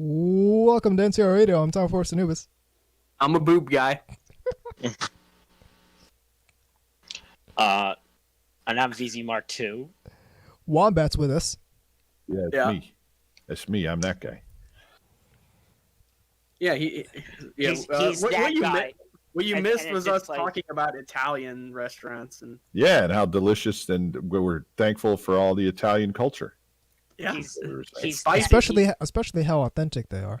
Welcome to NTR Radio. I'm Tom Forrest Anubis. I'm a boob guy. And I'm VZ Mark II. Wombat's with us. Yeah, it's me. It's me. I'm that guy. Yeah, he's that guy. What you missed was us talking about Italian restaurants and how delicious, and we're thankful for all the Italian culture. Yeah, he's especially how authentic they are.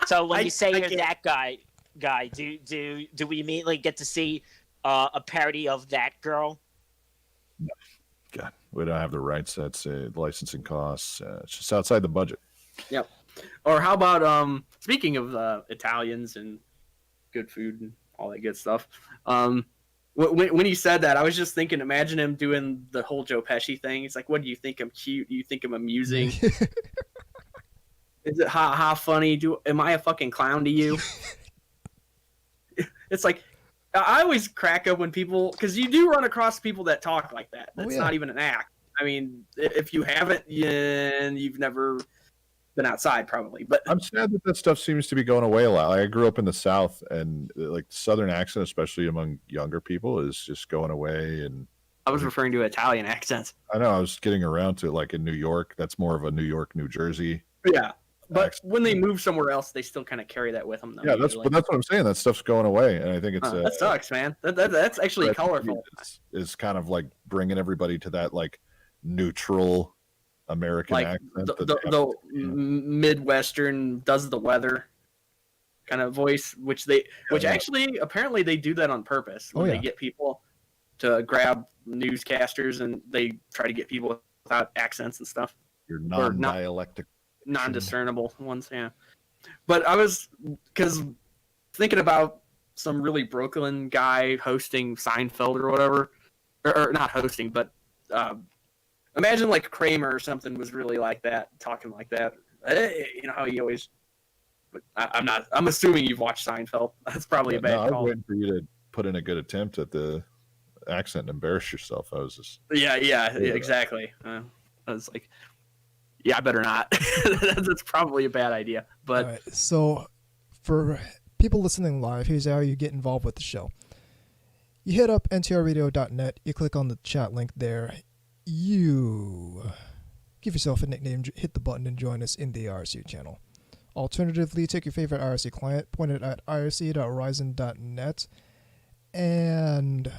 So when you say you're that guy, do we immediately get to see a parody of that girl? God, we don't have the rights. That's licensing costs. It's just outside the budget. Yep. Or how about speaking of Italians and good food and all that good stuff? When he said that, I was just thinking, imagine him doing the whole Joe Pesci thing. He's like, "What do you think? I'm cute? Do you think I'm amusing? Is it ha funny? Am I a fucking clown to you?" It's like, I always crack up when people, because you do run across people that talk like that. That's not even an act. I mean, if you haven't, you've never been outside probably. But I'm sad that stuff seems to be going away a lot. Like, I grew up in the South, and like Southern accent, especially among younger people, is just going away. And I was referring to Italian accents. I know. I was getting around to, like, in New York. That's more of a New York, New Jersey. Yeah. But when they move somewhere else, they still kind of carry that with them. Though, yeah, that's what I'm saying. That stuff's going away, and I think it's that sucks, man. That's actually colorful. Is kind of like bringing everybody to that like neutral American like accent, the Midwestern does the weather kind of voice, which actually apparently they do that on purpose when they get people to grab newscasters and they try to get people without accents and stuff. Your non-dialectic, non-discernible ones, yeah. But I was thinking about some really Brooklyn guy hosting Seinfeld or whatever, or not hosting, but imagine like Kramer or something was really like that, talking like that. You know how he always. But I'm assuming you've watched Seinfeld. That's probably a bad call. I was waiting for you to put in a good attempt at the accent and embarrass yourself. I was just. Yeah, exactly. I was like, yeah, I better not. That's probably a bad idea. But all right, so for people listening live, here's how you get involved with the show. You hit up ntrradio.net. You click on the chat link there. You give yourself a nickname, hit the button, and join us in the IRC channel. Alternatively, take your favorite IRC client, point it at irc.horizon.net, and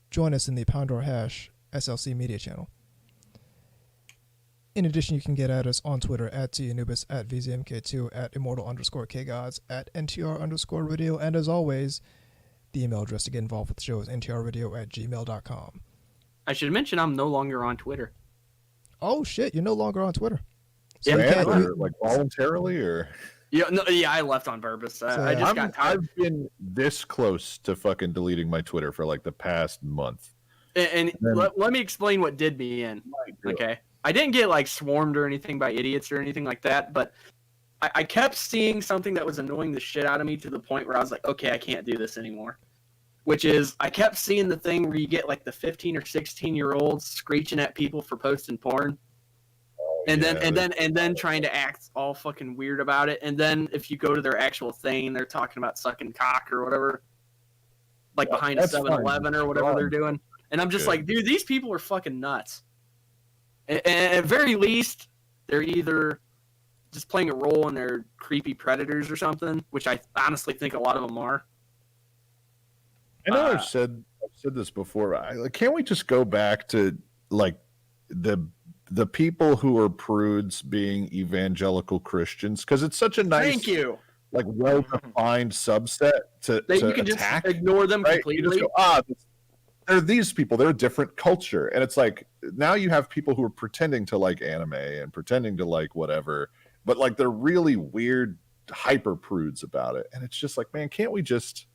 join us in the Pandora Hash SLC Media channel. In addition, you can get at us on Twitter at TAnubis, at VZMK2, at Immortal_KGods, at NTR_Radio, and as always, the email address to get involved with the show is ntrradio@gmail.com. I should mention I'm no longer on Twitter. Oh shit, you're no longer on Twitter. So Yeah, like voluntarily or? Yeah, I left on purpose. I just got tired. I've been this close to fucking deleting my Twitter for like the past month. And let me explain what did me in. Okay. I didn't get like swarmed or anything by idiots or anything like that, but I kept seeing something that was annoying the shit out of me to the point where I was like, okay, I can't do this anymore. Which is, I kept seeing the thing where you get like the 15 or 16-year-olds screeching at people for posting porn. And then trying to act all fucking weird about it. And then if you go to their actual thing, they're talking about sucking cock or whatever. Like behind a 7-Eleven or whatever they're doing. And I'm just like, dude, these people are fucking nuts. And at very least, they're either just playing a role and they're creepy predators or something, which I honestly think a lot of them are. I know I've said this before. Can't we just go back to like the people who are prudes being evangelical Christians? Because it's such a nice, like well-defined subset to you can attack, just ignore them completely. You just go, they're these people. They're a different culture, and it's like now you have people who are pretending to like anime and pretending to like whatever, but like they're really weird, hyper prudes about it. And it's just like, man, can't we just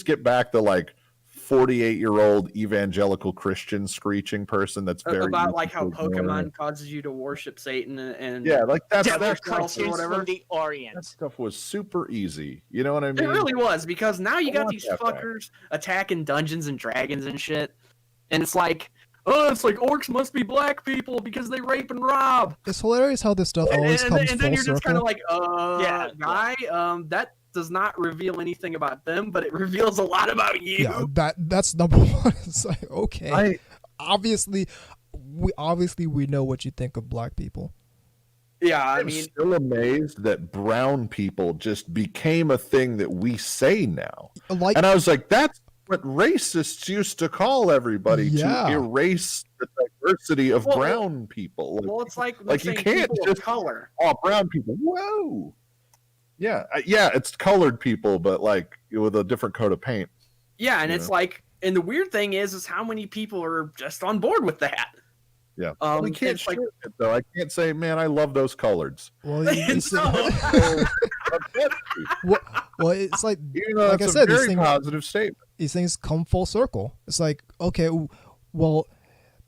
get back the like 48-year-old evangelical Christian screeching person that's very about like how Pokemon causes you to worship Satan and like that's cultures from the Orient. That stuff was super easy. You know what I mean? It really was, because now you got these fuckers attacking Dungeons and Dragons and shit, and it's like orcs must be black people because they rape and rob. It's hilarious how this stuff always comes full circle. And then you're just kind of like, that does not reveal anything about them, but it reveals a lot about you. Yeah, that's number one. It's like, okay, obviously we know what you think of black people. Yeah, I'm still amazed that brown people just became a thing that we say now. And I was like, that's what racists used to call everybody, to erase the diversity of brown people. It's like you can't just color. Oh, brown people. Whoa. Yeah, it's colored people, but like with a different coat of paint. Yeah, and it's like, and the weird thing is how many people are just on board with that. Yeah, we can't share it though. I can't say, man, I love those coloreds. Well, it's like, like I said, very positive statement. These things come full circle. It's like, okay, well,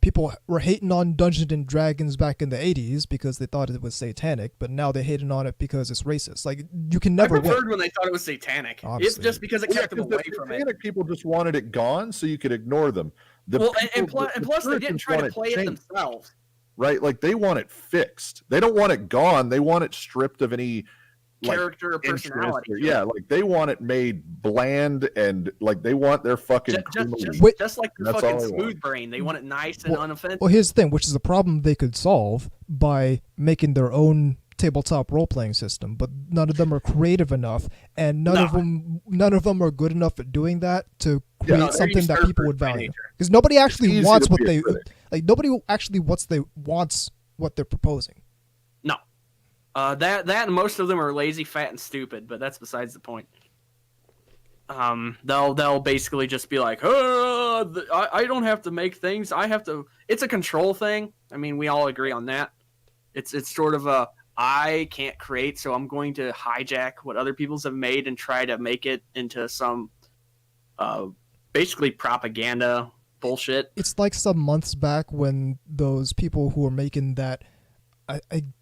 people were hating on Dungeons and Dragons back in the 80s because they thought it was satanic, but now they're hating on it because it's racist. Like, you can never I preferred when they thought it was satanic. Obviously. It's just because it kept them away from it. Satanic people just wanted it gone so you could ignore them. And plus they didn't try to play it themselves. Right? Like, they want it fixed. They don't want it gone. They want it stripped of any character or personality. Like they want it made bland and like they want their fucking just like your fucking smooth brain. They want it nice and unoffensive. Well, here's the thing, which is a problem they could solve by making their own tabletop role-playing system, but none of them are creative enough, and none of them are good enough at doing that to create something that people would value. Because nobody actually wants what they like. Nobody actually wants what they're proposing. No, that and most of them are lazy, fat, and stupid. But that's besides the point. They'll basically just be like, I don't have to make things. I have to. It's a control thing. I mean, we all agree on that. It's sort of a I can't create, so I'm going to hijack what other people's have made and try to make it into some basically propaganda bullshit. It's like some months back when those people who were making that, I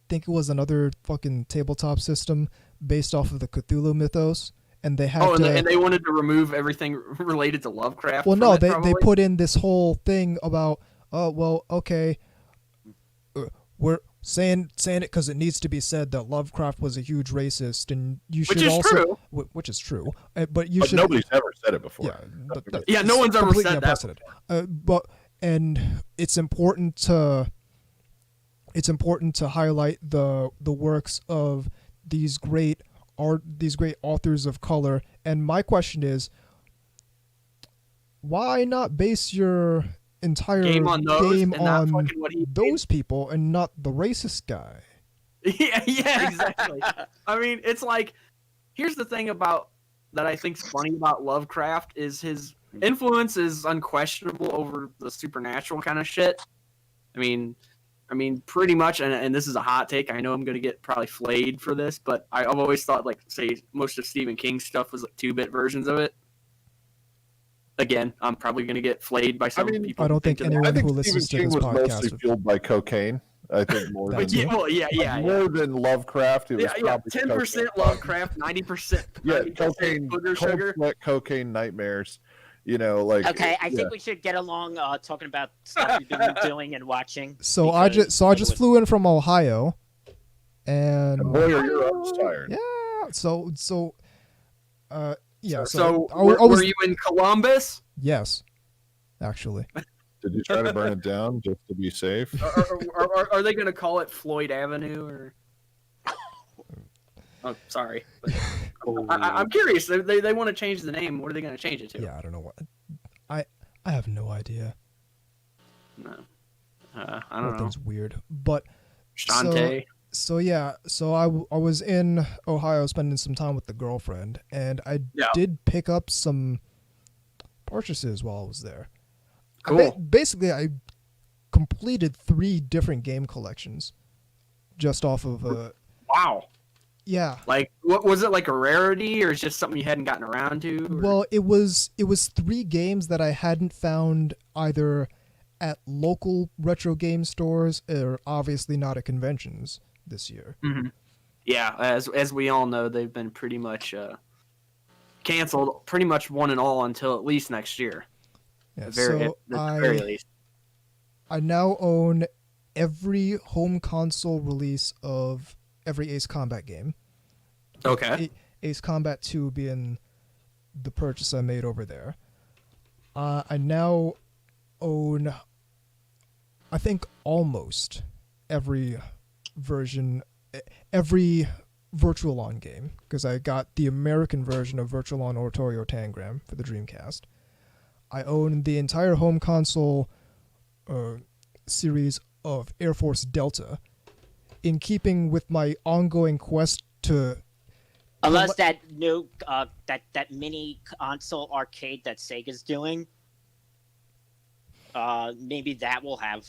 think it was another fucking tabletop system based off of the Cthulhu mythos. And they had and they wanted to remove everything related to Lovecraft. Well, no, they put in this whole thing about, okay, we're saying it because it needs to be said that Lovecraft was a huge racist, and you should also, which is true, but nobody's ever said it before. Yeah, no one's ever said that. And it's important to highlight the works of these great authors of color. And my question is, why not base your entire game on those people and not the racist guy? Yeah, exactly. I mean, it's like, here's the thing about that I think's funny about Lovecraft is his influence is unquestionable over the supernatural kind of shit. I mean, pretty much, and this is a hot take. I know I'm going to get probably flayed for this, but I've always thought, like, say, most of Stephen King's stuff was like 2-bit versions of it. Again, I'm probably going to get flayed by some people. I don't think anyone who listens to this podcast was mostly fueled by cocaine. I think more than more than Lovecraft. It was probably 10% Lovecraft, 90% cocaine, sugar, cocaine nightmares. Like okay. I think we should get along talking about stuff you've been doing and watching. So I just flew in from Ohio, and you're tired. Yeah. So were you in Columbus? Yes, actually. Did you try to burn it down just to be safe? Are they going to call it Floyd Avenue or? Oh, sorry. I'm curious. They want to change the name. What are they going to change it to? Yeah, I don't know what. I have no idea. No, I don't know. Things weird, but Shante. So I was in Ohio spending some time with the girlfriend, and I did pick up some purchases while I was there. Cool. Basically, I completed 3 different game collections just off of Wow. Yeah. Like, what was it, like a rarity, or is just something you hadn't gotten around to? Or? Well, it was 3 games that I hadn't found either at local retro game stores or obviously not at conventions this year. Mm-hmm. Yeah, as we all know, they've been pretty much canceled, pretty much one and all until at least next year. Yeah, at the very least. I now own every home console release of every Ace Combat game. Okay. Ace Combat 2 being the purchase I made over there. I now own, I think, almost every Virtual On game, because I got the American version of Virtual On Oratorio Tangram for the Dreamcast. I own the entire home console series of Air Force Delta, in keeping with my ongoing quest to... Unless that new that mini console arcade that Sega's doing, maybe that will have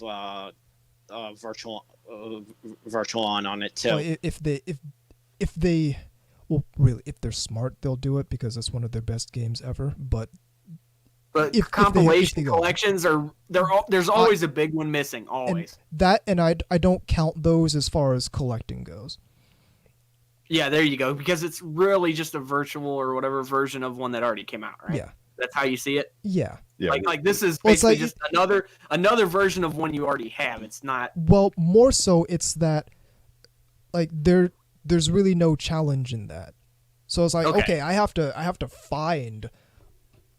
virtual on it too. Well, if they well, really, if they're smart, they'll do it because it's one of their best games ever. But compilation collections there's always a big one missing, always. And I don't count those as far as collecting goes. Yeah, there you go. Because it's really just a virtual or whatever version of one that already came out, right? Yeah. That's how you see it? Yeah. Like this is basically just another version of one you already have. It's not... Well, more so it's that, like, there's really no challenge in that. So it's like, okay, I have to find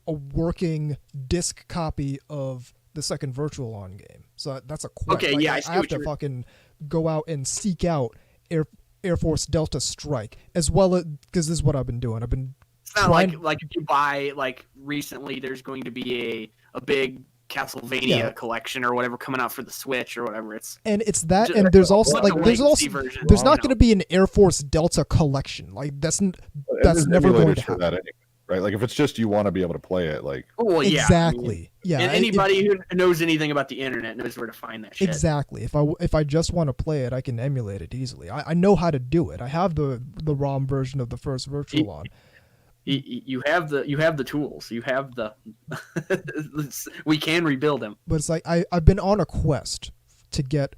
a working disc copy of the second Virtual On game. So that's a quest. Okay, like, yeah, I have to fucking go out and seek out Air Force Delta Strike, as well as because this is what I've been doing. I've been It's not trying- like if you buy like recently, there's going to be a big Castlevania collection or whatever coming out for the Switch or whatever. It's that, just- and there's also like like a there's latency also version, there's you not know. going to be an Air Force Delta collection. Like that's There's never going emulators to for happen. that anyway, right? Like if it's just you want to be able to play it, like well, yeah, Exactly. I mean, Yeah. anybody who knows anything about the internet knows where to find that shit. Exactly. If I just want to play it, I can emulate it easily. I know how to do it. I have the ROM version of the first Virtual on. You have the tools. You have the. We can rebuild them. But it's like I've been on a quest to get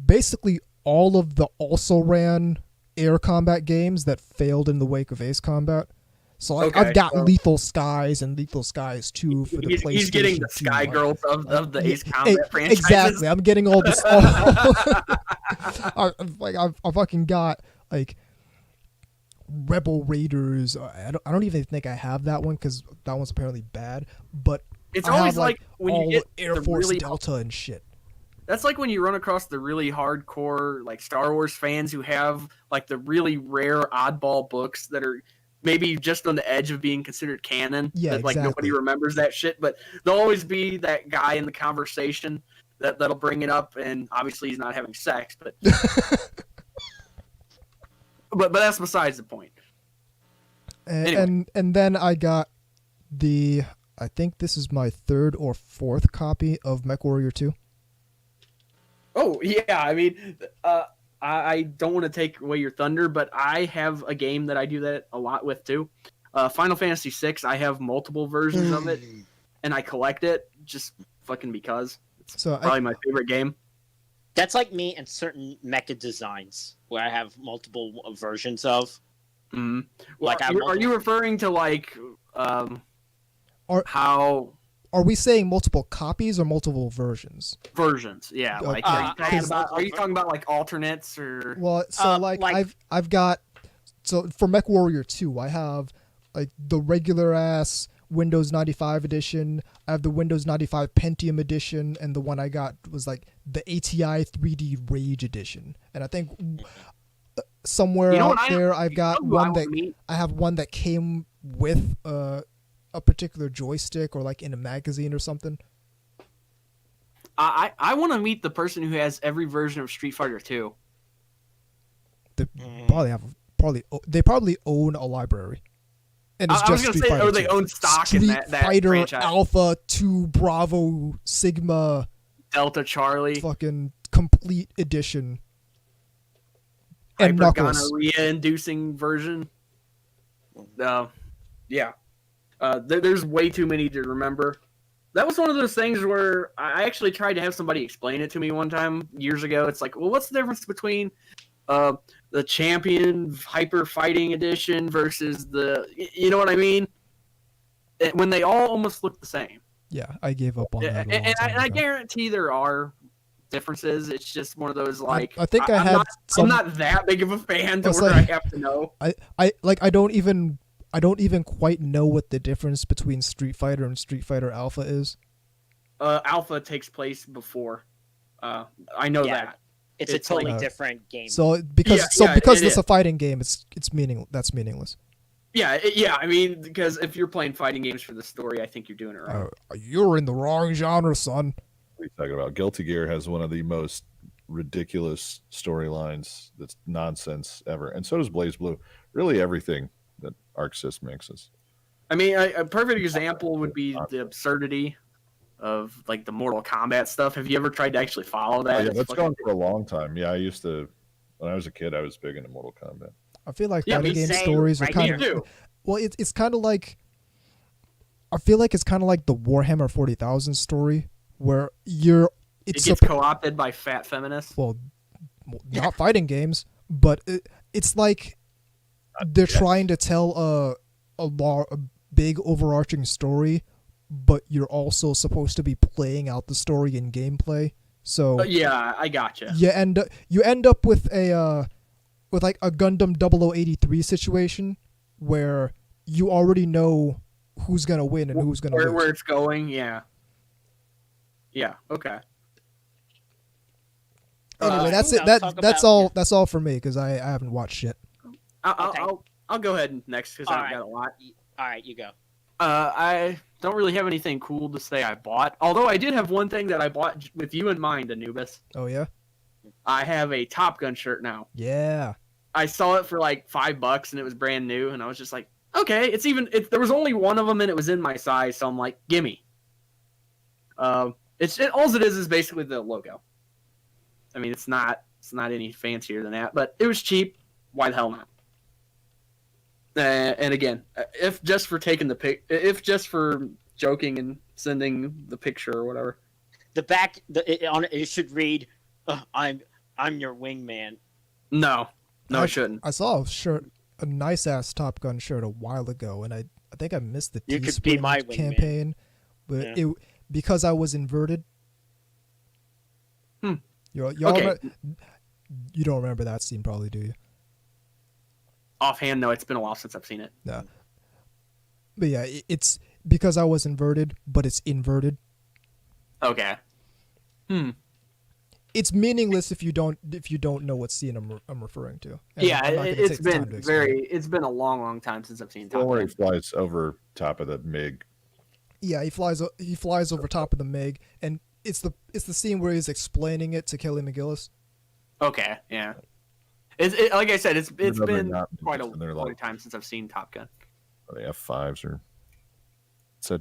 basically all of the also ran air combat games that failed in the wake of Ace Combat. So like, I've got Lethal Skies and Lethal Skies 2 for the PlayStation. He's getting the 2, Sky like- Girls of the Ace Combat franchise. Exactly. I'm getting all this. I fucking got like Rebel Raiders. I don't even think I have that one because that one's apparently bad. But It's I always have, like when all you get Air the Force really Delta and shit. That's like when you run across the really hardcore like Star Wars fans who have like the really rare oddball books that are maybe just on the edge of being considered canon. Yeah, that, like exactly. nobody remembers that shit, but there'll always be that guy in the conversation that'll bring it up, and obviously he's not having sex, but but that's besides the point. Anyway. And then I got I think this is my third or fourth copy of MechWarrior 2. Oh yeah, I mean, I don't want to take away your thunder, but I have a game that I do that a lot with too. Final Fantasy VI. I have multiple versions of it, and I collect it just fucking because. It's So probably my favorite game. That's like me and certain mecha designs where I have multiple versions of. Mm-hmm. Like, are you referring to like how Are we saying multiple copies or multiple versions? versions? Yeah, like are you talking about like alternates or? Well, so like I've got for MechWarrior 2, I have like the regular ass Windows 95 edition. I have the Windows 95 Pentium edition, and the one I got was like the ATI 3D Rage edition. And I think somewhere out there I've got one that I have one that came with a particular joystick or like in a magazine or something. I want to meet the person who has every version of Street Fighter 2. They probably own a library. And it's I was just gonna Street say, Fighter or they 2. own stock Street in that Fighter franchise. Alpha 2 Bravo Sigma Delta Charlie, fucking complete edition. And Knuckles. hypergonorrhea-inducing version. Yeah. There's way too many to remember. That was one of those things where I actually tried to have somebody explain it to me one time years ago. It's like, well, what's the difference between the Champion Hyper Fighting Edition versus you know what I mean? When they all almost look the same. Yeah, I gave up on that. And I guarantee there are differences. It's just one of those like I think I'm not that big of a fan to where I have to know. I don't even quite know what the difference between Street Fighter and Street Fighter Alpha is. Alpha takes place before. I know that. It's a totally different game. So because it's a fighting game, it's meaningless. Yeah. I mean, because if you're playing fighting games for the story, I think you're doing it right. You're in the wrong genre, son. What are you talking about? Guilty Gear has one of the most ridiculous storylines that's nonsense ever, and so does Blaze Blue. Really, everything that Arc Sys mixes. I mean, a perfect example would be the absurdity of like the Mortal Kombat stuff. Have you ever tried to actually follow that? Oh, yeah, that's gone for a long time. Yeah, I used to. When I was a kid, I was big into Mortal Kombat. I feel like fighting game stories are right kind of. Well, it's kind of like. I feel like it's kind of like the Warhammer 40,000 story, where it gets co-opted by fat feminists. Well, not fighting games, but it's like they're trying to tell a big overarching story, but you're also supposed to be playing out the story in gameplay. So yeah, I gotcha. You end up with like a Gundam 0083 situation where you already know who's gonna win and who's gonna lose. Where it's going, yeah. Yeah, okay. Anyway, that's it. now That's all. That's all for me because I haven't watched shit. I'll go ahead next because I've Alright. got a lot. All right, you go. I don't really have anything cool to say I bought. Although I did have one thing that I bought with you in mind, Anubis. Oh yeah. I have a Top Gun shirt now. Yeah. I saw it for like $5 and it was brand new, and I was just like, okay, there was only one of them and it was in my size, so I'm like, gimme. All it is basically the logo. I mean, it's not any fancier than that, but it was cheap. Why the hell not? And again, if just for joking and sending the picture or whatever. The back, it should read, "I'm your wingman." No, it shouldn't. I saw a nice ass Top Gun shirt a while ago, and I think I missed the You could be Teespring my wingman. campaign, but because I was inverted. You Okay. You don't remember that scene, probably, do you? Offhand, no, it's been a while since I've seen it. No. But yeah, it's because I was inverted, but it's inverted. Okay. It's meaningless if you don't know what scene I'm referring to. And Yeah, I'm not gonna it's take the time been to explain. it's been a long time since I've seen Top Don't worry, Gun. flies over top of the MiG. Yeah, he flies over top of the MiG, and it's the scene where he's explaining it to Kelly McGillis. Okay, yeah. Like I said, it's Another been not- quite a and they're long like- time since I've seen Top Gun. Are they F5s or it's a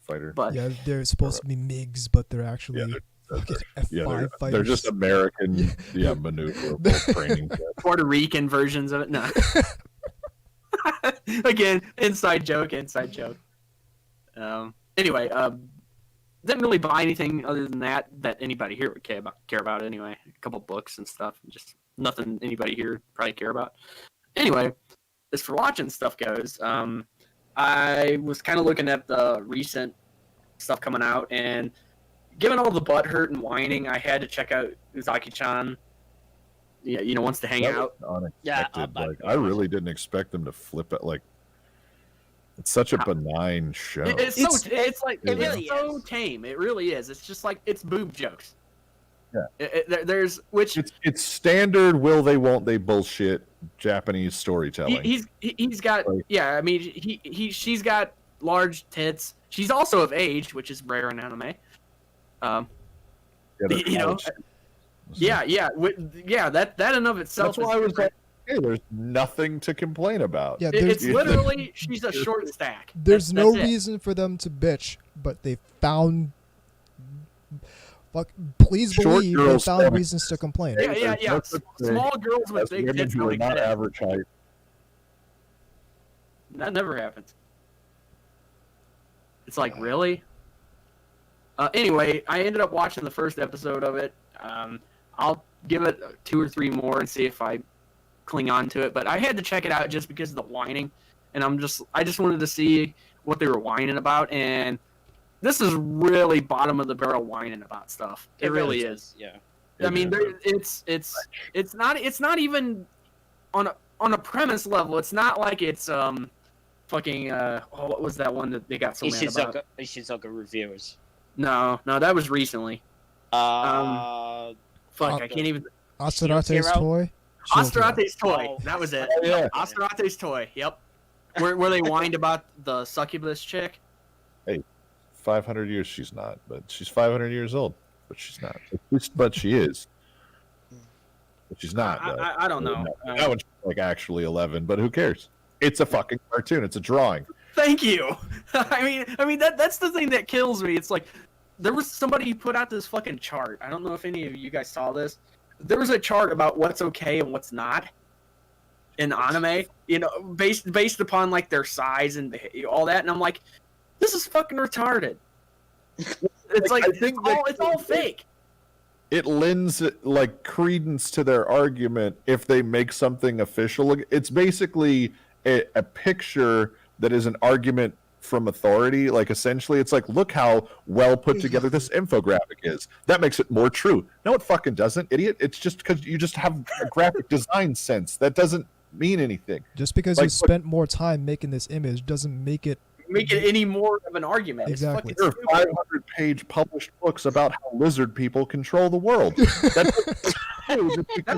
fighter? But Yeah, they're supposed to be MiGs, but they're actually fucking F5 fighters. they're just American, maneuverable training jets. Puerto Rican versions of it, no. Again, inside joke. Anyway, didn't really buy anything other than that anybody here would care about anyway. A couple books and stuff, just nothing anybody here would probably care about. Anyway, as for watching stuff goes, I was kind of looking at the recent stuff coming out, and given all the butt hurt and whining, I had to check out Uzaki-chan. Yeah, wants to hang That out. was Yeah, unexpected. I really didn't expect them to flip it. Like, it's such a benign show. It's so is. tame. It really is. It's just like it's boob jokes. Yeah. There's which It's standard will they won't they bullshit Japanese storytelling. he's got I mean she's got large tits. She's also of age, which is rare in anime. they're you know, college. that in and of itself. That's why I was like, hey, there's nothing to complain about. Yeah, It's literally she's a short stack. There's That's no it. reason for them to bitch, but they found. Please Short believe they girls found stomach. reasons to complain. Yeah. There's no such thing Small girls with as big women tits who are going not dead. average height. That never happens. It's like, really? Anyway, I ended up watching the first episode of it. I'll give it 2 or 3 more and see if I cling on to it. But I had to check it out just because of the whining, and I just wanted to see what they were whining about. And this is really bottom of the barrel whining about stuff. It really is. Yeah. I mean, it's not even on a premise level. It's not like it's fucking what was that one that they got so mad about? Ishizuka Reviewers. No, that was recently. I can't even. Asterate's Hero? toy. Asterate's toy. Oh. That was it. Oh, yeah. Asterate's toy. Yep. Where they whined about the succubus chick. 500 years she's not, but she's 500 years old. But she's not. But she is. But she's not. I don't know. That one's like actually 11, but who cares? It's a fucking cartoon. It's a drawing. Thank you. I mean that's the thing that kills me. It's like there was somebody who put out this fucking chart. I don't know if any of you guys saw this. There was a chart about what's okay and what's not in anime. Based upon like their size and all that. And I'm like, this is fucking retarded. It's like it's all fake. It lends like credence to their argument if they make something official. It's basically a picture that is an argument from authority. Like essentially, it's like, look how well put together this infographic is. That makes it more true. No, it fucking doesn't, idiot. It's just because you just have a graphic design sense. That doesn't mean anything. Just because Like, you spent more time making this image doesn't make it make it any more of an argument. Exactly. It's There fucking are stupid. 500-page published books about how lizard people control the world. That's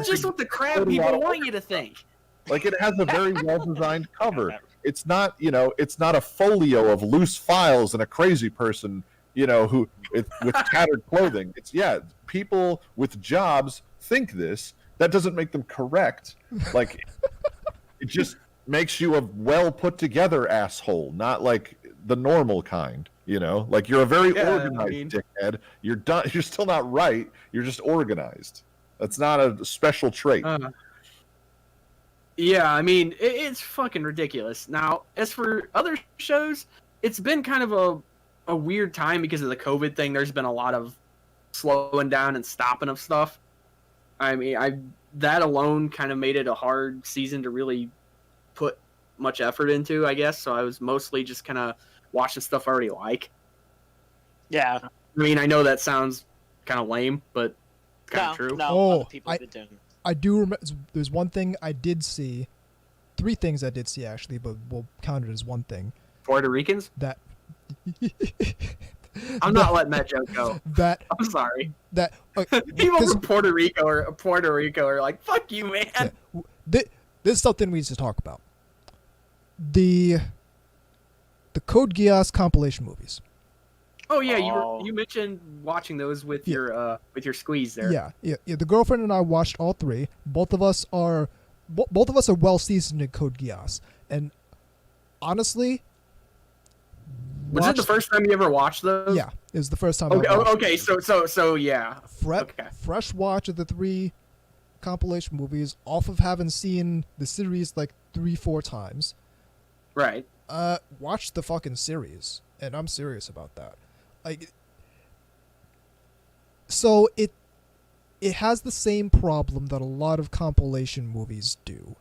just what the crab people want you to think. Like, it has a very well-designed cover. It's not, it's not a folio of loose files and a crazy person, who with tattered clothing. It's people with jobs think this. That doesn't make them correct. Like, it just makes you a well put together asshole, not like the normal kind. Like, you're a very organized dickhead. You're done. You're still not right. You're just organized. That's not a special trait. Yeah, I mean, it's fucking ridiculous. Now, as for other shows, it's been kind of a weird time because of the COVID thing. There's been a lot of slowing down and stopping of stuff. I mean, that alone kind of made it a hard season to really put much effort into, I guess. So I was mostly just kind of watching stuff I already like. Yeah. I mean, I know that sounds kind of lame, but it's kind of true. No, other people have been doing it. I do remember. There's one thing I did see. 3 things I did see, actually, but we'll count it as one thing. Puerto Ricans? That. I'm not letting that joke go. I'm sorry. People from Puerto Rico are like, fuck you, man. Yeah, this is something we need to talk about. The Code Geass compilation movies. Oh yeah, you mentioned watching those with your squeeze there. Yeah. The girlfriend and I watched all 3. Both of us are well seasoned in Code Geass, and honestly, was it the first time you ever watched those? Yeah, it was the first time. Okay. So yeah. Fresh watch of the 3 compilation movies, off of having seen the series like 3-4 times. Right. Watch the fucking series, and I'm serious about that. Like, so it has the same problem that a lot of compilation movies do.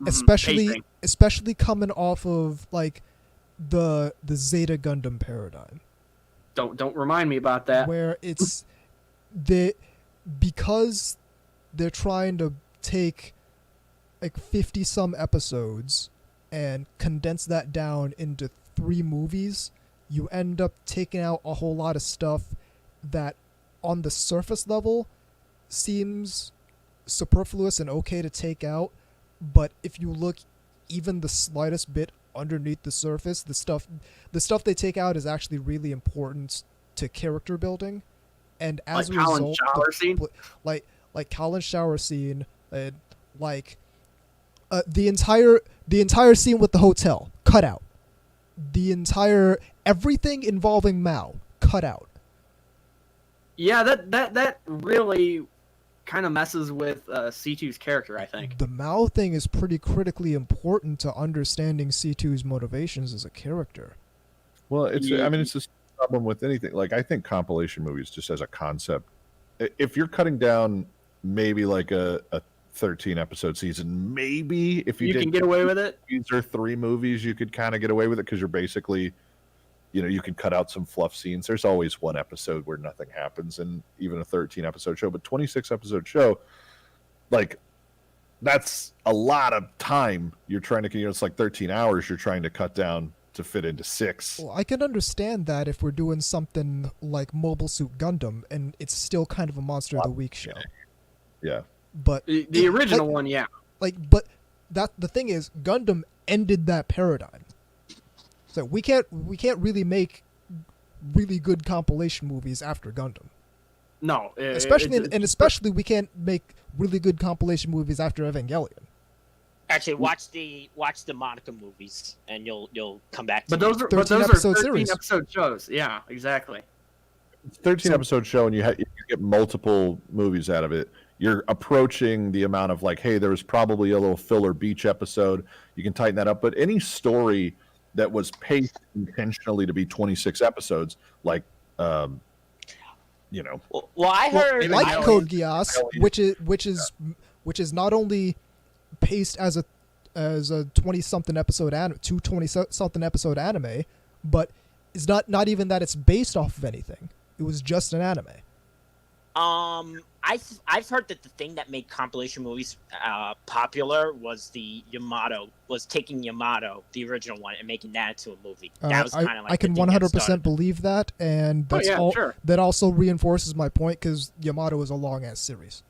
Especially coming off of like the Zeta Gundam paradigm. Don't remind me about that. Where it's because they're trying to take like 50 some episodes and condense that down into 3 movies, you end up taking out a whole lot of stuff that on the surface level seems superfluous and okay to take out, but if you look even the slightest bit underneath the surface, the stuff they take out is actually really important to character building, and as a result, like Colin's shower scene, and like the entire scene with the hotel cut out, everything involving Mao cut out. Yeah, that really kind of messes with C2's character, I think. The Mao thing is pretty critically important to understanding C2's motivations as a character. Well, it's the problem with anything. Like, I think compilation movies, just as a concept, if you're cutting down maybe like a 13 episode season, maybe if you can get away with it. These are 3 movies, you could kind of get away with it because you're basically, you could cut out some fluff scenes. There's always one episode where nothing happens, and even a 13 episode show, but 26 episode show, like, that's a lot of time you're trying to, it's like 13 hours you're trying to cut down to fit into 6. Well, I can understand that if we're doing something like Mobile Suit Gundam, and it's still kind of a Monster of the Week show. Yeah. But the original one, yeah. But the thing is, Gundam ended that paradigm. So we can't really make really good compilation movies after Gundam. No, especially we can't make really good compilation movies after Evangelion. Actually, watch the Monica movies, and you'll come back to. But those are 13 episode shows. Yeah, exactly. It's 13 episode show, and you get multiple movies out of it. You're approaching the amount of like, hey, there was probably a little filler beach episode. You can tighten that up, but any story that was paced intentionally to be 26 episodes, like, Well, I heard like Code Geass, which is not only paced as a 20-something episode anime, 20-something episode anime, but it's not even that it's based off of anything. It was just an anime. I've heard that the thing that made compilation movies popular was taking Yamato, the original one, and making that into a movie. That was kind of like I can 100% believe that, and that's sure. that also reinforces my point because Yamato is a long ass series.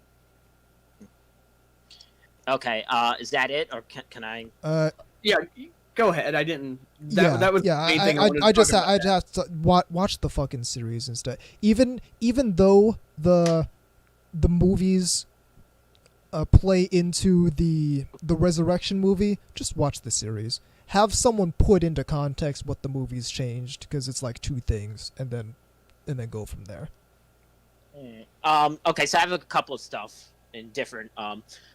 Okay, is that it, or can I? Yeah, go ahead. I didn't. That was the main thing I just have to watch the fucking series instead. Even though the movies play into the Resurrection movie, just watch the series. Have someone put into context what the movies changed, because it's like two things, and then go from there. Okay, so I have a couple of stuff in different.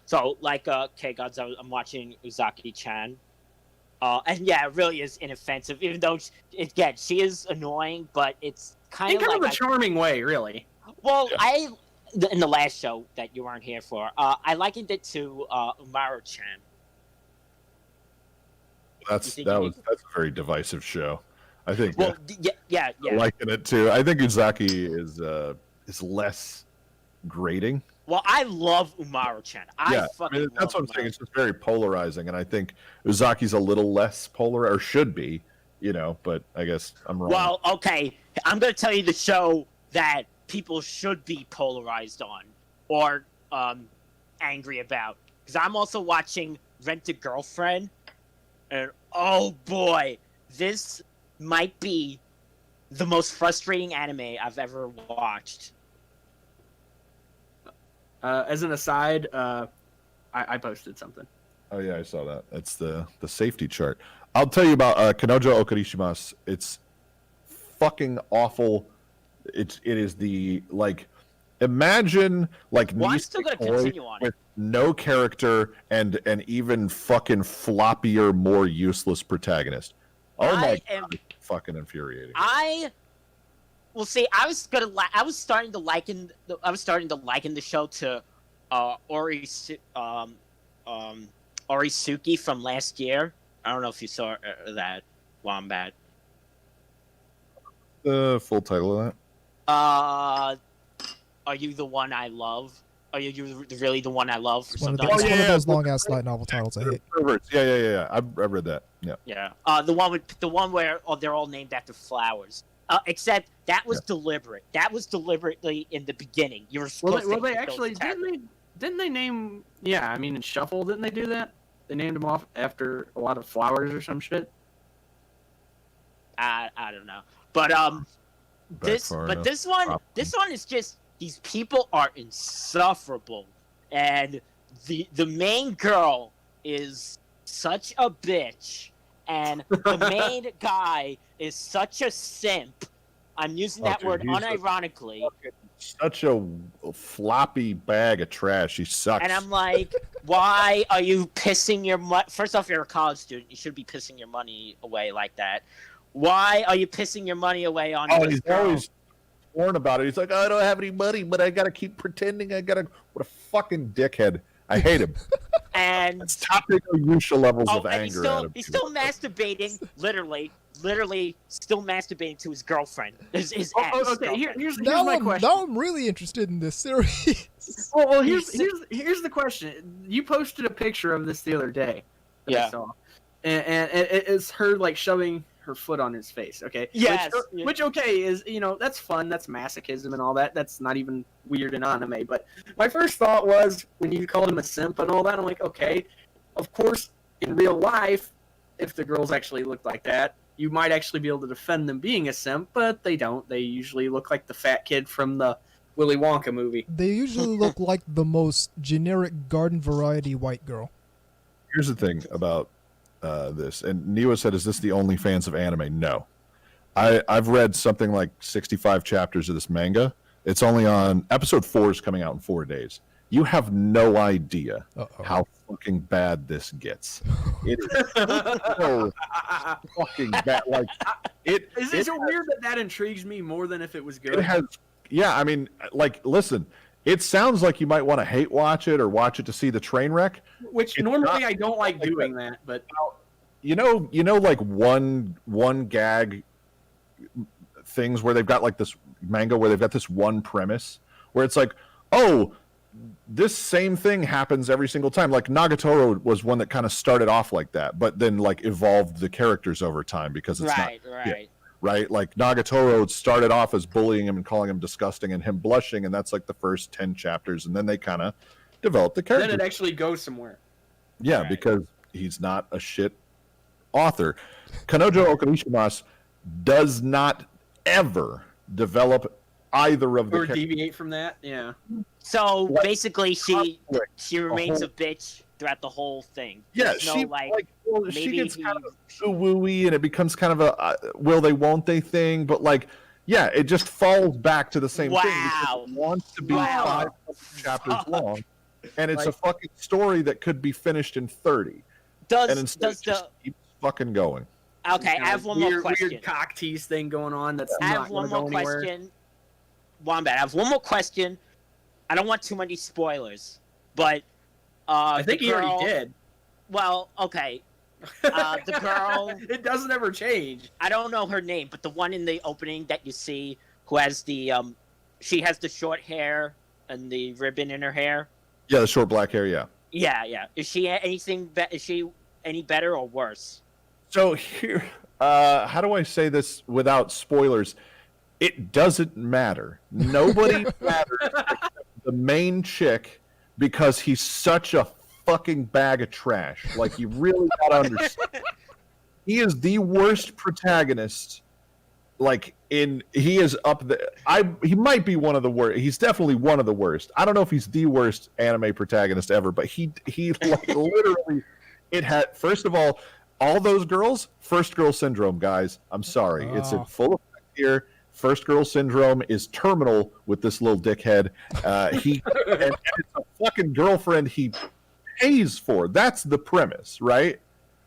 So like K-Gods, I'm watching Uzaki-chan. And yeah, it really is inoffensive, even though she is annoying, but it's kind of a charming way, really. Well, yeah. In the last show that you weren't here for, I likened it to Umaru-chan. That's a very divisive show. I think. Well, yeah. I liken it to. I think Uzaki is less grating. Well, I love Umaru-chan. That's what I'm saying. It's just very polarizing, and I think Uzaki's a little less polar, or should be, but I guess I'm wrong. Well, okay, I'm going to tell you the show that people should be polarized on or angry about, because I'm also watching Rent-a-Girlfriend, and oh boy, this might be the most frustrating anime I've ever watched. As an aside, I posted something. Oh yeah, I saw that. It's the safety chart. I'll tell you about Kanojo Okarishimasu. It's fucking awful. It is the imagine I'm still gonna continue on with no character and an even fucking floppier, more useless protagonist. Oh my god, fucking infuriating. Well, see, I was starting to liken the show to Orisuki from last year. I don't know if you saw that, Wombat. The full title of that? Are you the one I love? Are you really the one I love? It's one of those long ass light novel titles I hate. Yeah. I've read that. Yeah. Yeah. The one where they're all named after flowers. Except that was deliberate. That was deliberately in the beginning. You were supposed to. Well, they actually didn't they name? Yeah, I mean in Shuffle, didn't they do that? They named them off after a lot of flowers or some shit. I don't know, but this one is just, these people are insufferable, and the main girl is such a bitch. And the main guy is such a simp. I'm using that word unironically. Such a floppy bag of trash. He sucks. And I'm like, why are you pissing your money? First off, you're a college student. You should be pissing your money away like that. Why are you pissing your money away on this he's girl? Always sworn about it. He's like, I don't have any money, but I got to keep pretending. What a fucking dickhead. I hate him. And it's topping Yusha levels of anger. He's still masturbating, literally still masturbating to his girlfriend. His ex. Okay, here's my question. Now I'm really interested in this series. Well, here's the question. You posted a picture of this the other day. I saw, and it's her shoving her foot on his face. Okay. Yes. Which okay is that's fun. That's masochism and all that. That's not even weird in anime. But my first thought was when you called him a simp and all that. I'm like, okay, of course in real life, if the girls actually looked like that, you might actually be able to defend them being a simp. But they don't. They usually look like the fat kid from the Willy Wonka movie. They usually look like the most generic garden variety white girl. Here's the thing about this, and Niwa said, is this the only fans of anime? No. I've read something like 65 chapters of this manga. It's only on episode 4 is coming out in 4 days. You have no idea how fucking bad this gets. It is so fucking bad. Is it so weird that intrigues me more than if it was good? It has, I mean, listen, it sounds like you might want to hate watch it or watch it to see the train wreck. Which normally I don't like doing that, but one gag things where they've got this manga where they've got this one premise where it's like, oh, this same thing happens every single time. Like Nagatoro was one that kind of started off like that, but then like evolved the characters over time because it's right. Right? Like Nagatoro started off as bullying him and calling him disgusting and him blushing, and that's like the first 10 chapters, and then they kind of developed the character. Then it actually goes somewhere. Yeah, right. Because he's not a shit author. Kanojo Okarishimasu does not ever develop either of the or deviate from that. Yeah. So basically, she remains a bitch throughout the whole thing. There's she she gets kind of wooey, and it becomes kind of a will they won't they thing. But like, yeah, it just falls back to the same thing. Because it wants to be 5 chapters long, and it's a fucking story that could be finished in 30. And instead it just keeps fucking going. Okay, I have one more question. Weird cock tease thing going on. That's I have one more question. Wombat, I have one more question. I don't want too many spoilers, but I think he already did. Well, okay. The girl. It doesn't ever change. I don't know her name, but the one in the opening that you see, who has the she has the short hair and the ribbon in her hair. Yeah, the short black hair. Yeah. Yeah. Is she anything? Is she any better or worse? So here, how do I say this without spoilers? It doesn't matter. Nobody matters except the main chick because he's such a fucking bag of trash. Like, you really gotta understand. He is the worst protagonist. Like, he is up there. He might be one of the worst. He's definitely one of the worst. I don't know if he's the worst anime protagonist ever, but he like literally, it had, first of all those girls, first girl syndrome, guys. I'm sorry. It's in full effect here. First girl syndrome is terminal with this little dickhead. And it's a fucking girlfriend he pays for. That's the premise, right?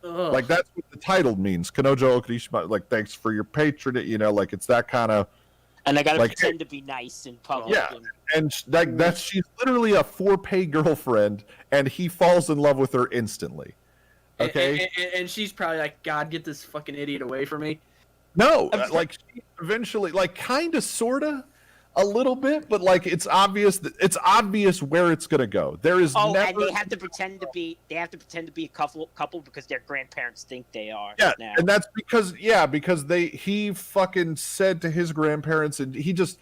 Ugh. Like, that's what the title means. Kanojo Okurishima, like, thanks for your patronage, like, it's that kind of. And I gotta pretend to be nice in public. Yeah, and she's literally a for-pay girlfriend, and he falls in love with her instantly. Okay? And she's probably like, God, get this fucking idiot away from me. No, like, she eventually, like, kind of, sort of, a little bit, but, like, it's obvious where it's going to go. There is never... and they have to pretend to be a couple because their grandparents think they are. Yeah, now. And that's because he fucking said to his grandparents, and he just,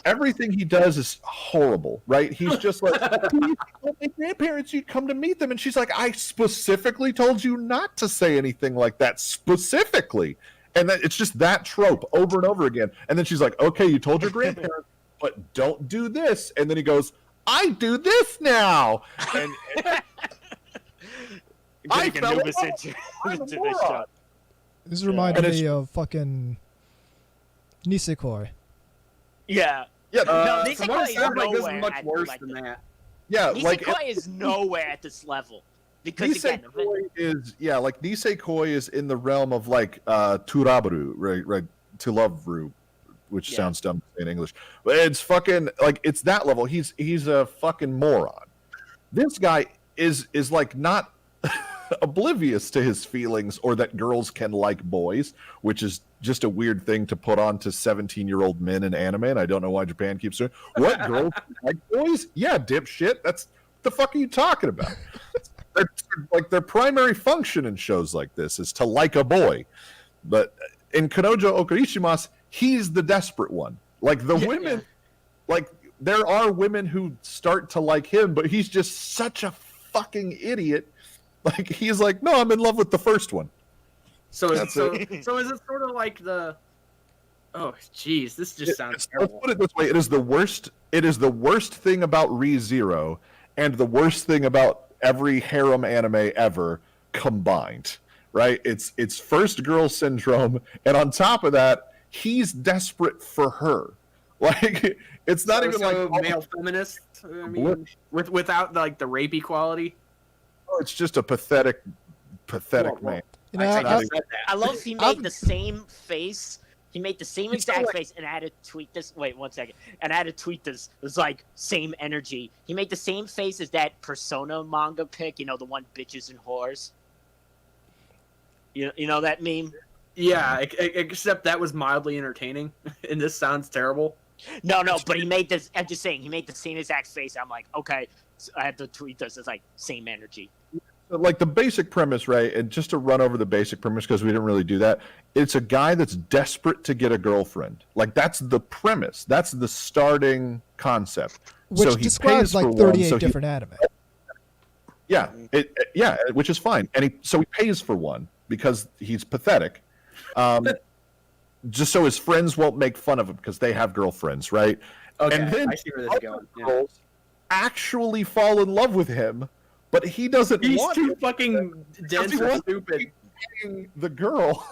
everything he does is horrible, right? He's just like, my grandparents, you'd come to meet them, and she's like, I specifically told you not to say anything like that, specifically. And it's just that trope over and over again. And then she's like, okay, you told your grandparents, but don't do this. And then he goes, I do this now. And I fell in love. This reminded me of fucking Nisekoi. Yeah. Yeah. No, Nisekoi is like this is much worse than that. Yeah. Nisekoi is nowhere at this level. Because Nisekoi is in the realm of like Turabaru, right? To love Ru, which sounds dumb to say in English. But it's fucking like it's that level. He's a fucking moron. This guy is like not oblivious to his feelings or that girls can like boys, which is just a weird thing to put on to 17-year-old men in anime, and I don't know why Japan keeps doing. What, girls like boys? Yeah, dipshit. That's what the fuck are you talking about? Like, their primary function in shows like this is to like a boy, but in Kanojo Okarishimasu, he's the desperate one. Like, the women, like, there are women who start to like him, but he's just such a fucking idiot. Like, he's like, no, I'm in love with the first one. So is it sort of like the? Oh, jeez, this just sounds terrible. Let's put it this way: it is the worst. It is the worst thing about Re:Zero, and the worst thing about every harem anime ever combined, right? It's first girl syndrome, and on top of that, he's desperate for her. Like, it's not even like male feminist. I mean, without like the rapey quality. Oh, it's just a pathetic man. I love he made the same face. He made the same exact face, and I had to tweet this. Wait 1 second. And I had to tweet this. It was like same energy. He made the same face as that Persona manga pic. The one bitches and whores. You know that meme? Yeah, except that was mildly entertaining, and this sounds terrible. No, but he made this. I'm just saying, he made the same exact face. I'm like, okay, so I had to tweet this. It's like same energy. Like the basic premise, right? And just to run over the basic premise because we didn't really do that. It's a guy that's desperate to get a girlfriend. Like that's the premise. That's the starting concept. Which so he describes pays like for 38 one, so different anime. Yeah, which is fine. And he pays for one because he's pathetic. Just so his friends won't make fun of him because they have girlfriends, right? Okay, and then I see where this is going. girls actually fall in love with him, but he doesn't He's want too it. fucking dense He or wants stupid. the girl.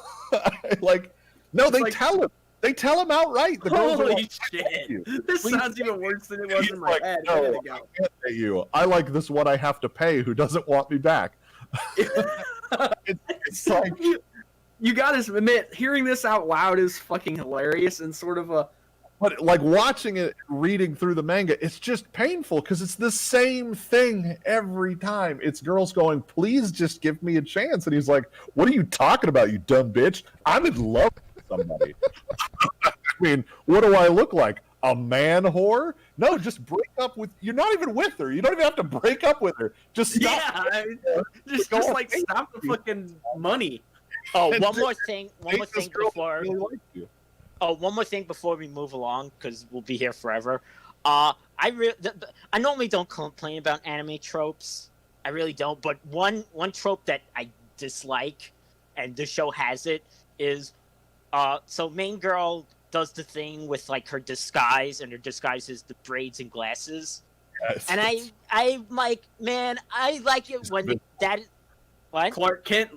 Like, no, they tell him. They tell him outright. The girls are Holy like, shit! This Please sounds even worse than it was in my like, head. no, I gotta I go. can't pay you. I like this one I have to pay who doesn't want me back. It's like, You gotta admit, hearing this out loud is fucking hilarious and sort of a. but like watching it, reading through the manga, it's just painful because it's the same thing every time. It's girls going, please just give me a chance. And he's like, what are you talking about, you dumb bitch? I'm in love with somebody. I mean, what do I look like? A man whore? No, just break up with. You're not even with her. You don't even have to break up with her. Just stop. Yeah, just like stop the fucking money. Oh, one more thing before. Really like you. Oh, one more thing before we move along, because we'll be here forever. I normally don't complain about anime tropes. I really don't. But one trope that I dislike, and the show has it, is so main girl does the thing with like her disguise, and her disguise is the braids and glasses. Yes. And I'm like, man, I like it when that. What? Clark Kent.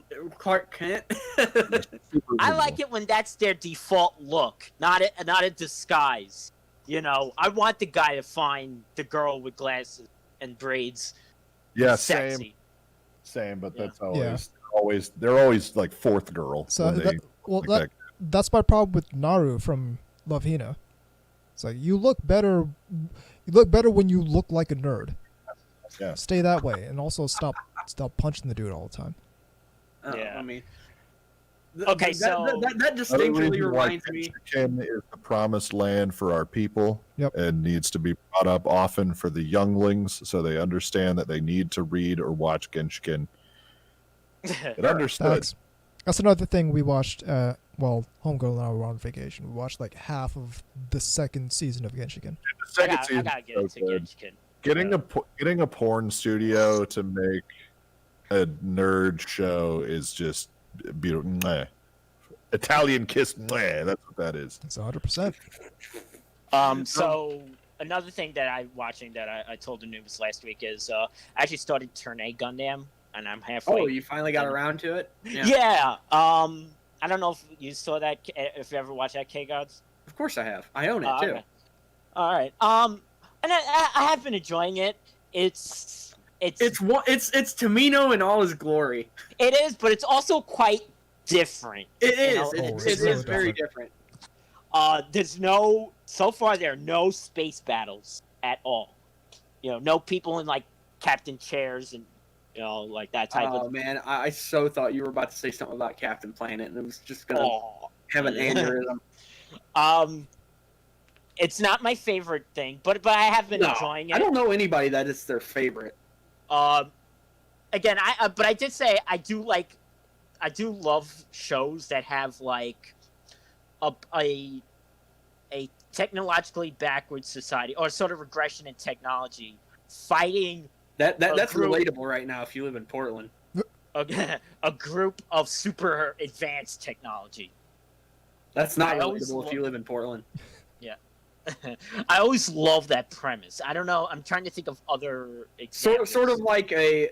I like it when that's their default look, not a disguise. You know, I want the guy to find the girl with glasses and braids. Yeah, sexy. Same, but Yeah. that's they're always like fourth girl. So when that's my problem with Naru from Love Hina. It's like you look better when you look like a nerd. Yeah. Stay that way, and also stop punching the dude all the time. Yeah. I mean, Okay, that distinctly reminds me. Genshin is the promised land for our people. Yep. And needs to be brought up often for the younglings so they understand that they need to read or watch Genshin. It understood. Thanks. That's another thing we watched. Homegirl and I were on vacation. We watched like half of the second season of Genshin. The second I season gotta get is so into good. Genshin. Getting a porn studio to make a nerd show is just beautiful. Mwah. Italian kiss, mwah, that's what that is. It's 100%. So another thing that I'm watching that I told the noobs last week is I actually started Turn A Gundam, and I'm halfway. Oh, you finally got around to it? Yeah. I don't know if you saw that, if you ever watched that, K-Gods. Of course I have. I own it too. Okay. All right. And I have been enjoying it. It's Tamino in all his glory. It is, but it's also quite different. It is. You know? It is very different. So far there are no space battles at all. You know, no people in like captain chairs and like that type of. Oh man, I so thought you were about to say something about Captain Planet, and it was just gonna have an aneurysm. It's not my favorite thing, but I have been enjoying it. I don't know anybody that is their favorite. Again, but I did say I do love shows that have like a technologically backward society or sort of regression in technology fighting that's relatable right now if you live in Portland. A group of super advanced technology. That's not relatable if you live in Portland. Yeah. I always love that premise. I don't know. I'm trying to think of other examples. Sort of like a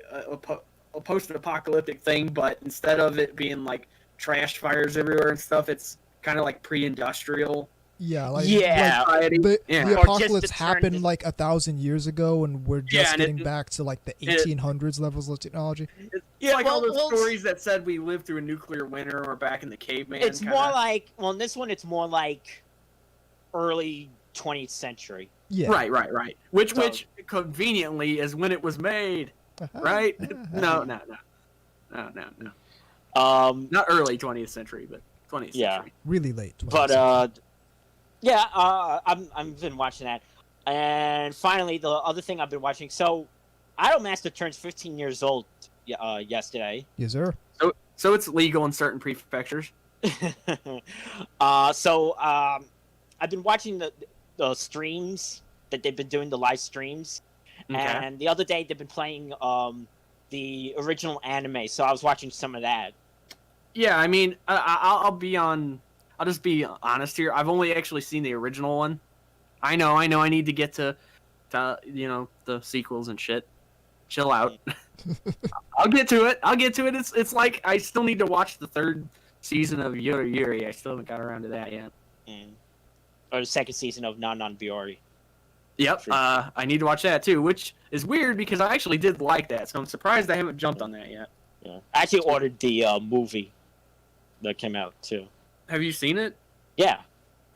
post-apocalyptic thing, but instead of it being like trash fires everywhere and stuff, it's kind of like pre-industrial. Yeah, the apocalypse happened like 1,000 years ago, and we're just getting back to like the 1800s levels of technology. It's like all those stories that said we lived through a nuclear winter or back in the caveman. It's more like, in this one, it's more like early 20th century. Yeah. Right. Which conveniently is when it was made. Right? No. Not early 20th century, but 20th century. Really late. 20th But century. Yeah, I've been watching that, and finally the other thing I've been watching. So, Idolmaster turns 15 years old yesterday. Yes, sir. So it's legal in certain prefectures. I've been watching the streams that they've been doing, the live streams, and the other day they've been playing the original anime. So I was watching some of that. Yeah, I mean, I'll just be honest here. I've only actually seen the original one. I know. I need to get to the sequels and shit. Chill out. I'll get to it. It's like I still need to watch the third season of Yuri Yuri. I still haven't got around to that yet. Or the second season of Non Biori. Yep. Sure. I need to watch that too, which is weird because I actually did like that, so I'm surprised I haven't jumped on that yet. Yeah. I actually ordered the movie that came out too. Have you seen it? Yeah.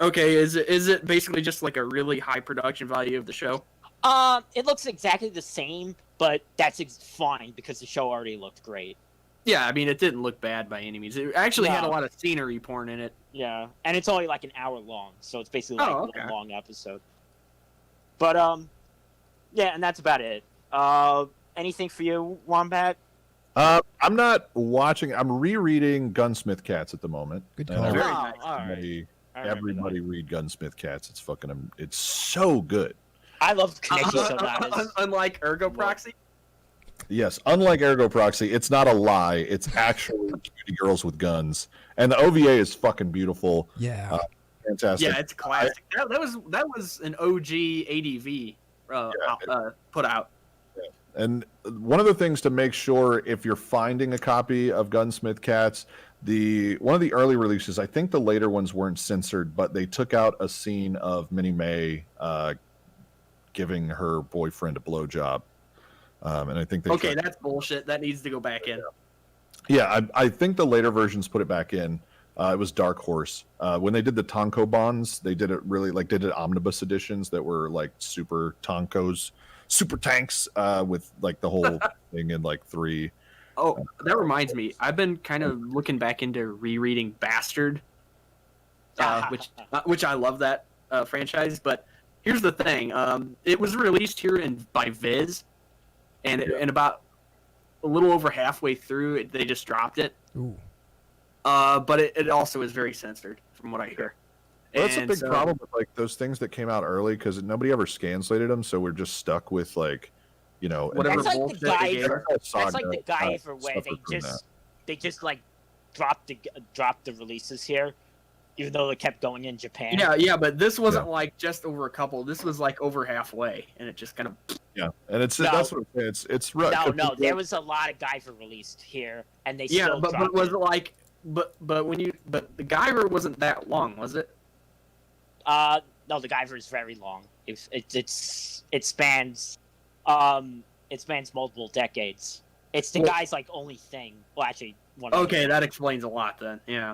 Okay. Is it basically just like a really high production value of the show? It looks exactly the same, but that's fine because the show already looked great. Yeah, I mean, it didn't look bad by any means. It actually had a lot of scenery porn in it. Yeah, and it's only like an hour long, so it's basically like a long episode. But yeah, and that's about it. Anything for you, Wombat? I'm not watching. I'm rereading Gunsmith Cats at the moment. Good call. Very nice. Everybody read Gunsmith Cats. It's fucking. It's so good. I love Connection Sonatas. Unlike Ergo Proxy. Yes, unlike Ergo Proxy, it's not a lie. It's actually cutie girls with guns, and the OVA is fucking beautiful. Yeah, fantastic. Yeah, it's classic. That was an OG ADV put out. Yeah. And one of the things to make sure if you're finding a copy of Gunsmith Cats, one of the early releases, I think the later ones weren't censored, but they took out a scene of Minnie May giving her boyfriend a blowjob. And I think that's bullshit. That needs to go back in. Yeah, I think the later versions put it back in. It was Dark Horse. When they did the Tonko bonds, they did it really they did omnibus editions that were like super Tonkos, super tanks with like the whole thing in like 3. Oh, that reminds me. I've been kind of looking back into rereading Bastard, which I love that franchise. But here's the thing: it was released here by Viz. And about a little over halfway through, they just dropped it. Ooh. But it also is very censored, from what I hear. Well, that's a big problem with like those things that came out early because nobody ever scanslated them, so we're just stuck with like, whatever. That's like the Guyver where they just like dropped the releases here, even though they kept going in Japan. Yeah, but this wasn't like just over a couple. This was like over halfway, and it just kind of. Yeah, and that's what I'm saying. It's right. No, there was a lot of Guyver released here, and they still dropped but was it like, but the Guyver wasn't that long, was it? No, the Guyver is very long. It spans multiple decades. It's the guy's like only thing. Well, actually, one. Okay, that explains a lot then. Yeah.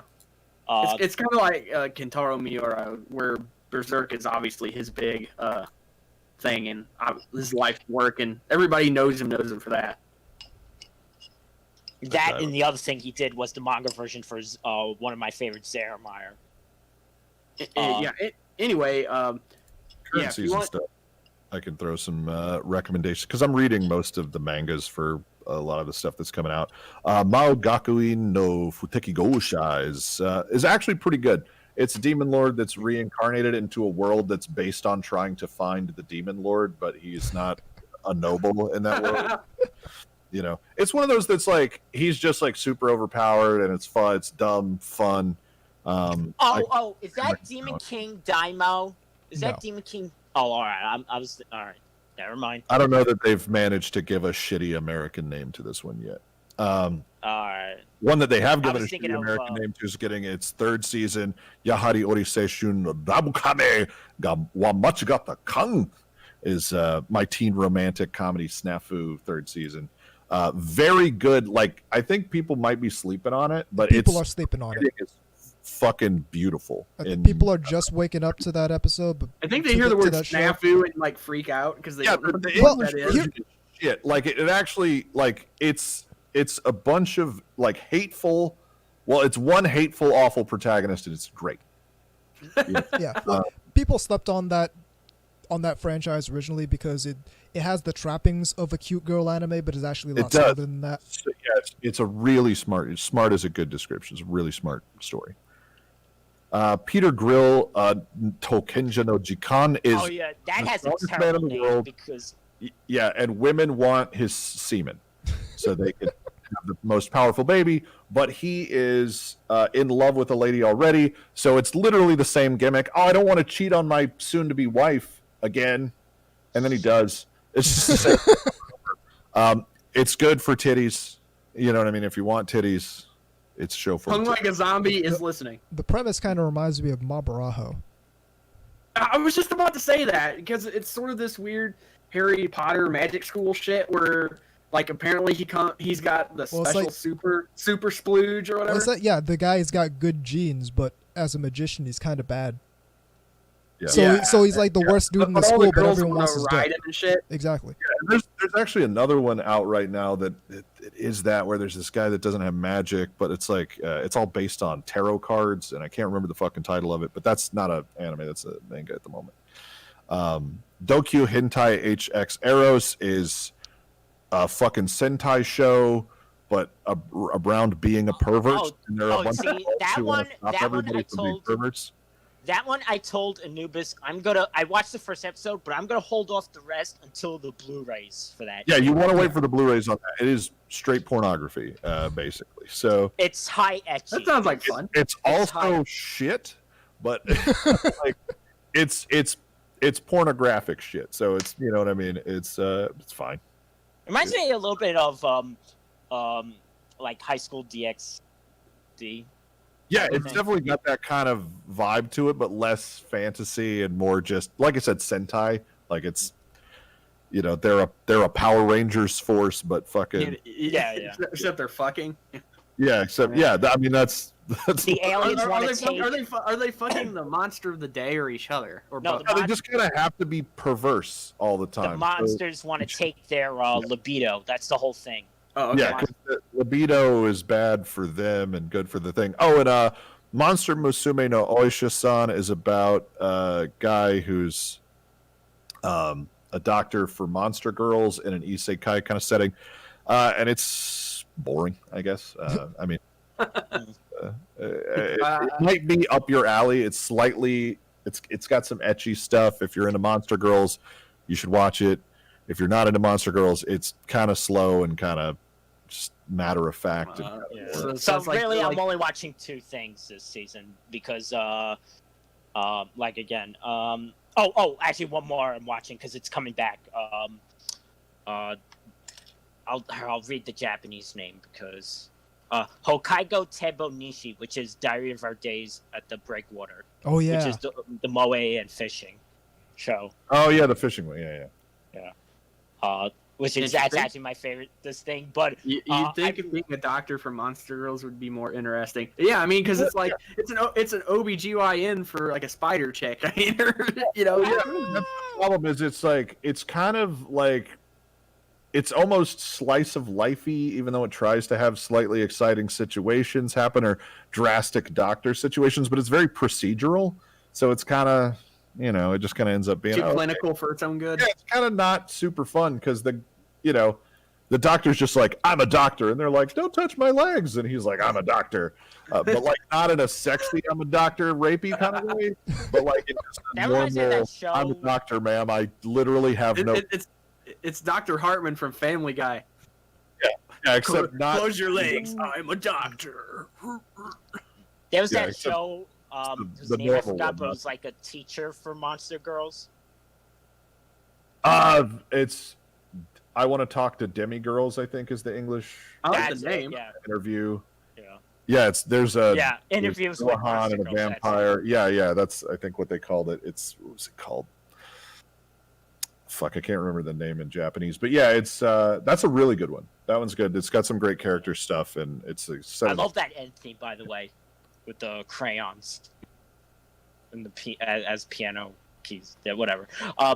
It's kind of like Kentaro Miura, where Berserk is obviously his big thing and his life work, and everybody knows him for that. That and the other thing he did was the manga version for one of my favorites, Zeremeyer. Anyway, current season stuff. I can throw some recommendations because I'm reading most of the mangas for a lot of the stuff that's coming out. Mao Gakuin no Futeki Gousha is actually pretty good. It's a demon lord that's reincarnated into a world that's based on trying to find the demon lord, but he's not a noble in that world. It's one of those that's like he's just like super overpowered and it's fun. It's dumb fun. Is that Demon King Daimao? Is that Demon King? Oh, all right. All right. Never mind. I don't know that they've managed to give a shitty American name to this one yet. All right. One that they have given a shitty American name to is getting its 3rd season. Yahari Oriseishun Dabukame ga Wamachigata Kang is my teen romantic comedy snafu 3rd season. Very good. Like I think people might be sleeping on it, but people are sleeping on it. It's fucking beautiful. I think people are just waking up to that episode. But I think they hear the word snafu and like freak out because they shit. Like it actually like it's a bunch of like hateful. Well, it's one hateful, awful protagonist, and it's great. Yeah. people slept on that franchise originally because it has the trappings of a cute girl anime, but it's actually a lot smarter than that. So, yeah, it's a really smart. Smart is a good description. It's a really smart story. Peter Grill, Tokenja no Jikan is. Oh yeah, that has a man terrible in the name world. because. Yeah, and women want his semen, so they can have the most powerful baby. But he is in love with a lady already, so it's literally the same gimmick. Oh, I don't want to cheat on my soon-to-be wife again, and then he does. It's just the same. It's good for titties. You know what I mean? If you want titties, it's a show for. Hung like a zombie is listening. The premise kind of reminds me of Mabaraho. I was just about to say that because it's sort of this weird Harry Potter magic school shit where, like, apparently he's got the special super splooge or whatever. Yeah, the guy's got good genes, but as a magician, he's kind of bad. Yeah. So he's like the worst dude in the school, but everyone wants his ride dick. him and shit. Exactly. Yeah, there's actually another one out right now that it is that where there's this guy that doesn't have magic, but it's like it's all based on tarot cards, and I can't remember the fucking title of it, but that's not an anime, that's a manga at the moment. Dokyu Hentai HX Eros is a fucking Sentai show, but around being a pervert. And there are a bunch of that one perverts. That one I told Anubis I watched the first episode, but I'm gonna hold off the rest until the Blu-rays for that. Yeah, you want to wait for the Blu-rays on that. It is straight pornography, basically. So it's high ecchi. That sounds like fun. It's also shit, but like it's pornographic shit. So it's, you know what I mean. It's fine. Reminds me a little bit of like High School DxD. Yeah, it's definitely got that kind of vibe to it, but less fantasy and more just, like I said, Sentai. Like it's, you know, they're a Power Rangers force, but fucking yeah. Except they're fucking. Yeah, except I mean that's the aliens want to take. Are they fucking the monster of the day or each other or no? both? They just kind of have to be perverse all the time. The monsters want to take their libido. That's the whole thing. Oh, okay. Yeah, because libido is bad for them and good for the thing. Oh, and Monster Musume no Oisha-san is about a guy who's a doctor for monster girls in an isekai kind of setting, and it's boring, I guess. I mean, it might be up your alley. It's got some ecchi stuff. If you're into monster girls, you should watch it. If you're not into monster girls, it's kind of slow and kind of just matter of fact. So really, I'm only watching 2 things this season because, like again, actually one more I'm watching because it's coming back. I'll read the Japanese name because Hokkaido Tebo Nishi, which is Diary of Our Days at the Breakwater. Oh yeah, which is the moe and fishing show. Oh yeah, the fishing one. Yeah. Which is that's actually my favorite thing. But you think being a doctor for monster girls would be more interesting? Yeah, I mean, because it's like it's an OBGYN for like a spider chick. I mean, you know. Yeah, the problem is it's kind of like it's almost slice of lifey, even though it tries to have slightly exciting situations happen or drastic doctor situations, but it's very procedural. So it's kind of, you know, it just kind of ends up being too clinical for its own good. Yeah, it's kind of not super fun because the doctor's just like, I'm a doctor, and they're like, don't touch my legs, and he's like, I'm a doctor, but like not in a sexy I'm a doctor rapey kind of way, but like in just a normal I'm a doctor, ma'am. I literally have It's Dr. Hartman from Family Guy. Yeah, except not close your legs. I'm a doctor. There was that show. Whose name I forgot, but it was like a teacher for monster girls. It's I Want to Talk to Demigirls, I think is the English the name. Interview. Yeah, there's interviews with Gohan and a vampire. Yeah, that's I think what they called it. What was it called? Fuck, I can't remember the name in Japanese, but yeah, it's that's a really good one. That one's good. It's got some great character stuff, and it's. I love that end theme, by the way, with the crayons and the as piano keys. Yeah, whatever. Yeah,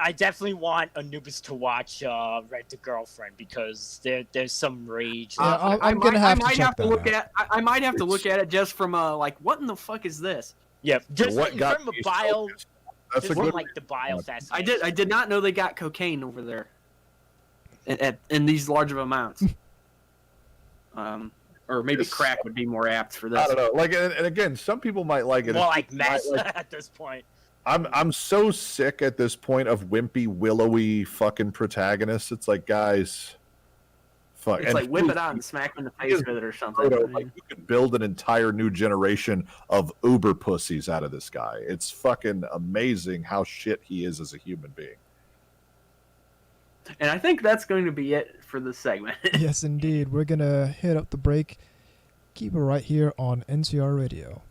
I definitely want Anubis to watch Rent a Girlfriend because there's some rage. I'm gonna have to check that out. I might have to look at it just from like, what in the fuck is this? Yeah, just what from got a me bile, focused. That's just a from good like the bile fascination. I did not know they got cocaine over there in these large of amounts. Or maybe crack would be more apt for this. I don't know. Like, and again, some people might like it. More like mess at this point. I'm so sick at this point of wimpy, willowy fucking protagonists. It's like, guys, fuck. It's and like whip it out and smack him in the face with it or something. Like, you could build an entire new generation of uber pussies out of this guy. It's fucking amazing how shit he is as a human being. And I think that's going to be it for this segment. Yes, indeed. We're going to hit up the break. Keep it right here on NTR Radio.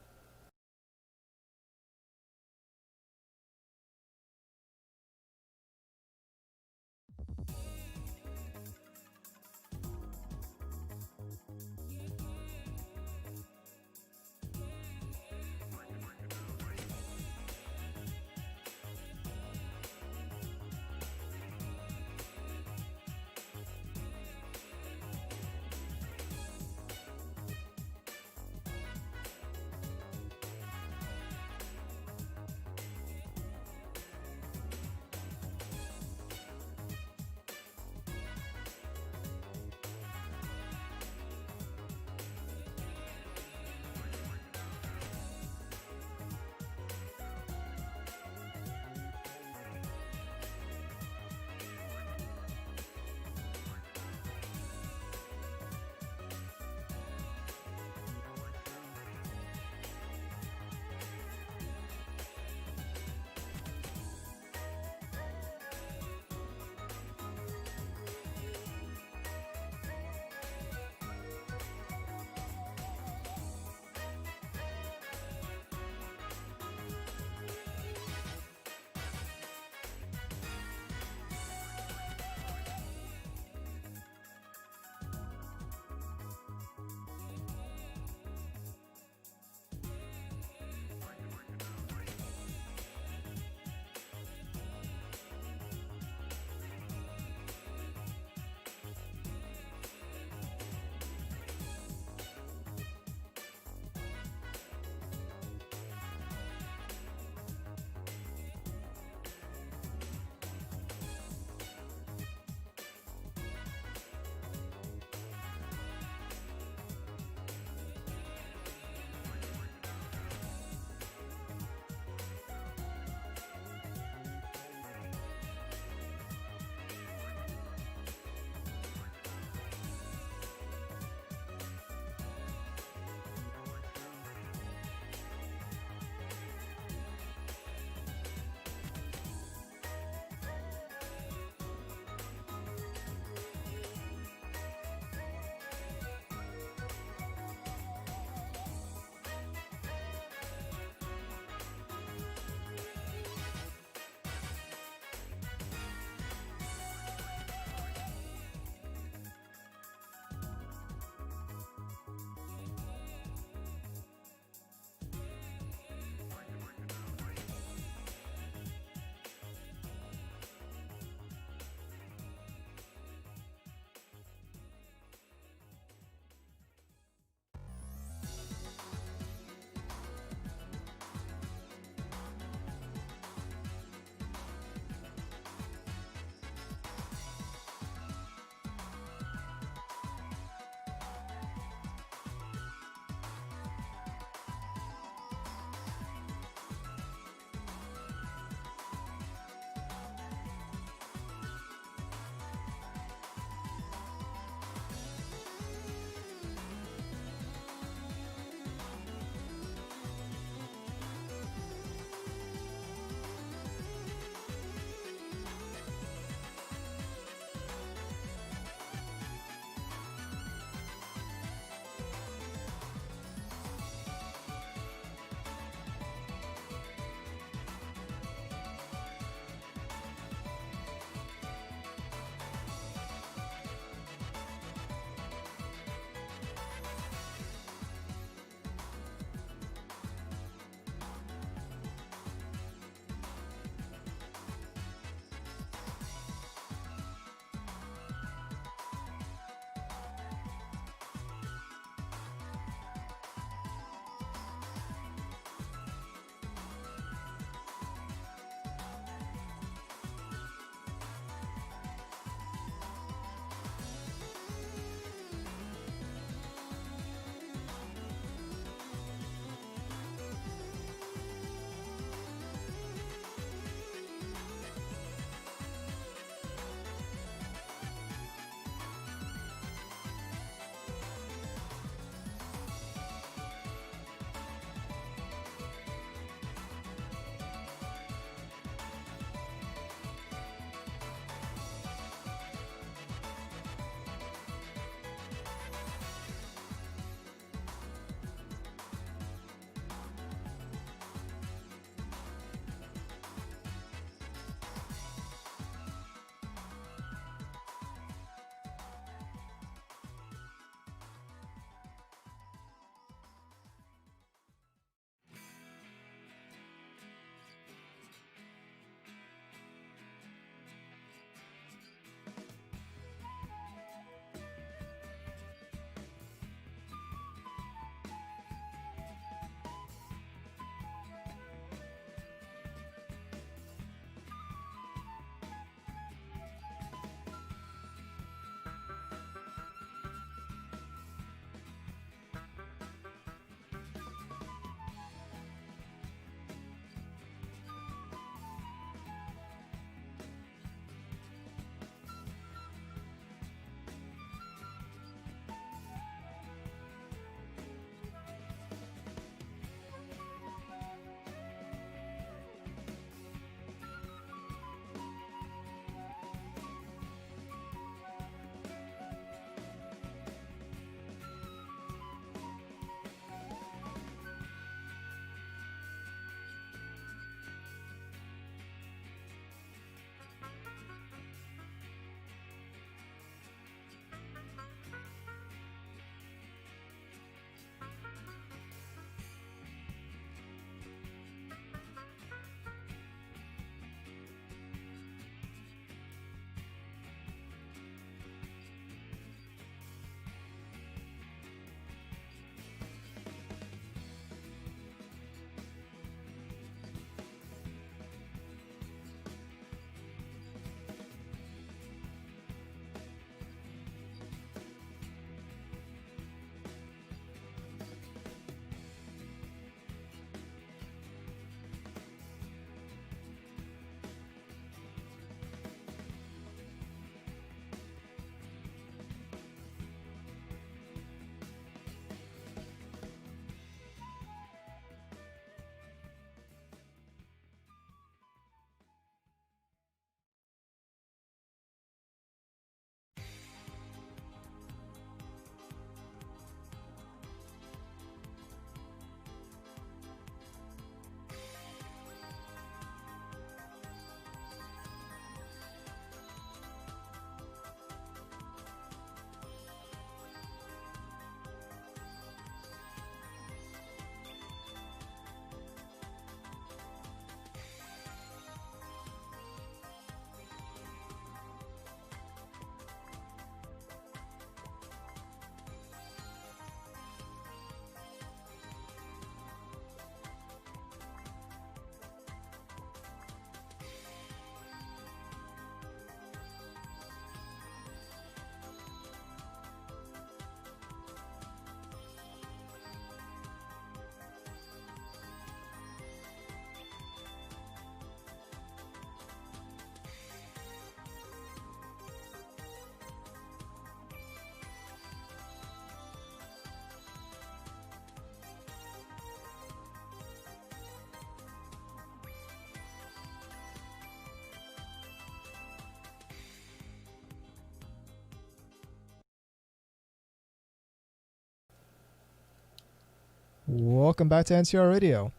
Welcome back to NTR Radio.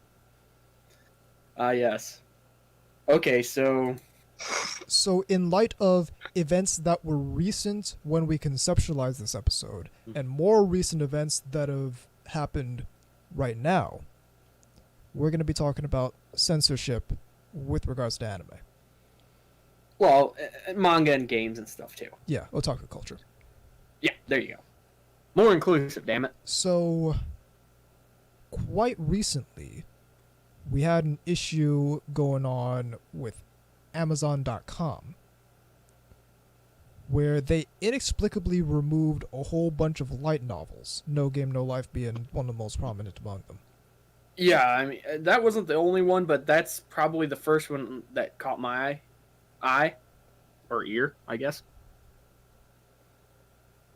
Yes. Okay, so in light of events that were recent when we conceptualized this episode, and more recent events that have happened right now, we're going to be talking about censorship with regards to anime. Well, manga and games and stuff too. Yeah, otaku culture. Yeah, there you go. More inclusive, damn it. So, quite recently, we had an issue going on with Amazon.com where they inexplicably removed a whole bunch of light novels, No Game No Life being one of the most prominent among them. Yeah, I mean, that wasn't the only one, but that's probably the first one that caught my eye or ear, I guess.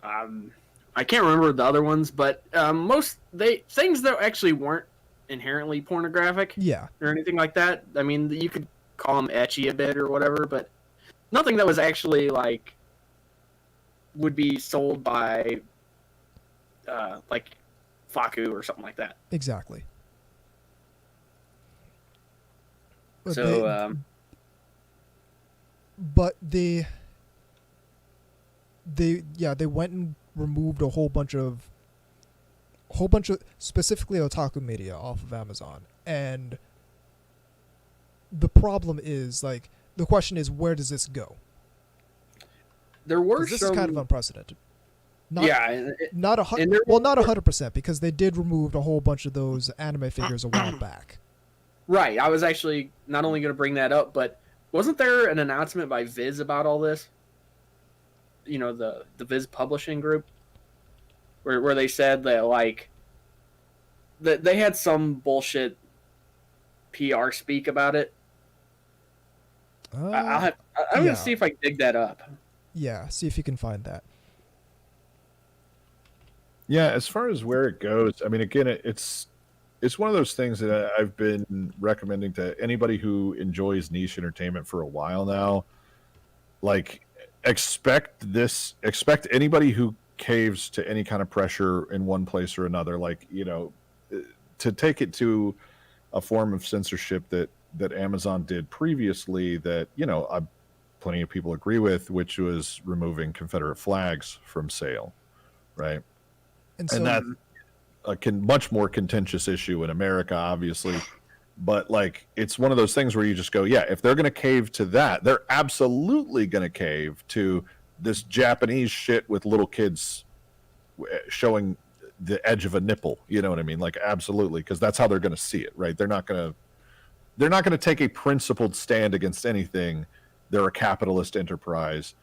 I can't remember the other ones, but things that actually weren't inherently pornographic, or anything like that. I mean, you could call them ecchi a bit or whatever, but nothing that was actually like would be sold by like Faku or something like that. Exactly. So, but they went and removed a whole bunch of specifically otaku media off of Amazon, and the problem is, like, the question is, where does this go? There were this is kind of unprecedented. Not 100%, because they did remove a whole bunch of those anime figures a while back. Right, I was actually not only going to bring that up, but wasn't there an announcement by Viz about all this? You know, the Viz publishing group, where they said that, like, that they had some bullshit PR speak about it. I'm going to see if I can dig that up. Yeah, see if you can find that. Yeah, as far as where it goes, I mean, again, it's one of those things that I've been recommending to anybody who enjoys niche entertainment for a while now. Like, expect anybody who caves to any kind of pressure in one place or another, like, you know, to take it to a form of censorship that Amazon did previously that, you know, plenty of people agree with, which was removing Confederate flags from sale, right? And that's a much more contentious issue in America, obviously. But, like, it's one of those things where you just go, yeah, if they're going to cave to that, they're absolutely going to cave to this Japanese shit with little kids showing the edge of a nipple. You know what I mean? Like, absolutely, because that's how they're going to see it, right? They're not going to take a principled stand against anything. They're a capitalist enterprise.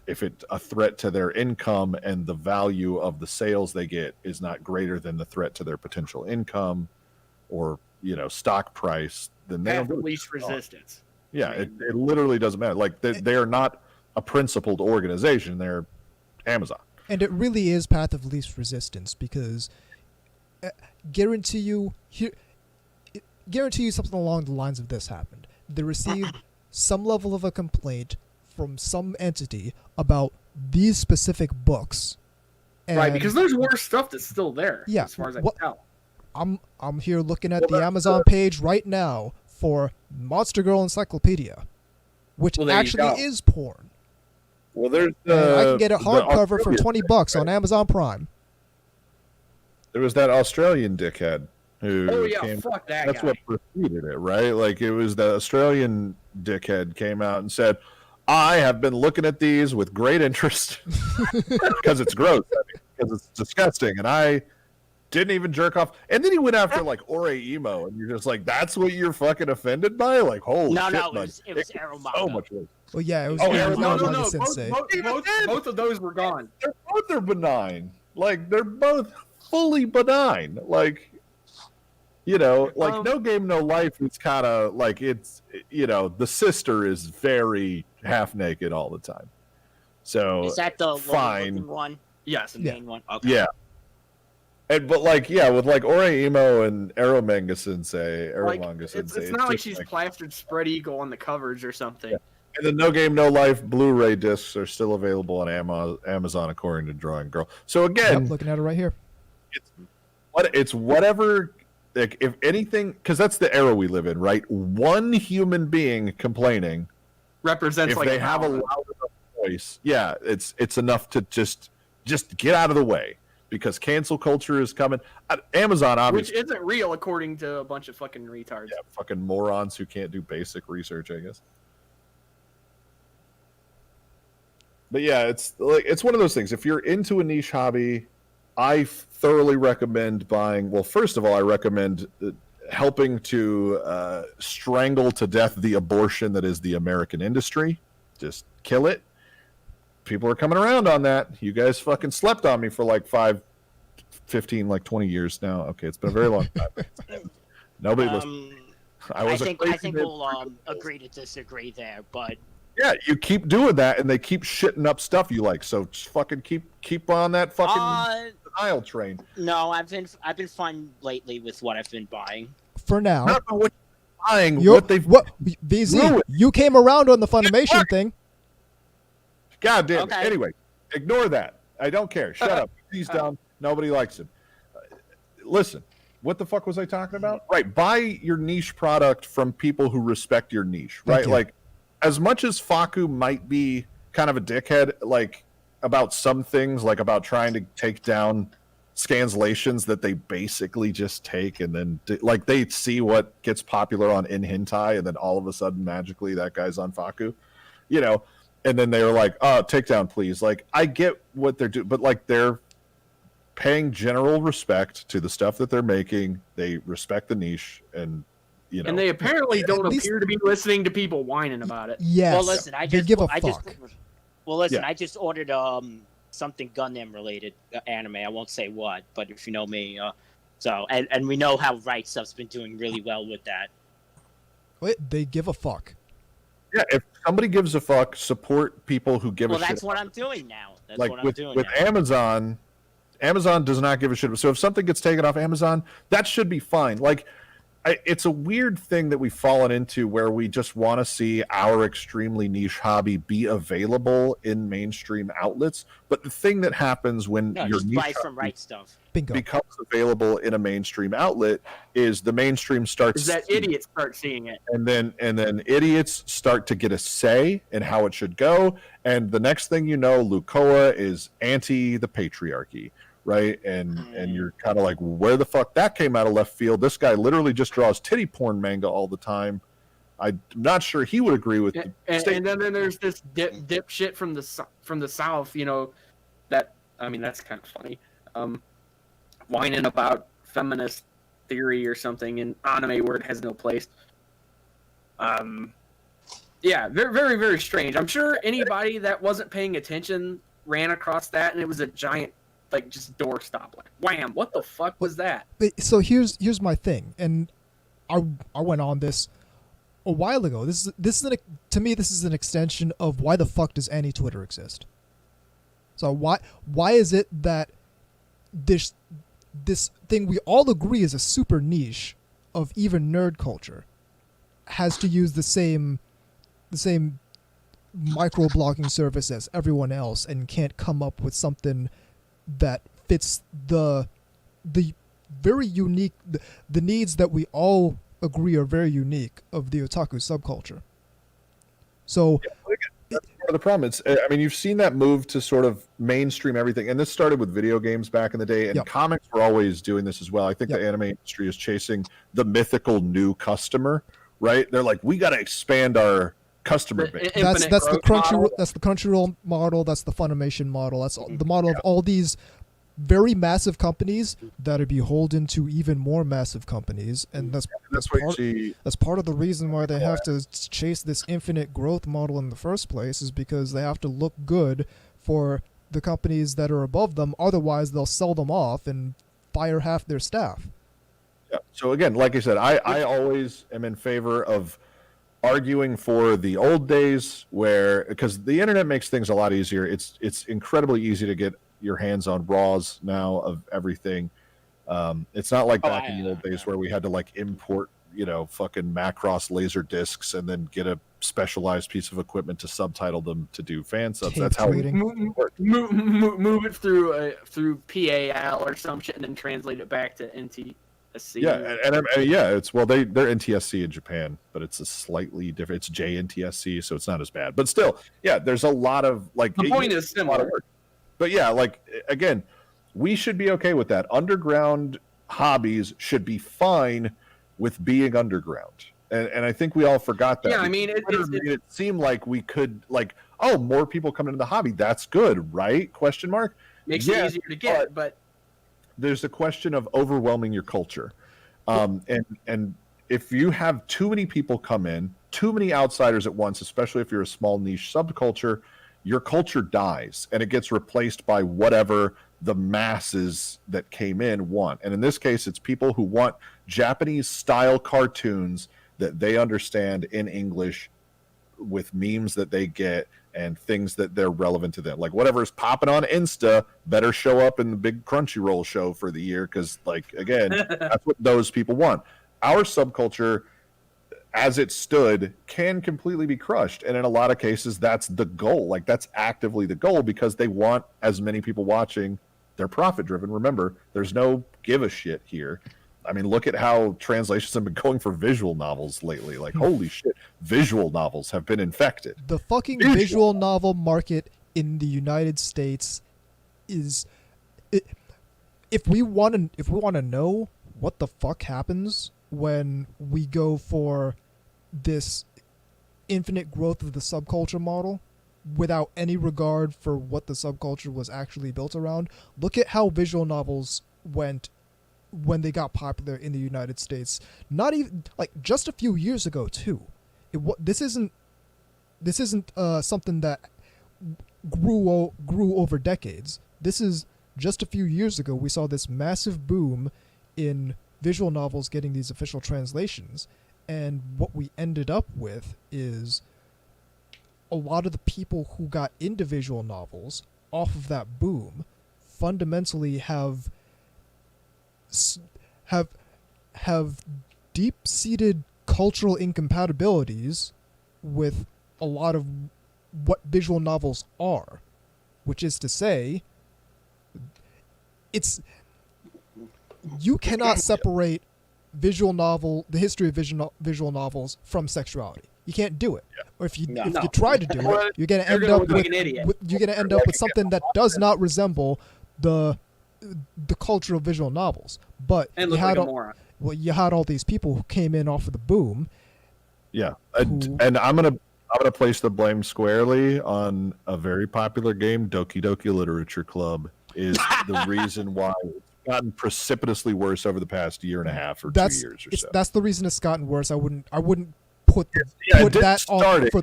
If it's a threat to their income and the value of the sales they get is not greater than the threat to their potential income or, you know, stock price, then they don't least resistance. Yeah, it literally doesn't matter. Like, they are not a principled organization. They're Amazon. And it really is path of least resistance, because guarantee you something along the lines of this happened. They received some level of a complaint from some entity about these specific books. And right, because there's worse stuff that's still there, yeah, as far as I can tell. I'm here looking at the Amazon page right now for Monster Girl Encyclopedia, which actually is porn. Well, there's I can get it hardcover for $20 on Amazon Prime. There was that Australian dickhead who fuck that that's guy. What preceded it, right? Like, it was the Australian dickhead came out and said, I have been looking at these with great interest because it's gross, because it's disgusting, and I didn't even jerk off. And then he went after, like, Ore Emo, and you're just like, that's what you're fucking offended by? Like, holy shit. No, it was Arrow Manga. So much worse. Well, yeah, it was. No. Both of those were gone. Both are benign. Like, they're both fully benign. Like, you know, like, No Game No Life is kind of like, it's, you know, the sister is very half naked all the time. So is that the fine one? Yes, the main one. Okay. Yeah. But like, yeah, with like Ore Emo and Arrow Manga Sensei, it's not like she's plastered Spread Eagle on the covers or something. Yeah. And the No Game No Life Blu-ray discs are still available on Amazon, according to Drawing Girl. So again, looking at it right here. It's it's whatever. Like, if anything, because that's the era we live in, right? One human being complaining represents if like they have a loud enough voice. Yeah, it's enough to just get out of the way, because cancel culture is coming. Amazon, obviously, which isn't real according to a bunch of fucking retards. Yeah, fucking morons who can't do basic research, I guess. But yeah, it's one of those things. If you're into a niche hobby, I thoroughly recommend buying. Well, first of all, I recommend helping to strangle to death the abortion that is the American industry. Just kill it. People are coming around on that. You guys fucking slept on me for like 5, 15, like 20 years now. Okay, it's been a very long time. Nobody listened. I think we'll agree to disagree there, but yeah, you keep doing that, and they keep shitting up stuff you like. So just fucking keep on that fucking denial train. No, I've been fine lately with what I've been buying. For now, not what you're buying. VZ, you came around on the Funimation thing. God damn it. Anyway, ignore that. I don't care. Shut up. He's dumb. Nobody likes him. Listen, what the fuck was I talking about? Right. Buy your niche product from people who respect your niche, right? Like, as much as Faku might be kind of a dickhead, like, about some things, like about trying to take down scanslations that they basically just take and then, like, they see what gets popular on In Hentai, and then all of a sudden, magically, that guy's on Faku, you know? And then they're like, oh, take down, please. Like, I get what they're doing, but, like, they're paying general respect to the stuff that they're making. They respect the niche, and, you know. And they apparently don't appear to be listening to people whining about it. Yes. Well, listen, I just ordered something Gundam related anime. I won't say what, but if you know me, and we know how Right Stuff's been doing really well with that. Wait, they give a fuck. Yeah, if somebody gives a fuck, support people who give a shit. Well, that's what I'm doing now. That's like what I'm doing with now. Amazon does not give a shit. So if something gets taken off Amazon, that should be fine. Like, it's a weird thing that we've fallen into where we just want to see our extremely niche hobby be available in mainstream outlets. But the thing that happens when your niche buy from Right Stuff becomes available in a mainstream outlet is the mainstream starts. Is that idiots start seeing it, and then idiots start to get a say in how it should go. And the next thing you know, Lukoa is anti the patriarchy. Right, and you're kind of like, where the fuck that came out of left field? This guy literally just draws titty porn manga all the time. I'm not sure he would agree with. And then there's this dipshit from the south, you know, that, I mean, that's kind of funny, whining about feminist theory or something in anime where it has no place. Yeah, very, very, very strange. I'm sure anybody that wasn't paying attention ran across that, and it was a giant, like, just doorstop, like, wham, what the fuck was that? So here's my thing, and I went on this a while ago. To me, this is an extension of why the fuck does any Twitter exist? So why is it that this thing we all agree is a super niche of even nerd culture has to use the same microblogging service as everyone else and can't come up with something that fits the very unique the needs that we all agree are very unique of the otaku subculture. So that's part of the problem. You've seen that move to sort of mainstream everything, and this started with video games back in the day, and comics were always doing this as well. I think the anime industry is chasing the mythical new customer, right? They're like, we got to expand our customer base. That's the Crunchyroll model. That's the Funimation model. That's the model of all these very massive companies that are beholden to even more massive companies, and that's part of the reason why they have to chase this infinite growth model in the first place, is because they have to look good for the companies that are above them. Otherwise, they'll sell them off and fire half their staff. Yeah. So again, like I said, I always am in favor of arguing for the old days, because the internet makes things a lot easier. It's incredibly easy to get your hands on raws now of everything. It's not like back in the old days where we had to like import fucking Macross laser discs and then get a specialized piece of equipment to subtitle them to do fan subs. Tape That's how trading. Move it through PAL or some shit and then translate it back to NTSC. Yeah, and it's they're NTSC in Japan, but it's a slightly different. It's JNTSC, so it's not as bad. But still, yeah, there's a lot of like. The point is similar. But yeah, like again, we should be okay with that. Underground hobbies should be fine with being underground. And I think we all forgot that. Yeah, I mean, it seemed like we could, like, oh, more people come into the hobby. That's good, right? Question mark. Makes it easier to get, but there's a question of overwhelming your culture. And if you have too many people come in, too many outsiders at once, especially if you're a small niche subculture, your culture dies and it gets replaced by whatever the masses that came in want. And in this case, it's people who want Japanese style cartoons that they understand in English with memes that they get and things that they're relevant to them. Like whatever's popping on Insta better show up in the big Crunchyroll show for the year because, like, again, that's what those people want. Our subculture, as it stood, can completely be crushed. And in a lot of cases, that's the goal. Like, that's actively the goal because they want as many people watching. They're profit-driven. Remember, there's no give a shit here. I mean, look at how translations have been going for visual novels lately. Like, holy shit, visual novels have been infected. The fucking visual novel market in the United States is... If we want to know what the fuck happens when we go for this infinite growth of the subculture model without any regard for what the subculture was actually built around, look at how visual novels went when they got popular in the United States. Not even like just a few years ago too. This isn't something that grew over decades. This is just a few years ago we saw this massive boom in visual novels getting these official translations, and what we ended up with is a lot of the people who got into visual novels off of that boom fundamentally have deep-seated cultural incompatibilities with a lot of what visual novels are, which is to say, you cannot separate the history of visual novels from sexuality. You can't do it. Yeah. Or if you try to do it, you're going to end up with something that does not resemble the culture of visual novels. But and you had all these people who came in off of the boom. Yeah, and I'm gonna place the blame squarely on a very popular game, Doki Doki Literature Club, is the reason why it's gotten precipitously worse over the past year and a half or 2 years or so. That's the reason it's gotten worse. I wouldn't put that on. It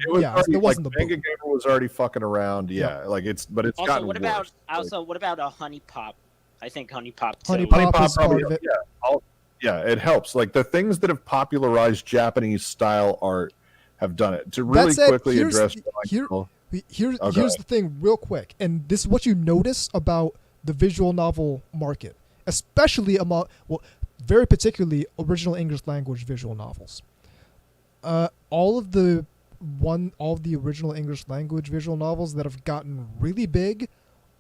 wasn't the boom. Manga Gamer was already fucking around. Yeah, like it's also, gotten what about worse. What about a Honey Pop? I think Honey Pop too. Honey Pop is probably, part of it. Yeah, it helps. Like the things that have popularized Japanese style art have done it. To really quickly address here's the thing real quick, and this is what you notice about the visual novel market, especially very particularly original English language visual novels. All of the original English language visual novels that have gotten really big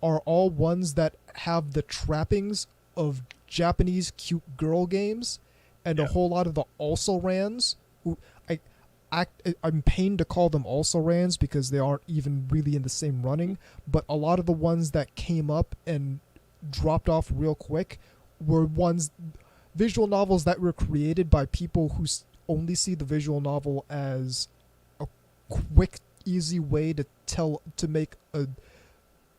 are all ones that have the trappings of Japanese cute girl games and a whole lot of the also-rans. I'm pained to call them also-rans because they aren't even really in the same running, but a lot of the ones that came up and dropped off real quick were visual novels that were created by people who only see the visual novel as a quick, easy way to make a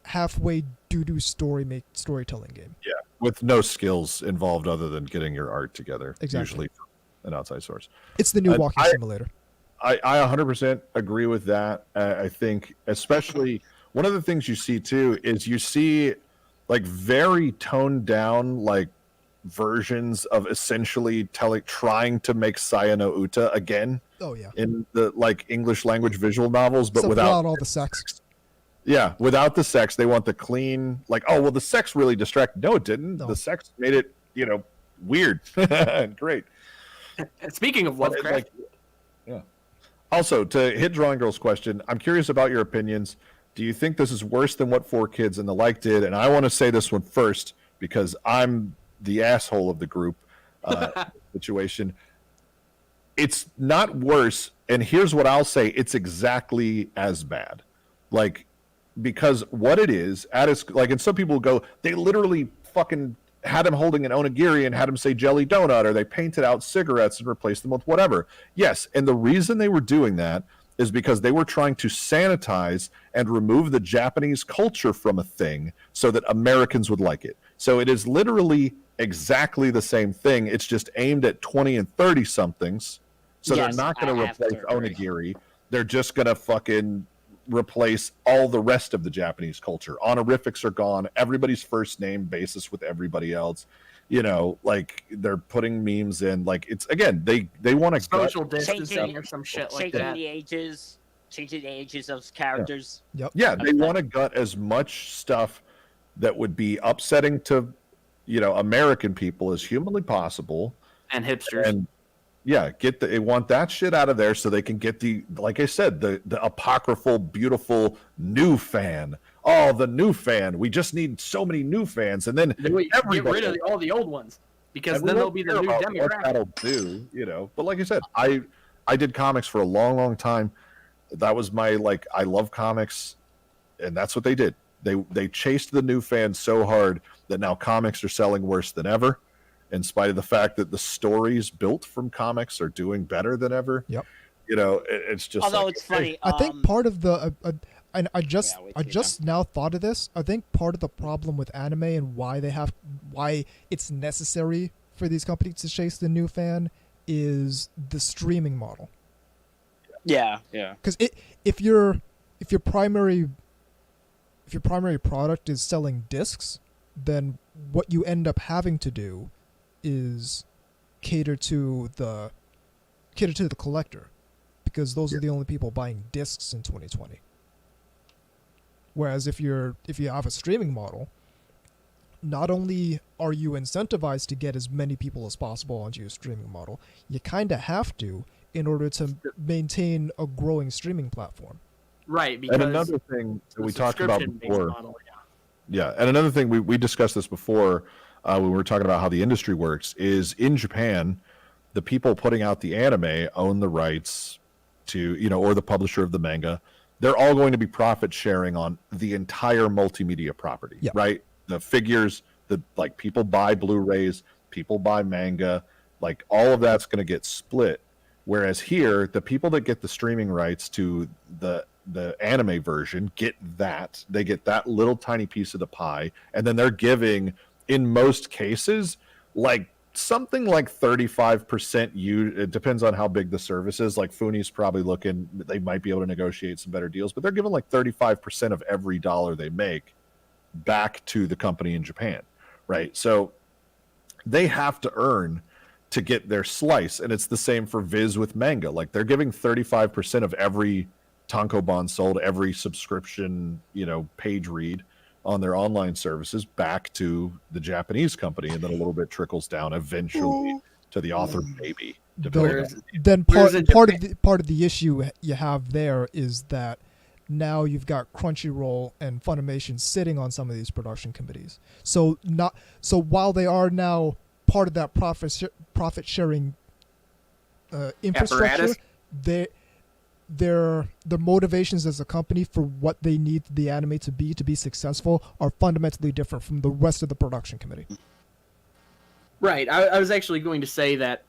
halfway doo-doo storytelling game. Yeah, with no skills involved other than getting your art together. Exactly. Usually from an outside source. It's the new walking simulator. I 100% agree with that. I think especially one of the things you see too is you see like very toned down like versions of essentially trying to make Saya no Uta again. Oh yeah. In the like English language visual novels, but without all the sex. Yeah, without the sex, they want the clean, like, oh, well, the sex really distracted. No, it didn't. No. The sex made it, weird and great. Speaking of Lovecraft, yeah. Also, to hit Drawing Girl's question, I'm curious about your opinions. Do you think this is worse than what 4Kids and the like did? And I want to say this one first because I'm the asshole of the group situation. It's not worse, and here's what I'll say: it's exactly as bad. Like, because what it is, and some people go, they literally fucking had him holding an onigiri and had him say jelly donut, or they painted out cigarettes and replaced them with whatever. Yes, and the reason they were doing that is because they were trying to sanitize and remove the Japanese culture from a thing so that Americans would like it. So it is literally exactly the same thing. It's just aimed at 20 and 30 somethings. So they're not going to replace onigiri. They're just going to fucking replace all the rest of the Japanese culture. Honorifics are gone. Everybody's first name basis with everybody else. You know, like they're putting memes in. Like it's again, they want to social distancing or some shit like that. Changing the ages of characters. Yep. Yeah, they want to gut as much stuff that would be upsetting to, American people as humanly possible. And hipsters. And yeah, they want that shit out of there so they can get like I said, the apocryphal, beautiful new fan. Oh, the new fan. We just need so many new fans. And then get rid of all the old ones because then they'll be the new demographic. What that'll do, But like I said, I did comics for a long, long time. That was my, I love comics. And that's what they did. They chased the new fans so hard that now comics are selling worse than ever, in spite of the fact that the stories built from comics are doing better than ever. Yep. It's just. Although it's funny, I think part of the and I just now thought of this. I think part of the problem with anime and why it's necessary for these companies to chase the new fan is the streaming model. Yeah. Because if your primary product is selling discs, then what you end up having to do is cater to the collector, because those are the only people buying discs in 2020. Whereas if you have a streaming model, not only are you incentivized to get as many people as possible onto your streaming model, you kind of have to in order to maintain a growing streaming platform. Right. Because and another thing that we talked about before. Yeah, and another thing we discussed this before when we were talking about how the industry works is in Japan, the people putting out the anime own the rights to, or the publisher of the manga. They're all going to be profit sharing on the entire multimedia property, right? The figures, people buy Blu-rays, people buy manga, all of that's going to get split. Whereas here, the people that get the streaming rights to the anime version they get that little tiny piece of the pie, and then they're giving, in most cases, something like 35%. It depends on how big the service is. Funi's probably looking, they might be able to negotiate some better deals, but they're giving 35% of every dollar they make back to the company in Japan, right? So they have to earn to get their slice, and it's the same for Viz with manga. They're giving 35% of every tankobon sold, every subscription, page read on their online services back to the Japanese company, and then a little bit trickles down eventually to the author, maybe. Then part of the issue you have there is that now you've got Crunchyroll and Funimation sitting on some of these production committees. So while they are now part of that profit sharing infrastructure, their motivations as a company for what they need the anime to be successful are fundamentally different from the rest of the production committee. Right. I was actually going to say that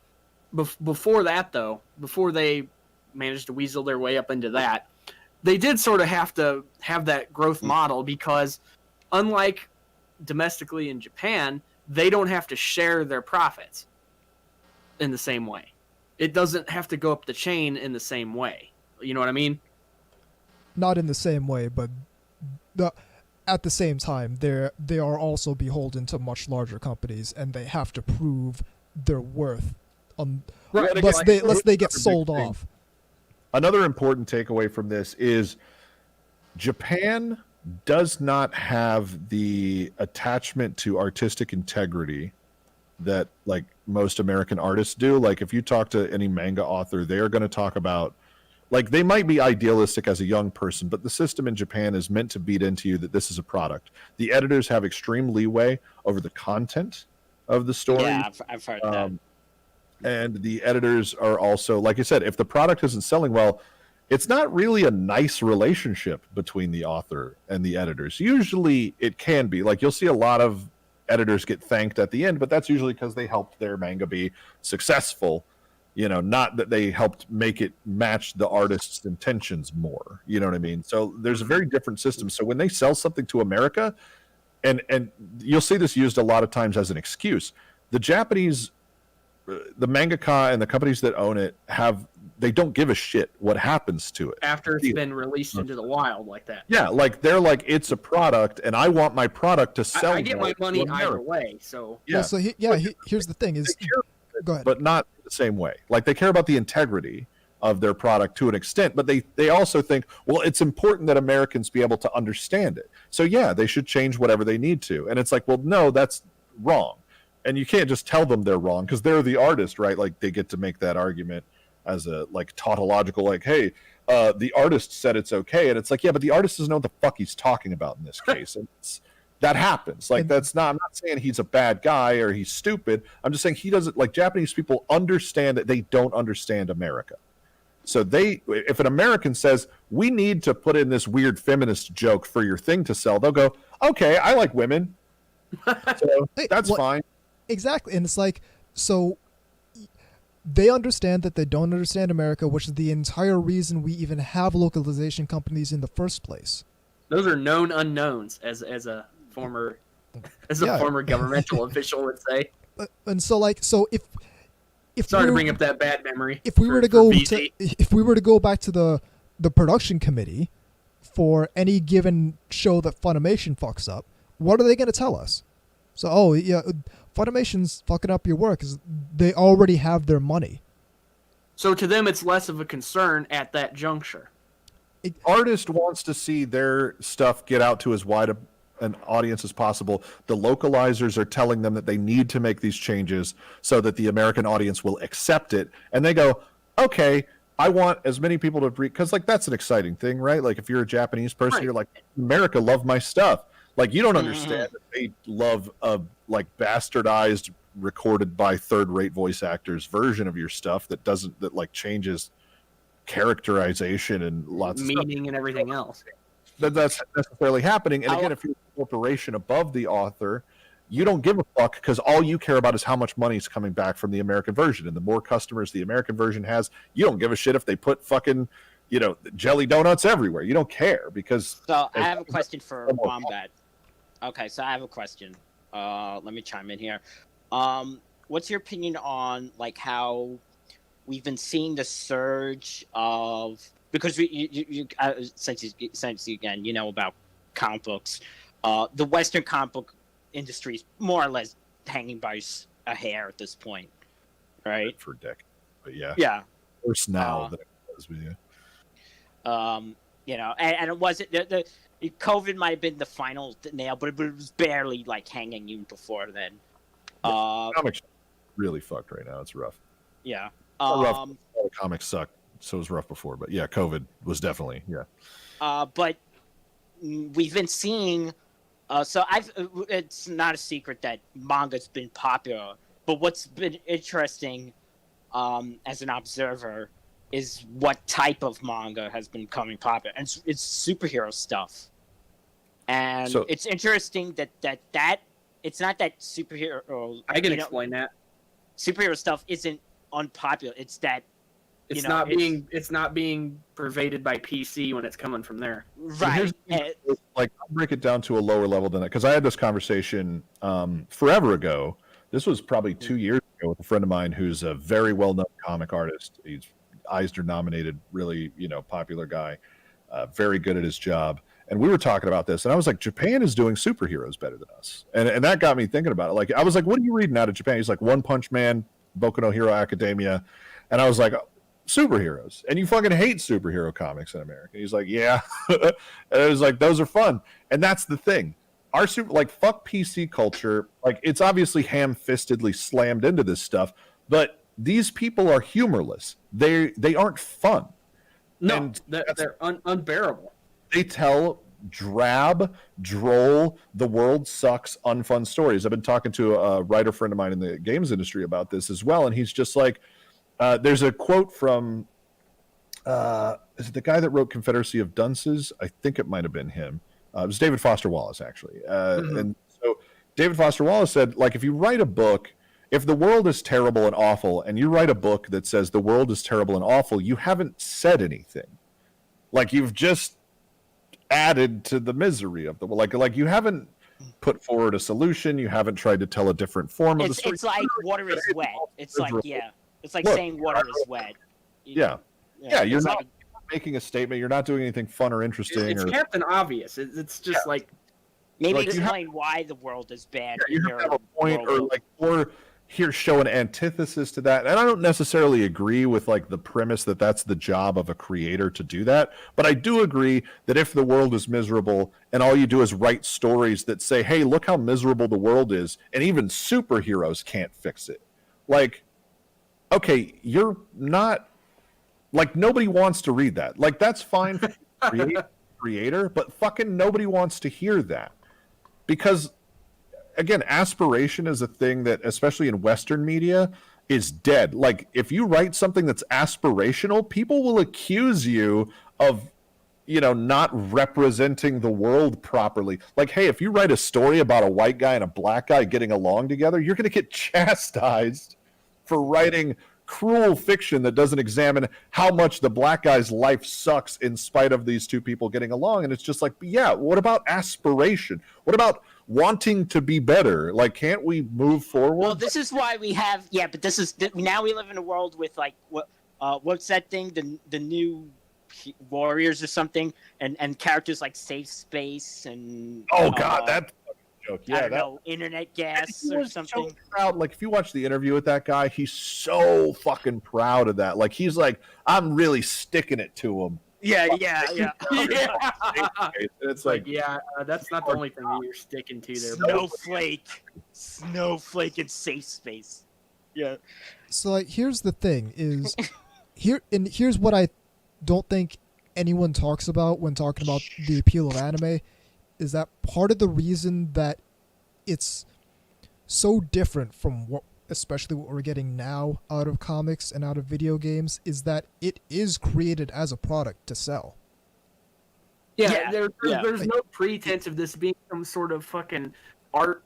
before that, though, before they managed to weasel their way up into that, they did sort of have to have that growth model, because unlike domestically in Japan, they don't have to share their profits in the same way. It doesn't have to go up the chain in the same way. You know what I mean? Not in the same way, but at the same time, they are also beholden to much larger companies, and they have to prove their worth lest they get sold off. Another important takeaway from this is Japan does not have the attachment to artistic integrity that most American artists do. Like if you talk to any manga author, they're going to talk about, like, they might be idealistic as a young person, but the system in Japan is meant to beat into you that this is a product. The editors have extreme leeway over the content of the story. Yeah, I've heard that. And the editors are also, like I said, if the product isn't selling well, it's not really a nice relationship between the author and the editors. Usually it can be. Like, you'll see a lot of editors get thanked at the end, but that's usually because they helped their manga be successful. You know, not that they helped make it match the artist's intentions more. You know what I mean? So there's a very different system. So when they sell something to America, and you'll see this used a lot of times as an excuse, the Japanese, the mangaka and the companies that own it they don't give a shit what happens to it after it's been released into the wild like that. Yeah, like they're like, it's a product and I want my product to sell. I get my money either way. So yeah, here's the thing: is go ahead, but not the same way. Like, they care about the integrity of their product to an extent, but they also think, well, it's important that Americans be able to understand it. So yeah, they should change whatever they need to. And it's like, well, no, that's wrong. And you can't just tell them they're wrong because they're the artist, right? Like, they get to make that argument as a, like, tautological, like, hey, the artist said it's okay. And it's like, yeah, but the artist doesn't know what the fuck he's talking about in this case. And that happens. Like, I'm not saying he's a bad guy or he's stupid. I'm just saying he doesn't, like, Japanese people understand that they don't understand America. So if an American says, we need to put in this weird feminist joke for your thing to sell, they'll go, okay, I like women. So that's fine. Exactly. And it's like, so they understand that they don't understand America, which is the entire reason we even have localization companies in the first place. Those are known unknowns, as a former governmental official would say. And so, like, if sorry to bring up that bad memory. If we were to go back to the production committee for any given show that Funimation fucks up, what are they going to tell us? So, Funimation's fucking up your work because they already have their money. So to them, it's less of a concern at that juncture. Artist wants to see their stuff get out to as wide an audience as possible. The localizers are telling them that they need to make these changes so that the American audience will accept it. And they go, okay, I want as many people to read, because, like, that's an exciting thing, right? Like, if you're a Japanese person, right, you're like, America love my stuff. Like, you don't understand that they love a, like, bastardized, recorded by third-rate voice actors version of your stuff that changes characterization and lots of meaning stuff. And everything else. That's necessarily happening. And again, if you're a corporation above the author, you don't give a fuck because all you care about is how much money is coming back from the American version. And the more customers the American version has, you don't give a shit if they put fucking, jelly donuts everywhere. You don't care because... So I have a question for Wombat. Okay, so I have a question. Let me chime in here. What's your opinion on, like, how we've been seeing the surge of, because since again, you know about comic books, the Western comic book industry is more or less hanging by a hair at this point, right? For a decade, but yeah. Worse now than it was with you. And it wasn't the COVID might have been the final nail, but it was barely, like, hanging even before then. Comics really fucked right now. It's rough. Yeah. Rough. All the comics suck, so it was rough before. But yeah, COVID was definitely But we've been seeing. It's not a secret that manga's been popular. But what's been interesting, as an observer, is what type of manga has been becoming popular, and it's superhero stuff. And it's interesting that it's not that superhero. I can explain that. Superhero stuff isn't unpopular. It's that it's not being pervaded by PC when it's coming from there. Right. Like, I'll break it down to a lower level than that, because I had this conversation forever ago. This was probably 2 years ago with a friend of mine who's a very well-known comic artist. He's Eisner-nominated, really, popular guy, very good at his job. And we were talking about this, and I was like, Japan is doing superheroes better than us. And that got me thinking about it. Like, I was like, what are you reading out of Japan? He's like, One Punch Man, Boku no Hero Academia. And I was like, superheroes. And you fucking hate superhero comics in America. He's like, yeah. And it was like, those are fun. And that's the thing. fuck PC culture. Like, it's obviously ham-fistedly slammed into this stuff, but these people are humorless. They aren't fun. No, and they're unbearable. They tell drab, droll, the world sucks, unfun stories. I've been talking to a writer friend of mine in the games industry about this as well, and he's just like, there's a quote from, is it the guy that wrote Confederacy of Dunces? I think it might have been him. It was David Foster Wallace, actually. And so David Foster Wallace said, like, if you write a book, if the world is terrible and awful, and you write a book that says the world is terrible and awful, you haven't said anything. Like, you've just added to the misery of the world. Like you haven't put forward a solution. You haven't tried to tell a different form of the story. It's like water is wet. It's like, yeah. It's like saying water is wet. Yeah, you're not making a statement. You're not doing anything fun or interesting. It's Captain Obvious. It's just like... Maybe explain why the world is bad. You have to have a point, or here show an antithesis to that. And I don't necessarily agree with like the premise that that's the job of a creator to do that. But I do agree that if the world is miserable and all you do is write stories that say, hey, look how miserable the world is, and even superheroes can't fix it. Like, okay, you're not, like, nobody wants to read that. Like, that's fine for the creator, but fucking nobody wants to hear that. Because, again, aspiration is a thing that, especially in Western media, is dead. Like, if you write something that's aspirational, people will accuse you of, you know, not representing the world properly. Like, hey, if you write a story about a white guy and a black guy getting along together, you're going to get chastised for writing cruel fiction that doesn't examine how much the black guy's life sucks in spite of these two people getting along. And it's just like, yeah, what about aspiration? What about wanting to be better? Like, can't we move forward? Well, this is why we have, but this is, now we live in a world with, like, what's that thing? The new Warriors or something, and characters like Safe Space and... Oh, God, that joke. Yeah, I don't know, Internet Gas or something. So proud. Like, if you watch the interview with that guy, he's so fucking proud of that. Like, he's like, I'm really sticking it to him. Yeah. It's like, that's not the only thing that you're sticking to there. Snowflake and Safe Space. Yeah. So, like, here's the thing: is here's what I don't think anyone talks about when talking about the appeal of anime, is that part of the reason that it's so different from especially what we're getting now out of comics and out of video games, is that it is created as a product to sell. There's no pretense of this being some sort of fucking art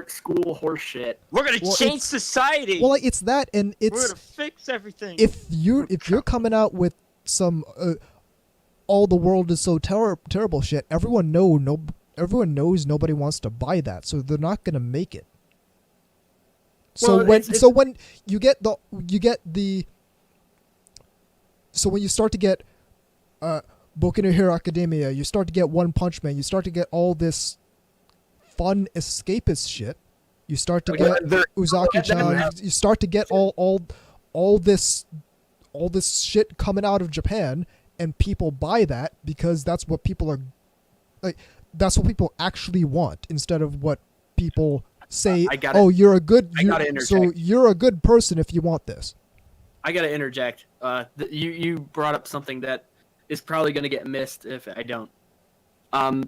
school horse shit. We're gonna change society. Well, like, it's that, and we're gonna fix everything. If you're coming out with some all the world is so terrible shit, everyone knows nobody wants to buy that, so they're not gonna make it. So when you start to get Boku no Hero Academia, you start to get One Punch Man, you start to get all this fun escapist shit. You start to get Uzaki-chan. You start to get all this shit coming out of Japan, and people buy that because that's what people are like. That's what people actually want, instead of what people say. You're a good person if you want this. I gotta interject. You brought up something that is probably gonna get missed if I don't.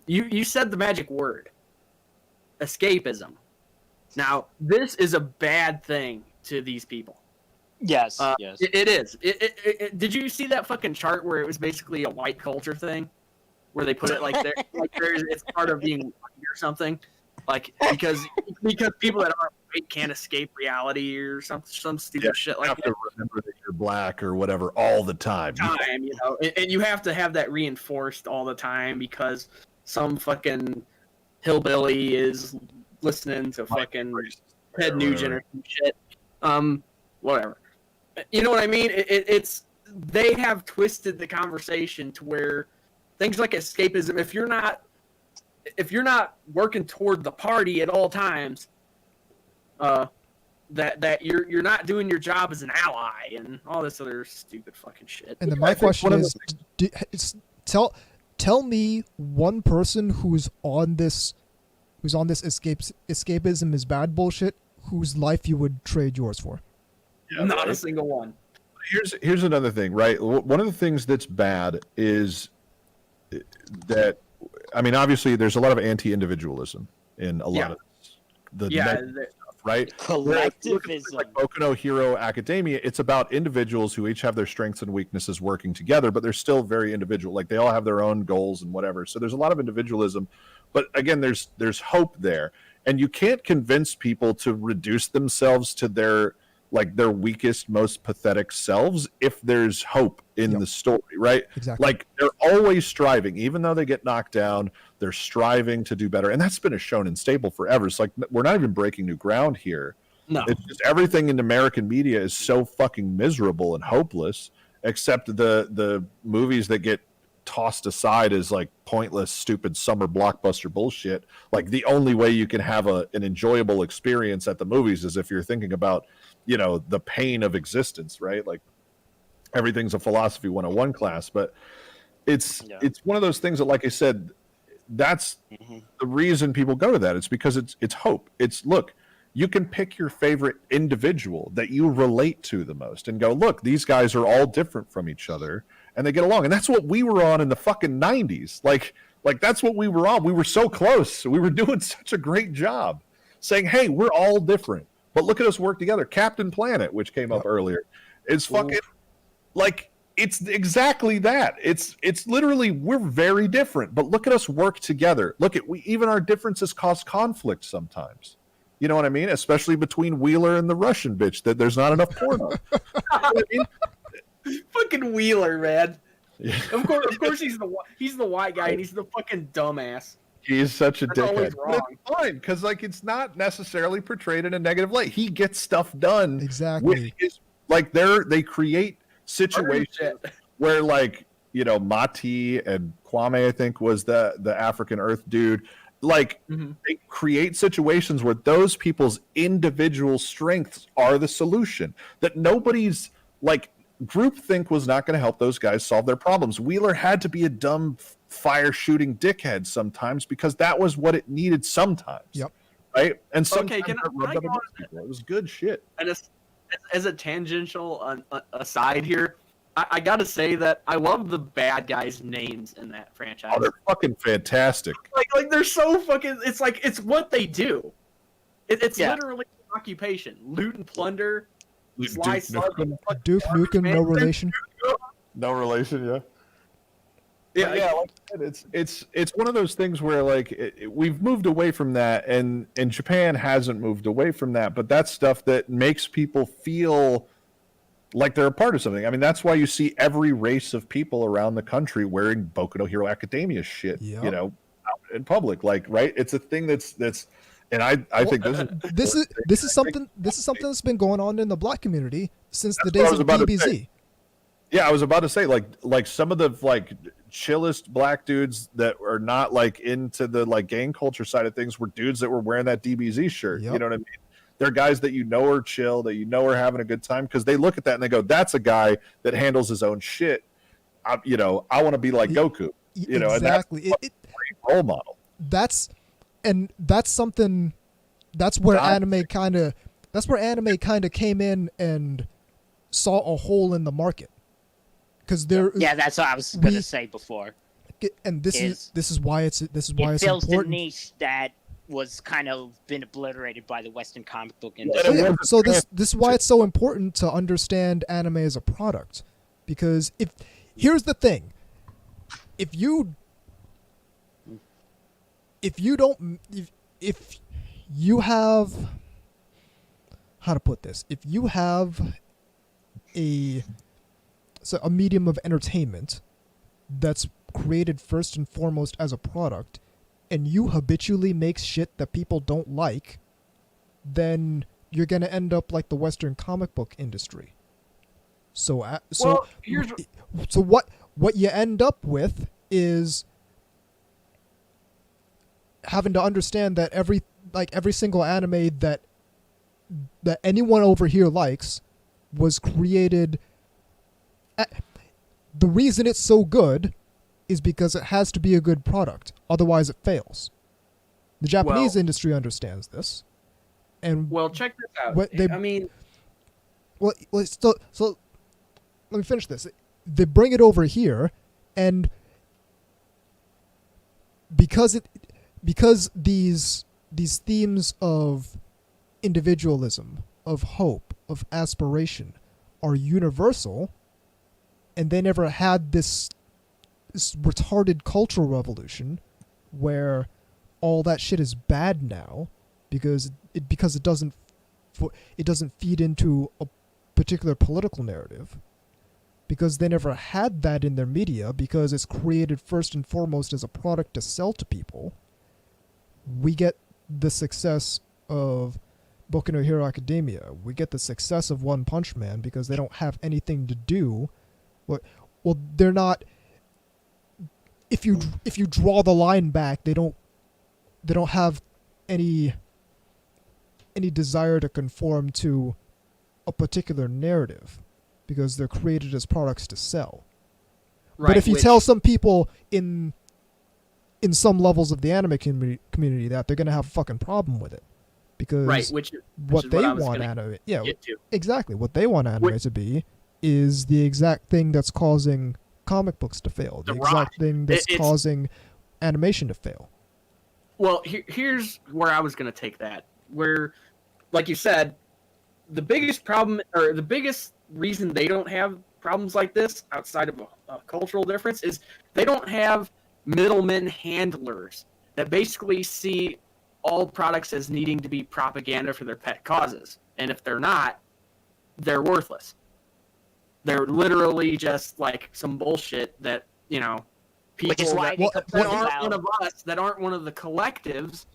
You said the magic word, escapism. Now, this is a bad thing to these people. Yes. It is. Did you see that fucking chart where it was basically a white culture thing, where they put it like it's part of being white or something, like because people that aren't white can't escape reality or some stupid shit like that. You have to remember that you're black or whatever all the time. You know, and you have to have that reinforced all the time because some fucking hillbilly is listening to fucking Ted Nugent or some shit. Whatever. You know what I mean? It's they have twisted the conversation to where things like escapism, if you're not working toward the party at all times, that you're not doing your job as an ally and all this other stupid fucking shit. And then my question is, tell me one person who's on this who's on this escapism is bad bullshit, whose life you would trade yours for. Yeah, not a single one. Here's another thing, right? One of the things that's bad is that, I mean, obviously there's a lot of anti-individualism in a lot of the stuff, right? Collectivism. Like Boku no Hero Academia, it's about individuals who each have their strengths and weaknesses working together, but they're still very individual. Like they all have their own goals and whatever. So there's a lot of individualism, but again, there's hope there, and you can't convince people to reduce themselves to their weakest, most pathetic selves if there's hope in the story, right? Exactly. Like they're always striving, even though they get knocked down, they're striving to do better. And that's been a shonen staple forever. It's like we're not even breaking new ground here. No. It's just everything in American media is so fucking miserable and hopeless, except the movies that get tossed aside as like pointless, stupid summer blockbuster bullshit. Like the only way you can have an enjoyable experience at the movies is if you're thinking about, the pain of existence, right? Like everything's a philosophy 101 class, but it's one of those things that, like I said, that's the reason people go to that. It's because it's hope. It's, look, you can pick your favorite individual that you relate to the most and go, look, these guys are all different from each other and they get along. And that's what we were on in the fucking 90s. Like that's what we were on. We were so close. We were doing such a great job saying, hey, we're all different, but look at us work together. Captain Planet, which came up earlier, is fucking like, it's exactly that. It's literally, we're very different, but look at us work together. Look at even our differences cause conflict sometimes. You know what I mean? Especially between Wheeler and the Russian bitch that there's not enough porn on. You know what I mean? Fucking Wheeler, man. Yeah. Of course he's the white guy and he's the fucking dumbass. He is such a dickhead. But it's fine, because like it's not necessarily portrayed in a negative light. He gets stuff done. Exactly. Like they create situations where, like, Mati and Kwame, I think, was the African Earth dude. Like they create situations where those people's individual strengths are the solution. That nobody's like groupthink was not going to help those guys solve their problems. Wheeler had to be a dumb fire shooting dickhead sometimes because that was what it needed sometimes. Yep. Right. And sometimes it was good shit. And as a tangential aside here, I gotta say that I love the bad guys' names in that franchise. Oh, they're fucking fantastic. Like they're so fucking. It's like it's what they do. It's literally an occupation: loot and plunder. Duke Nukem, no relation. No relation, yeah. Yeah, like I said, it's one of those things where like we've moved away from that, and Japan hasn't moved away from that. But that's stuff that makes people feel like they're a part of something. I mean, that's why you see every race of people around the country wearing Boku no Hero Academia shit, out in public. Like, right? It's a thing that's, and I think this is something that's been going on in the Black community since the days of DBZ. Yeah, I was about to say, like some of the like chillest Black dudes that are not like into the like gang culture side of things were dudes that were wearing that DBZ shirt. Yep. You know what I mean? They're guys that are chill, that are having a good time, because they look at that and they go, "That's a guy that handles his own shit." I want to be like Goku. Exactly. And that's a great role model. That's something. That's where anime kind of came in and saw a hole in the market. Because that's what I was going to say before. And this is why it's important. Fills the niche that was kind of been obliterated by the Western comic book industry. So this is why it's so important to understand anime as a product, because here's the thing, if you have, how to put this, if you have a medium of entertainment that's created first and foremost as a product, and you habitually make shit that people don't like, then you're going to end up like the Western comic book industry. So what you end up with is having to understand that every single anime that anyone over here likes was created. The reason it's so good is because it has to be a good product. Otherwise, it fails. The Japanese industry understands this. And check this out. So let me finish this. They bring it over here, and because these themes of individualism, of hope, of aspiration are universal, and they never had this retarded cultural revolution where all that shit is bad now because it doesn't feed into a particular political narrative, because they never had that in their media, because it's created first and foremost as a product to sell to people. We get the success of Boku no Hero Academia. We get the success of One Punch Man because they don't have anything to do. Well, they're not. If you draw the line back, they don't have any desire to conform to a particular narrative, because they're created as products to sell. Right, but if you tell some people in some levels of the anime community that, they're going to have a fucking problem with it, because what they want anime, exactly, what they want anime to be is the exact thing that's causing comic books to fail, the exact thing that's causing animation to fail. Well, here's where I was going to take that, where, like you said, the biggest problem, or the biggest reason they don't have problems like this outside of a cultural difference, is they don't have middlemen handlers that basically see all products as needing to be propaganda for their pet causes. And if they're not, they're worthless. They're literally just like some bullshit that, people that aren't one of us, that aren't one of the collectives,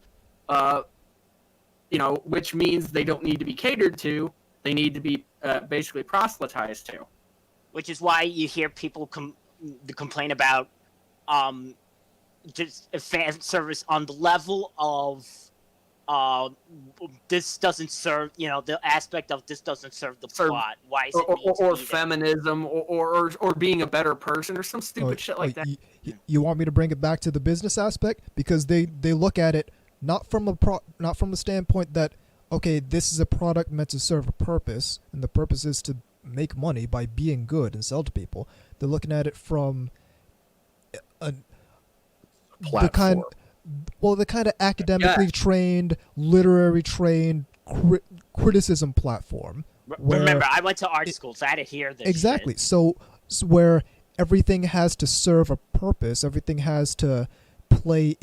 which means they don't need to be catered to. They need to be basically proselytized to. Which is why you hear people complain about just fan service on the level of this doesn't serve, the aspect of this doesn't serve the plot. Why is it or feminism or being a better person or some stupid shit like that. You want me to bring it back to the business aspect, because they look at it not from a standpoint that, okay, this is a product meant to serve a purpose, and the purpose is to make money by being good and sell to people. They're looking at it from the kind of academically trained, literary trained criticism platform. Remember, I went to art school, so I had to hear this. Exactly. Shit. So where everything has to serve a purpose, everything has to play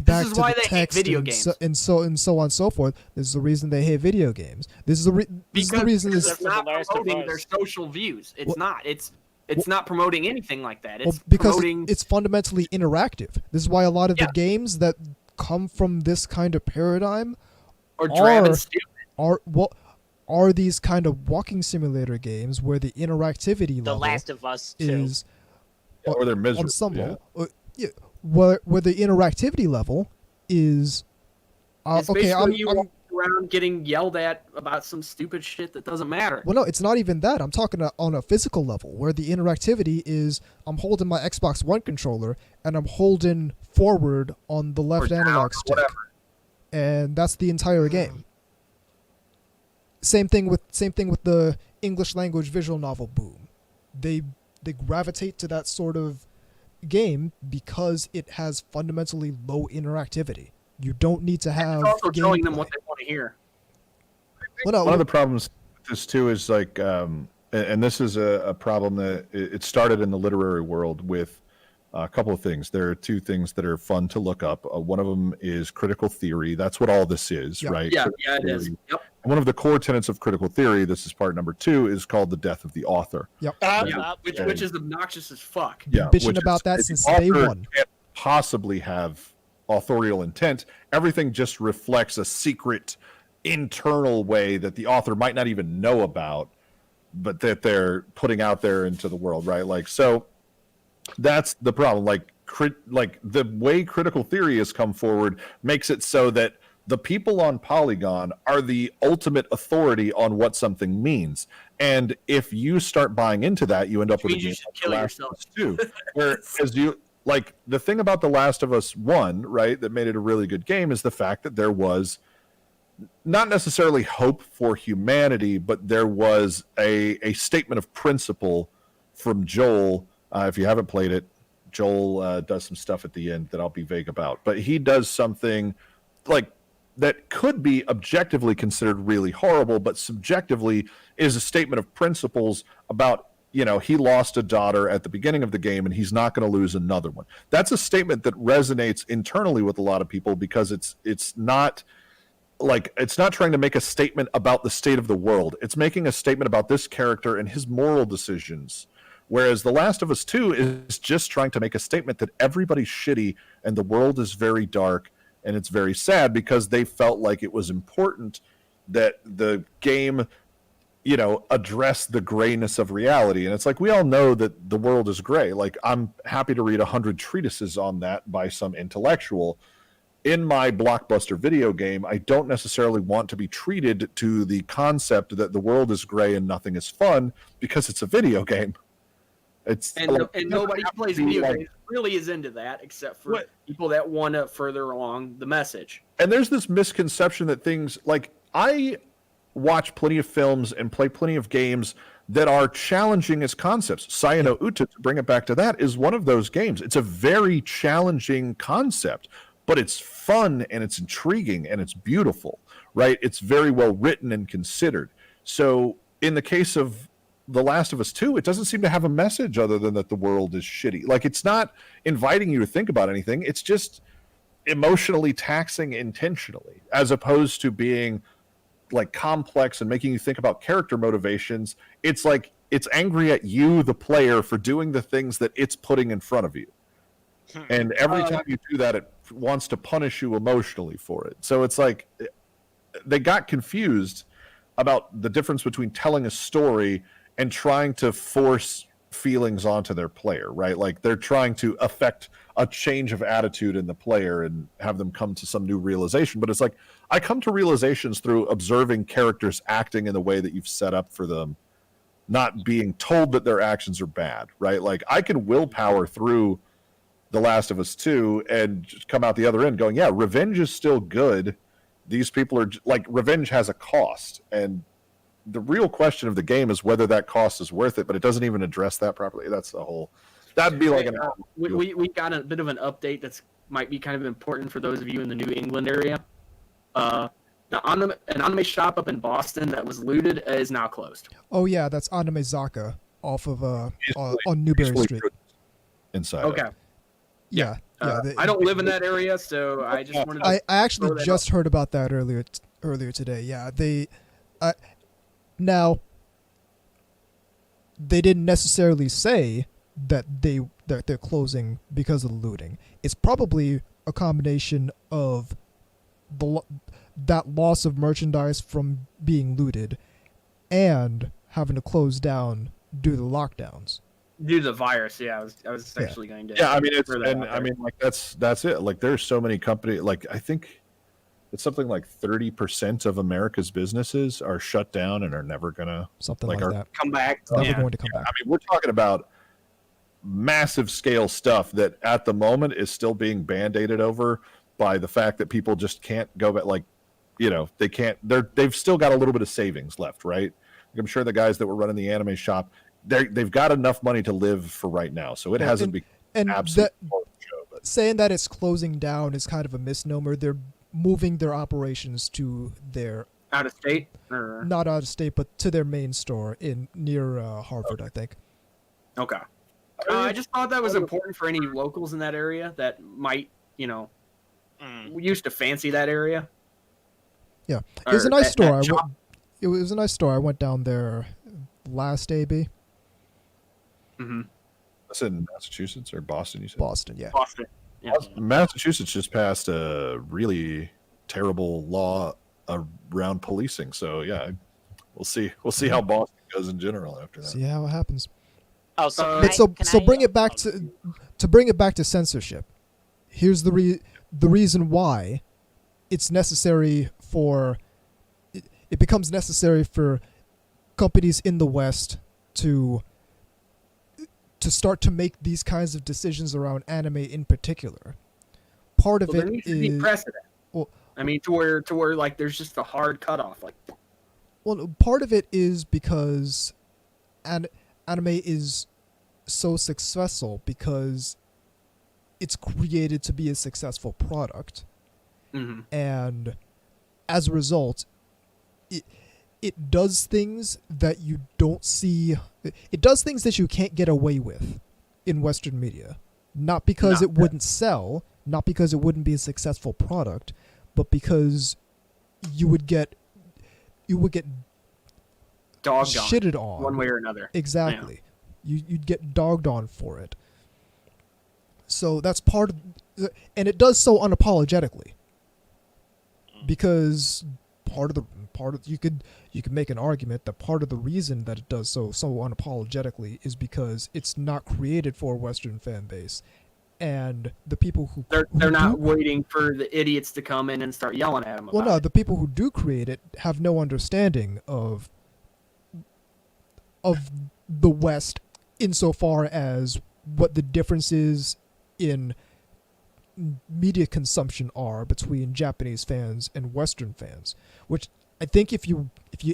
back to the text, video games. and so on and so forth. This is the reason they hate video games. This is the reason it's not promoting their social views. It's not promoting anything like that. It's because it's fundamentally interactive. This is why a lot of the games that come from this kind of paradigm are these kind of walking simulator games where the interactivity level, The Last of Us is, or they're miserable. On some level, where the interactivity level is okay. I'm around getting yelled at about some stupid shit that doesn't matter. Well, no, it's not even that. I'm talking on a physical level, where the interactivity is I'm holding my Xbox One controller and I'm holding forward on the left analog stick, and that's the entire game. Same thing with the English language visual novel boom. They gravitate to that sort of game because it has fundamentally low interactivity. You don't need to have. It's also telling them what they want to hear. One of the problems with this too is like, and this is a problem that it started in the literary world with a couple of things. There are two things that are fun to look up. One of them is critical theory. That's what all this is, right? Yeah, it is. Yep. And one of the core tenets of critical theory, this is part number 2, is called the death of the author. Yep. Which is obnoxious as fuck. Yeah, bitching about that since day one. Can't possibly have authorial intent. Everything just reflects a secret internal way that the author might not even know about, but that they're putting out there into the world, right? Like, so that's the problem. Like the way critical theory has come forward makes it so that the people on Polygon are the ultimate authority on what something means. And if you start buying into that, you end up with a game kill yourself too. Whereas like the thing about The Last of Us 1, right, that made it a really good game is the fact that there was not necessarily hope for humanity, but there was a statement of principle from Joel. If you haven't played it, Joel does some stuff at the end that I'll be vague about, but he does something like that could be objectively considered really horrible, but subjectively is a statement of principles about, you know, he lost a daughter at the beginning of the game and he's not going to lose another one. That's a statement that resonates internally with a lot of people because it's not like, it's not trying to make a statement about the state of the world. It's making a statement about this character and his moral decisions. Whereas The Last of Us 2 is just trying to make a statement that everybody's shitty and the world is very dark and it's very sad, because they felt like it was important that the game, you know, address the grayness of reality. And it's like, we all know that the world is gray. Like, I'm happy to read 100 treatises on that by some intellectual. In my blockbuster video game, I don't necessarily want to be treated to the concept that the world is gray and nothing is fun because it's a video game. It's and nobody who plays video games really is into that, except for people that want to further along the message. And there's this misconception that things like, I watch plenty of films and play plenty of games that are challenging as concepts. Sayano Uta, to bring it back to that, is one of those games. It's a very challenging concept, but it's fun and it's intriguing and it's beautiful, right? It's very well written and considered. So in the case of The Last of Us 2, it doesn't seem to have a message other than that the world is shitty. Like, it's not inviting you to think about anything. It's just emotionally taxing intentionally, as opposed to being like complex and making you think about character motivations. It's like, it's angry at you, the player, for doing the things that it's putting in front of you. And every time you do that, it wants to punish you emotionally for it. So it's like, they got confused about the difference between telling a story and trying to force feelings onto their player, right? Like, they're trying to affect a change of attitude in the player and have them come to some new realization. But it's like, I come to realizations through observing characters acting in the way that you've set up for them, not being told that their actions are bad, right? Like, I can willpower through The Last of Us 2 and just come out the other end going, yeah, revenge is still good. These people are like, revenge has a cost. And the real question of the game is whether that cost is worth it, but it doesn't even address that properly. That's the whole, that'd be like we got a bit of an update that's might be kind of important for those of you in the New England area. An anime shop up in Boston that was looted is now closed. Oh yeah, that's Anime Zaka off of on Newberry Street. Inside. Okay. Yeah. I don't live in that area, so I just wanted to I actually just heard about that earlier today. Yeah, now they didn't necessarily say that they're closing because of the looting. It's probably a combination of that loss of merchandise from being looted and having to close down due to the lockdowns. Due to the virus, yeah. I was actually going to. Yeah, I mean, like that's it. Like, there's so many companies. Like, I think it's something like 30% of America's businesses are shut down and are never gonna that come back. Never going to come back. I mean, we're talking about massive scale stuff that at the moment is still being band-aided over by the fact that people just can't go back. Like, you know, they can't. They've still got a little bit of savings left, right? I'm sure the guys that were running the anime shop, they've got enough money to live for right now, so it hasn't been absolutely saying that it's closing down is kind of a misnomer. They're moving their operations to their out of state, not out of state, but to their main store near Harvard, I think. Okay. I just thought that was important for any locals in that area that might, we used to fancy that area. Yeah, it was a nice store. It was a nice store. I went down there last AB. Mm-hmm. That's in Massachusetts or Boston, you said? Boston, yeah. Boston. Yeah. Massachusetts just passed a really terrible law around policing. So, yeah, we'll see. We'll see how Boston goes in general after that. See how it happens. Oh, so bring it back to bring it back to censorship. Here's the reason why it's necessary for it becomes necessary for companies in the West to to start to make these kinds of decisions around anime in particular. Part of there it needs to be is precedent. well, I mean, to where like there's just a hard cutoff. Like, well, part of it is because anime is so successful because it's created to be a successful product, and as a result, it does things that you don't see. It does things that you can't get away with in Western media, not because it wouldn't sell, not because it wouldn't be a successful product, but because you would get dogged shitted on one way or another. Exactly. Yeah. You'd get dogged on for it. So that's part of, and it does so unapologetically, because part of you could make an argument that part of the reason that it does so unapologetically is because it's not created for a Western fan base, and the people who they're not waiting for the idiots to come in and start yelling at them. Well, no, the people who do create it have no understanding of the West insofar as what the differences in media consumption are between Japanese fans and Western fans, which I think if you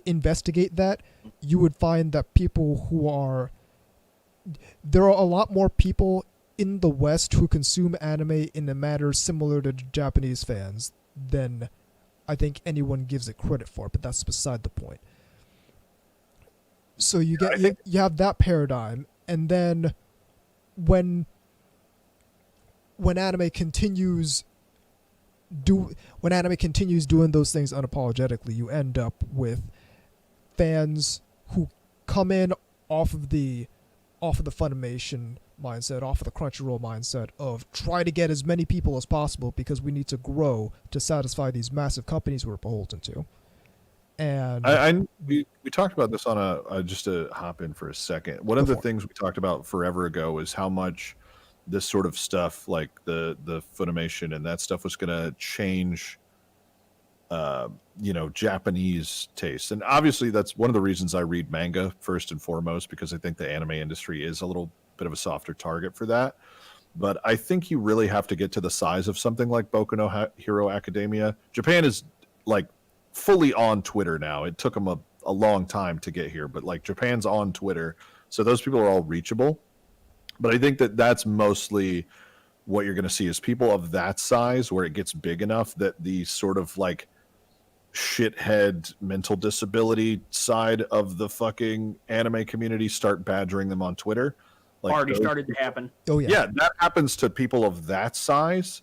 investigate that, you would find that there are a lot more people in the West who consume anime in a manner similar to Japanese fans than I think anyone gives it credit for, but that's beside the point. So you have that paradigm, and then when anime continues doing those things unapologetically, you end up with fans who come in off of the Funimation mindset, off of the Crunchyroll mindset of try to get as many people as possible because we need to grow to satisfy these massive companies we're beholden to. And we talked about this on just to hop in for a second. One of the things we talked about forever ago is how much this sort of stuff, like the Funimation and that stuff, was going to change, Japanese taste. And obviously, that's one of the reasons I read manga first and foremost, because I think the anime industry is a little bit of a softer target for that. But I think you really have to get to the size of something like Boku no Hero Academia. Japan is like fully on Twitter now. It took them a long time to get here, but like Japan's on Twitter, so those people are all reachable. But I think that that's mostly what you're going to see is people of that size where it gets big enough that the sort of like shithead mental disability side of the fucking anime community start badgering them on Twitter. Like already started to happen. Oh yeah. Yeah, that happens to people of that size.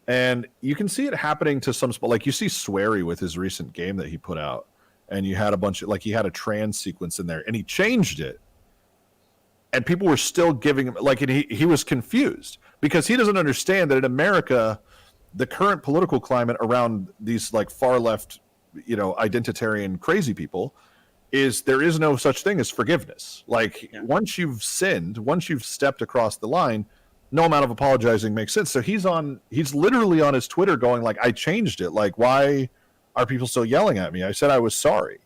And you can see it happening to some, like you see Swery with his recent game that he put out, and you had a bunch of, like, he had a trans sequence in there and he changed it. And people were still giving him, like, and he was confused because he doesn't understand that in America, the current political climate around these like far left, identitarian crazy people is there is no such thing as forgiveness. Like once you've sinned, once you've stepped across the line, no amount of apologizing makes sense. So he's literally on his Twitter going like, I changed it. Like, why are people still yelling at me? I said I was sorry.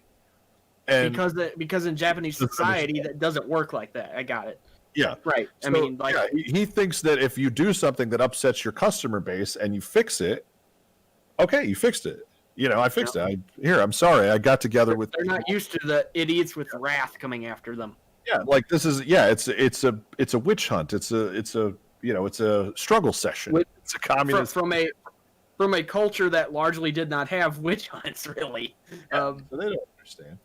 And because in Japanese society that doesn't work like that. I got it. Yeah. Right. So, I mean, like he thinks that if you do something that upsets your customer base and you fix it, okay, you fixed it. I fixed it. I'm sorry. I got together with. They're not used to the idiots with wrath coming after them. Yeah, like this is it's a witch hunt. It's a struggle session. It's a communist from a culture that largely did not have witch hunts, really. So they don't understand.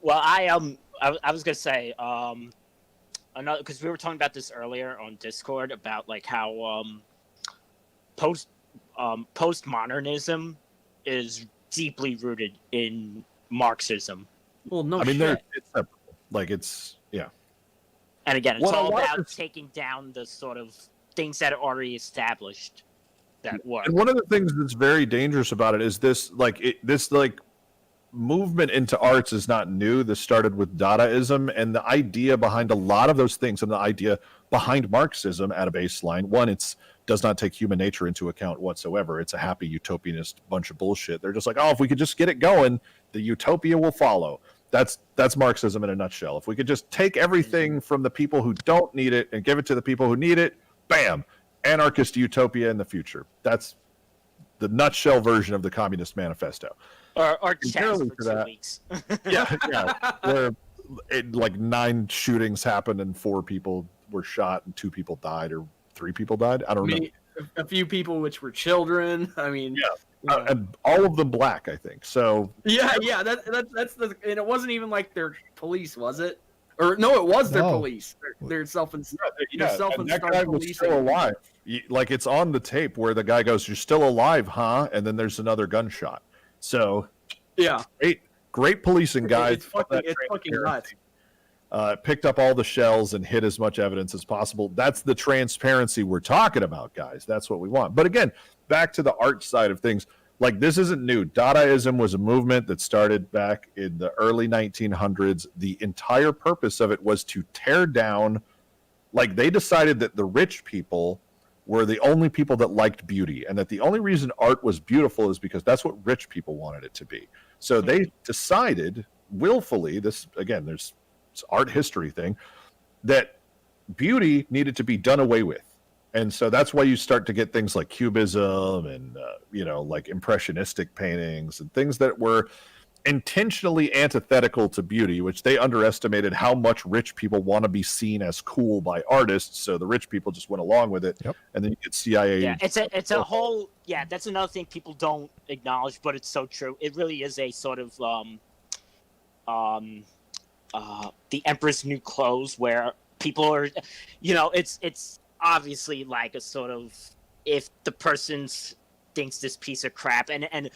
Well, I was gonna say another, because we were talking about this earlier on Discord about like how postmodernism is deeply rooted in Marxism. Well, no, it's separate. Like and again, it's all about taking down the sort of things that are already established that work. And one of the things that's very dangerous about it is this movement into arts is not new. This started with Dadaism, and the idea behind a lot of those things, and the idea behind Marxism at a baseline, one, it does not take human nature into account whatsoever. It's a happy utopianist bunch of bullshit. They're just like, oh, if we could just get it going, the utopia will follow. That's Marxism in a nutshell. If we could just take everything from the people who don't need it and give it to the people who need it, bam, anarchist utopia in the future. That's the nutshell version of the Communist Manifesto. Or chess for 2 weeks. yeah. Where like 9 shootings happened and 4 people were shot and 2 people died or 3 people died. I don't know. A few people which were children. I mean, and all of them black, I think. So yeah. That's the, and it wasn't even like their police, was it? Or no, it was their police. Their self-installed that guy was still alive. Like it's on the tape where the guy goes, "You're still alive, huh?" And then there's another gunshot. So yeah, great policing, guys. It's fucking nuts. Picked up all the shells and hid as much evidence as possible. That's the transparency we're talking about, guys. That's what we want. But again, back to the art side of things. Like, this isn't new. Dadaism was a movement that started back in the early 1900s. The entire purpose of it was to tear down, like, they decided that the rich people were the only people that liked beauty, and that the only reason art was beautiful is because that's what rich people wanted it to be. So they decided willfully, this, again, there's this art history thing, that beauty needed to be done away with. And so that's why you start to get things like Cubism and, like impressionistic paintings and things that were intentionally antithetical to beauty, which they underestimated how much rich people want to be seen as cool by artists. So the rich people just went along with it. Yep. And then you get CIA. Yeah, it's a whole, that's another thing people don't acknowledge, but it's so true. It really is a sort of, the Emperor's New Clothes, where people are, it's obviously like a sort of, if the person thinks this piece of crap and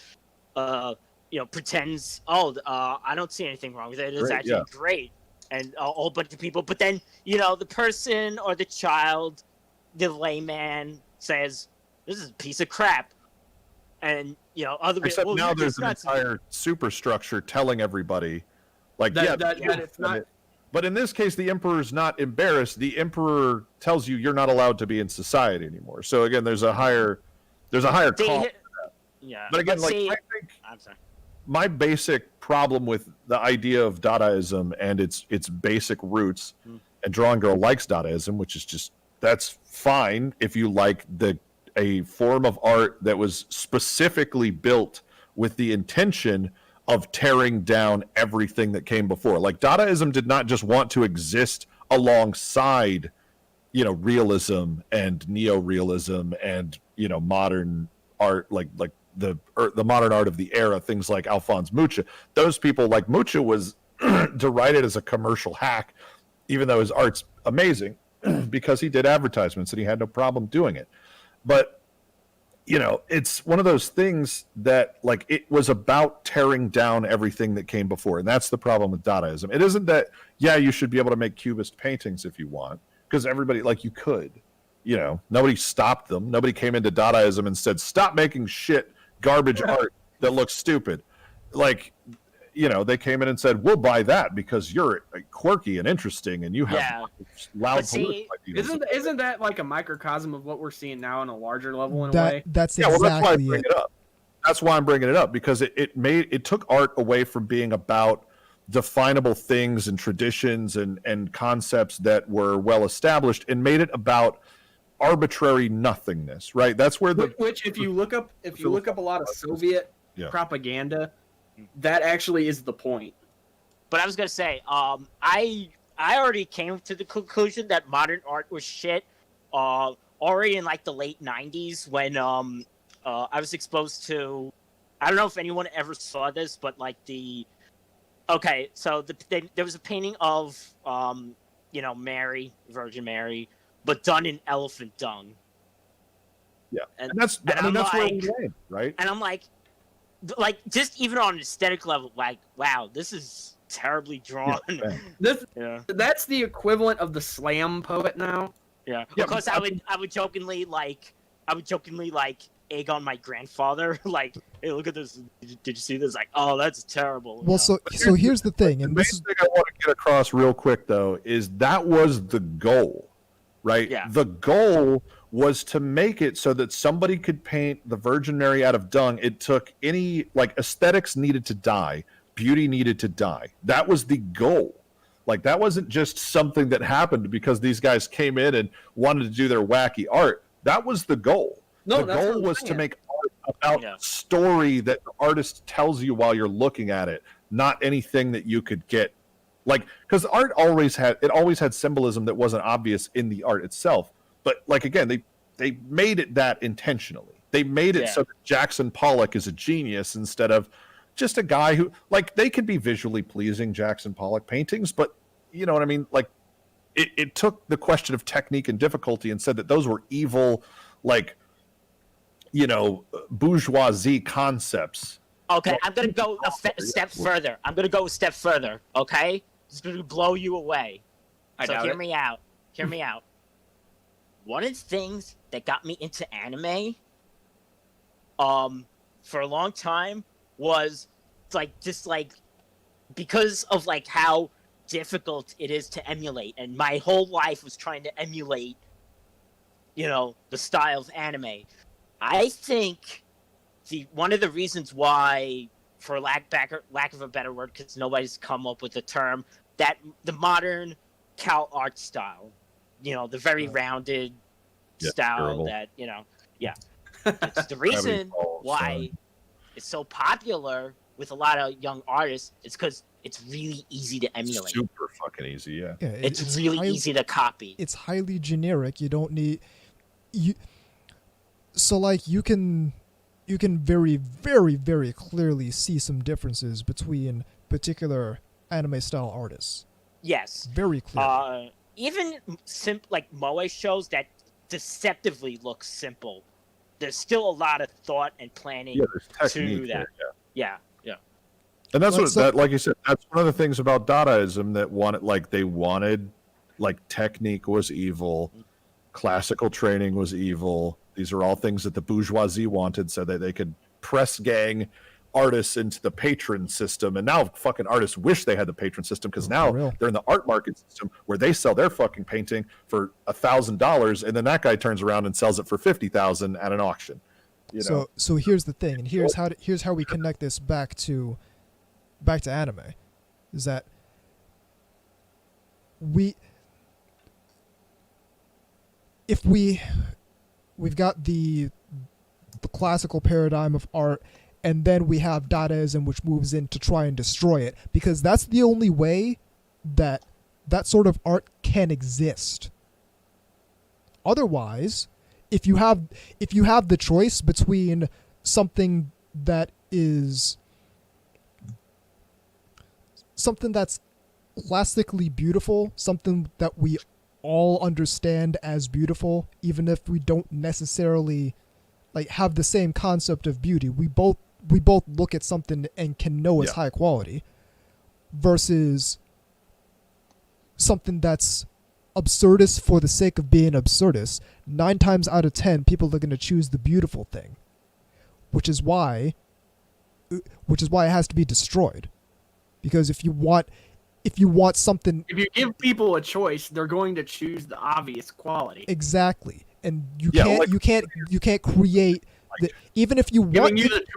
pretends, I don't see anything wrong with it. It's actually great. And a whole bunch of people, but then, the person or the child, the layman says, this is a piece of crap. And, other people. Except now there's an entire superstructure telling everybody, like, that it's not. But in this case, the emperor's not embarrassed. The emperor tells you you're not allowed to be in society anymore. So again, there's a higher cost. Yeah. But again, I think my basic problem with the idea of Dadaism and its basic roots, and Drawing Girl likes Dadaism, which is just, that's fine if you like a form of art that was specifically built with the intention of tearing down everything that came before. Like, Dadaism did not just want to exist alongside, realism and neo-realism and, modern art, like the modern art of the era, things like Alphonse Mucha. Those people, like Mucha, was derided as a commercial hack, even though his art's amazing, because he did advertisements and he had no problem doing it. But it's one of those things that, like, it was about tearing down everything that came before. And that's the problem with Dadaism. It isn't that, you should be able to make Cubist paintings if you want, because everybody, like, you could, nobody stopped them. Nobody came into Dadaism and said, stop making garbage art that looks stupid. Like, they came in and said, we'll buy that because you're quirky and interesting and you have loud political ideas. Isn't that like a microcosm of what we're seeing now on a larger level in a way? That's exactly that's why I bring it up. That's why I'm bringing it up, because it took art away from being about definable things and traditions and concepts that were well established and made it about arbitrary nothingness, right? That's where which if you look up a lot of Soviet propaganda, that actually is the point. But I was gonna say, I already came to the conclusion that modern art was shit already in like the late 90s when I was exposed to, I don't know if anyone ever saw this, but like there was a painting of Mary, Virgin Mary, but done in elephant dung. Yeah, and that's where we land, right? And I'm like just even on an aesthetic level, like, wow, this is terribly drawn. That's the equivalent of the slam poet now. Yeah, because I would jokingly egg on my grandfather, like, hey, look at this. Did you see this? Like, oh, that's terrible. Well, so here's the thing, and this thing I want to get across real quick though is that was the goal, right? Yeah. The goal was to make it so that somebody could paint the Virgin Mary out of dung. It took aesthetics needed to die beauty needed to die. That was the goal. Like, that wasn't just something that happened because these guys came in and wanted to do their wacky art. That was the goal. The goal was to make art about story that the artist tells you while you're looking at it, not anything that you could get. Like, because art always had symbolism that wasn't obvious in the art itself. But, like, again, they made it that intentionally. They made it so that Jackson Pollock is a genius instead of just a guy who, like, they could be visually pleasing Jackson Pollock paintings, but you know what I mean? Like, it took the question of technique and difficulty and said that those were evil, like, you know, bourgeoisie concepts. Okay, I'm going to go a step further. Okay? It's going to blow you away. So hear me out. One of the things that got me into anime for a long time was because of like how difficult it is to emulate, and my whole life was trying to emulate, you know, the style of anime. I think one of the reasons why, for lack of a better word, because nobody's come up with the term, that the modern Cal art style, you know, the very rounded style durable. That, you know, it's the reason why it's so popular with a lot of young artists. It's because it's really easy to emulate. Super fucking easy, it's really easy to copy. It's highly generic. You don't need so like you can very, very, very clearly see some differences between particular anime style artists. Yes, very clearly. Even like moe shows that deceptively look simple, there's still a lot of thought and planning to that. Yeah. And that's like you said, that's one of the things about Dadaism that they wanted, like, technique was evil, classical training was evil. These are all things that the bourgeoisie wanted so that they could press gang artists into the patron system. And now fucking artists wish they had the patron system, because now they're in the art market system where they sell their fucking painting for $1,000, and then that guy turns around and sells it for $50,000 at an auction. You know? So here's the thing, and here's how we connect this back to anime, is that we've got the classical paradigm of art, and then we have Dadaism, which moves in to try and destroy it, because that's the only way that sort of art can exist. Otherwise, if you have the choice between something that is something that's classically beautiful, something that we all understand as beautiful, even if we don't necessarily like have the same concept of beauty, we both look at something and can know it's high quality, versus something that's absurdist for the sake of being absurdist. 9 times out of 10 people are going to choose the beautiful thing, which is why it has to be destroyed. Because if you want something, if you give people a choice, they're going to choose the obvious quality. Exactly. And you can't create even if you want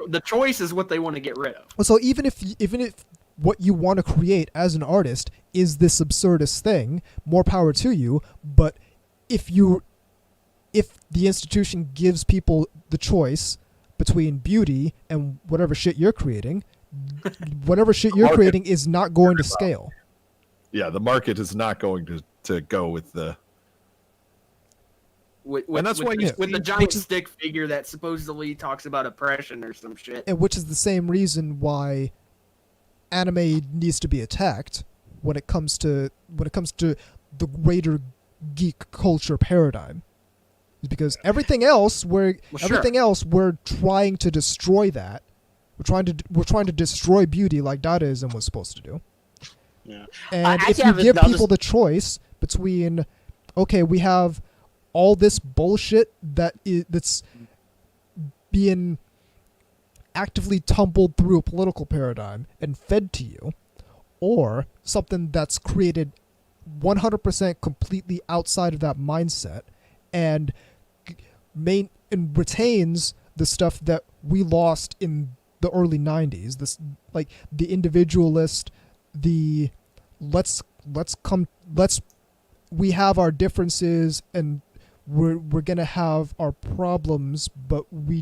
the choice is what they want to get rid of. So even if what you want to create as an artist is this absurdist thing, more power to you. But if the institution gives people the choice between beauty and whatever shit you're creating, whatever shit you're creating is not going to scale. Yeah, the market is not going to go with the. And that's why with the giant stick figure that supposedly talks about oppression or some shit. And which is the same reason why anime needs to be attacked when it comes to the greater geek culture paradigm. Because everything else we're trying to destroy that. We're trying to destroy beauty like Dadaism was supposed to do. Yeah. And if you give people the choice between, okay, we have all this bullshit that's being actively tumbled through a political paradigm and fed to you, or something that's created 100% completely outside of that mindset and retains the stuff that we lost in the early 90s. This, like, the individualist, the we have our differences and we're gonna have our problems, but we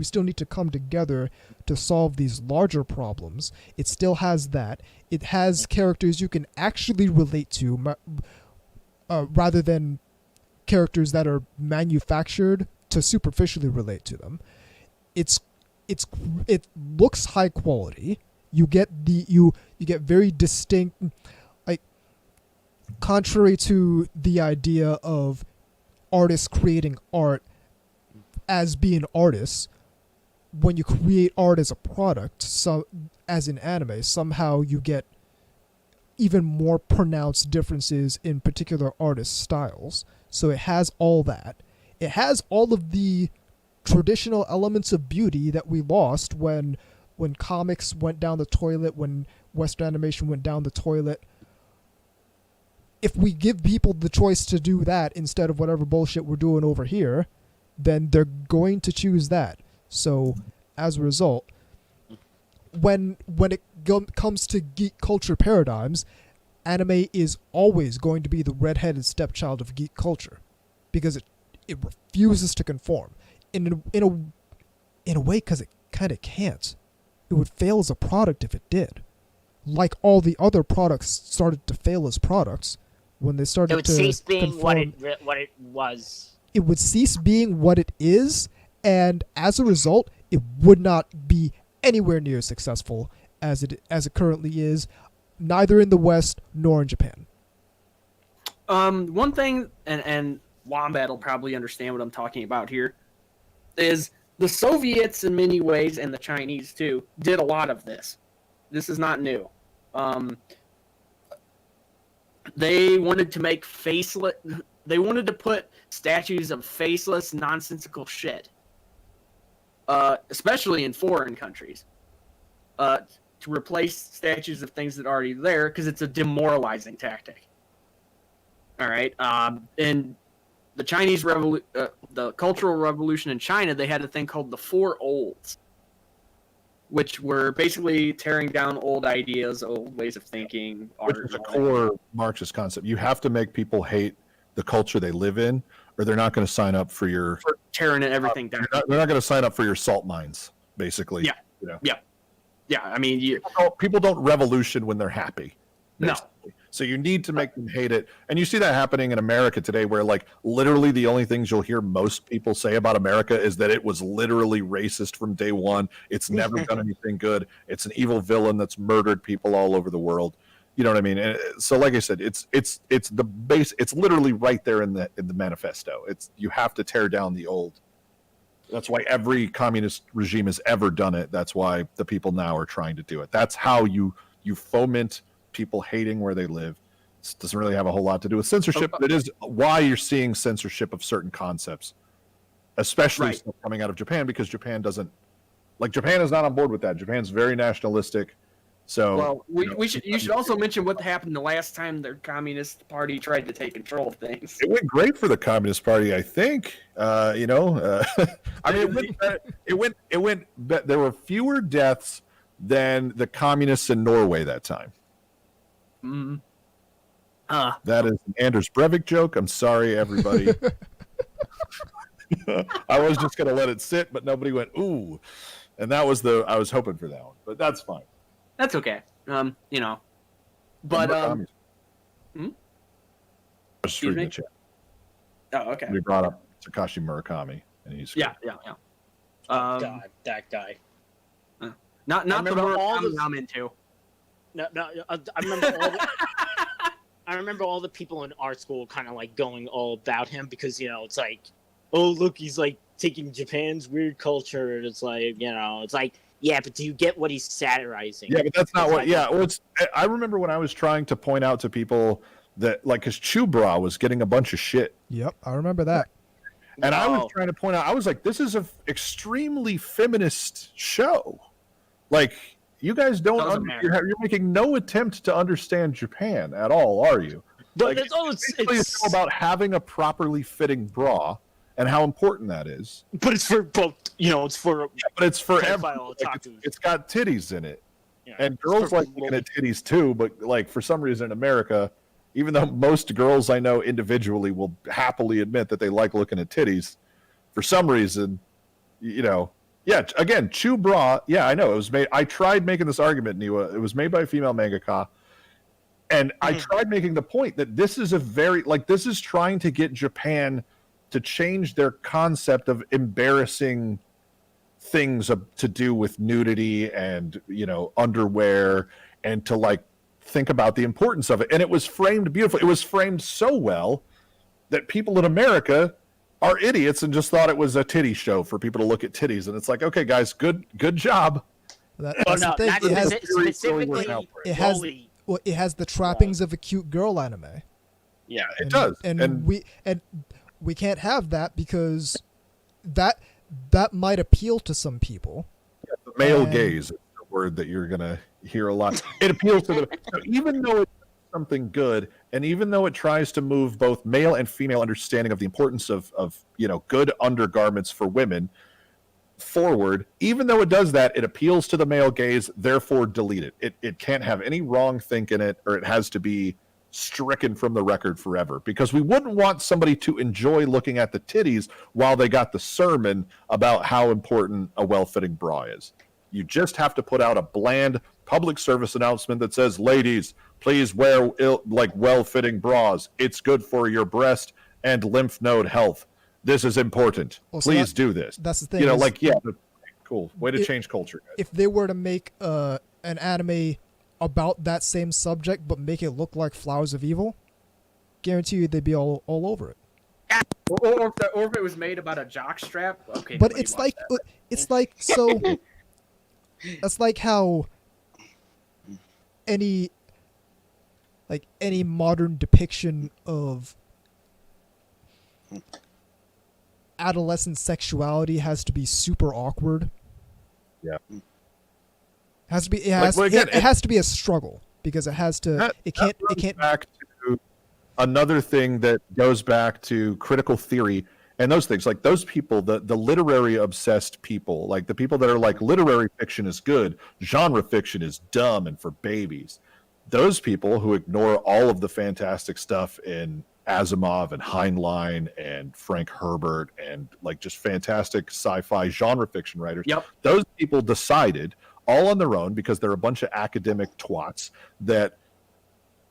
still need to come together to solve these larger problems. It still has that. It has characters you can actually relate to, rather than characters that are manufactured to superficially relate to them. It looks high quality. You get you get very distinct, like, contrary to the idea of artists creating art as being artists. When you create art as a product, so as in anime, somehow you get even more pronounced differences in particular artist styles. So it has all that. It has all of the traditional elements of beauty that we lost when comics went down the toilet, when Western animation went down the toilet. If we give people the choice to do that instead of whatever bullshit we're doing over here, then they're going to choose that. So, as a result, when it comes to geek culture paradigms, anime is always going to be the redheaded stepchild of geek culture, because it refuses to conform. In a way, because it kind of can't. It would fail as a product if it did. Like all the other products started to fail as products when they started to It would cease being conform. what it was. It would cease being what it is, and as a result, it would not be anywhere near as successful as it currently is, neither in the West nor in Japan. One thing, and Wombat will probably understand what I'm talking about here, is the Soviets in many ways, and the Chinese too, did a lot of this. This is not new. They wanted to make faceless. They wanted to put statues of faceless, nonsensical shit, especially in foreign countries, to replace statues of things that are already there, because it's a demoralizing tactic. All right, in the Chinese the Cultural Revolution in China, they had a thing called the Four Olds, which were basically tearing down old ideas, old ways of thinking. Which is a core Marxist concept. You have to make people hate the culture they live in, or they're not going to sign up for tearing everything down. They're not going to sign up for your salt mines, basically. Yeah. You know? Yeah. I mean, people don't revolution when they're happy. Basically. No. So you need to make them hate it. And you see that happening in America today, where, like, literally the only things you'll hear most people say about America is that it was literally racist from day one. It's never done anything good. It's an evil villain that's murdered people all over the world. You know what I mean? And so, like I said, it's the base. It's literally right there in the manifesto. You have to tear down the old. That's why every communist regime has ever done it. That's why the people now are trying to do it. That's how you foment people hating where they live. It doesn't really have a whole lot to do with censorship, but it is why you're seeing censorship of certain concepts, especially stuff coming out of Japan, because Japan is not on board with that. Japan's very nationalistic. So, well, you should also mention what happened the last time the Communist Party tried to take control of things. It went great for the Communist Party, I think. I mean, it went. There were fewer deaths than the communists in Norway that time. Mm-hmm. That is an Anders Breivik joke. I'm sorry, everybody. I was just going to let it sit, but nobody went, ooh. And that was I was hoping for that one, but that's fine. That's okay. But, Just reading the chat. Oh, okay. We brought up Takashi Murakami, and he's yeah. God, that guy. Not the Murakami I'm into. No, I remember all the, I remember all the people in our school kind of like going all about him, because it's like, oh look, he's like taking Japan's weird culture, and it's like, it's like, yeah, but do you get what he's satirizing? Yeah, but that's not what. Yeah, well, I remember when I was trying to point out to people that, like, because Chubra was getting a bunch of shit. Yep, I remember that. And I was trying to point out, I was like, this is an extremely feminist show. Like, you guys don't, you're making no attempt to understand Japan at all, are you? But like, it's basically a show about having a properly fitting bra and how important that is. But it's for both, it's for... Yeah, but it's for everyone. Like, it's got titties in it. Yeah, and girls like looking at titties too, but like for some reason in America, even though most girls I know individually will happily admit that they like looking at titties, for some reason, yeah, again, Chew Bra, yeah, I know. I tried making this argument, Niwa. It was made by a female mangaka. And I tried making the point that this is this is trying to get Japan to change their concept of embarrassing things to do with nudity and, underwear, and to think about the importance of it. And it was framed beautifully. It was framed so well that people in America are idiots and just thought it was a titty show for people to look at titties. And it's like, okay, guys, good job. That's the thing. It has the trappings of a cute girl anime. Yeah, it does. And we can't have that because that might appeal to some people. Yeah, the male gaze is a word that you're going to hear a lot. It appeals to them. So even though it's something good, and even though it tries to move both male and female understanding of the importance of good undergarments for women forward, even though it does that, it appeals to the male gaze, therefore delete it. It can't have any wrong think in it, or it has to be stricken from the record forever, because we wouldn't want somebody to enjoy looking at the titties while they got the sermon about how important a well-fitting bra is. You just have to put out a bland public service announcement that says, ladies, please wear well-fitting bras. It's good for your breast and lymph node health. This is important. Well, please do this. That's the thing. Cool. Way to change culture, guys. If they were to make an anime about that same subject but make it look like Flowers of Evil, guarantee you they'd be all over it. Or if it was made about a jockstrap. Okay. But it's that's like how any modern depiction of adolescent sexuality has to be super awkward. Yeah. It has to be a struggle, because it has to. It can't. Back to another thing that goes back to critical theory and those things, like those people, the literary obsessed people, like the people that are like literary fiction is good, genre fiction is dumb and for babies. Those people who ignore all of the fantastic stuff in Asimov and Heinlein and Frank Herbert and just fantastic sci-fi genre fiction writers. Yep. Those people decided all on their own, because they're a bunch of academic twats, that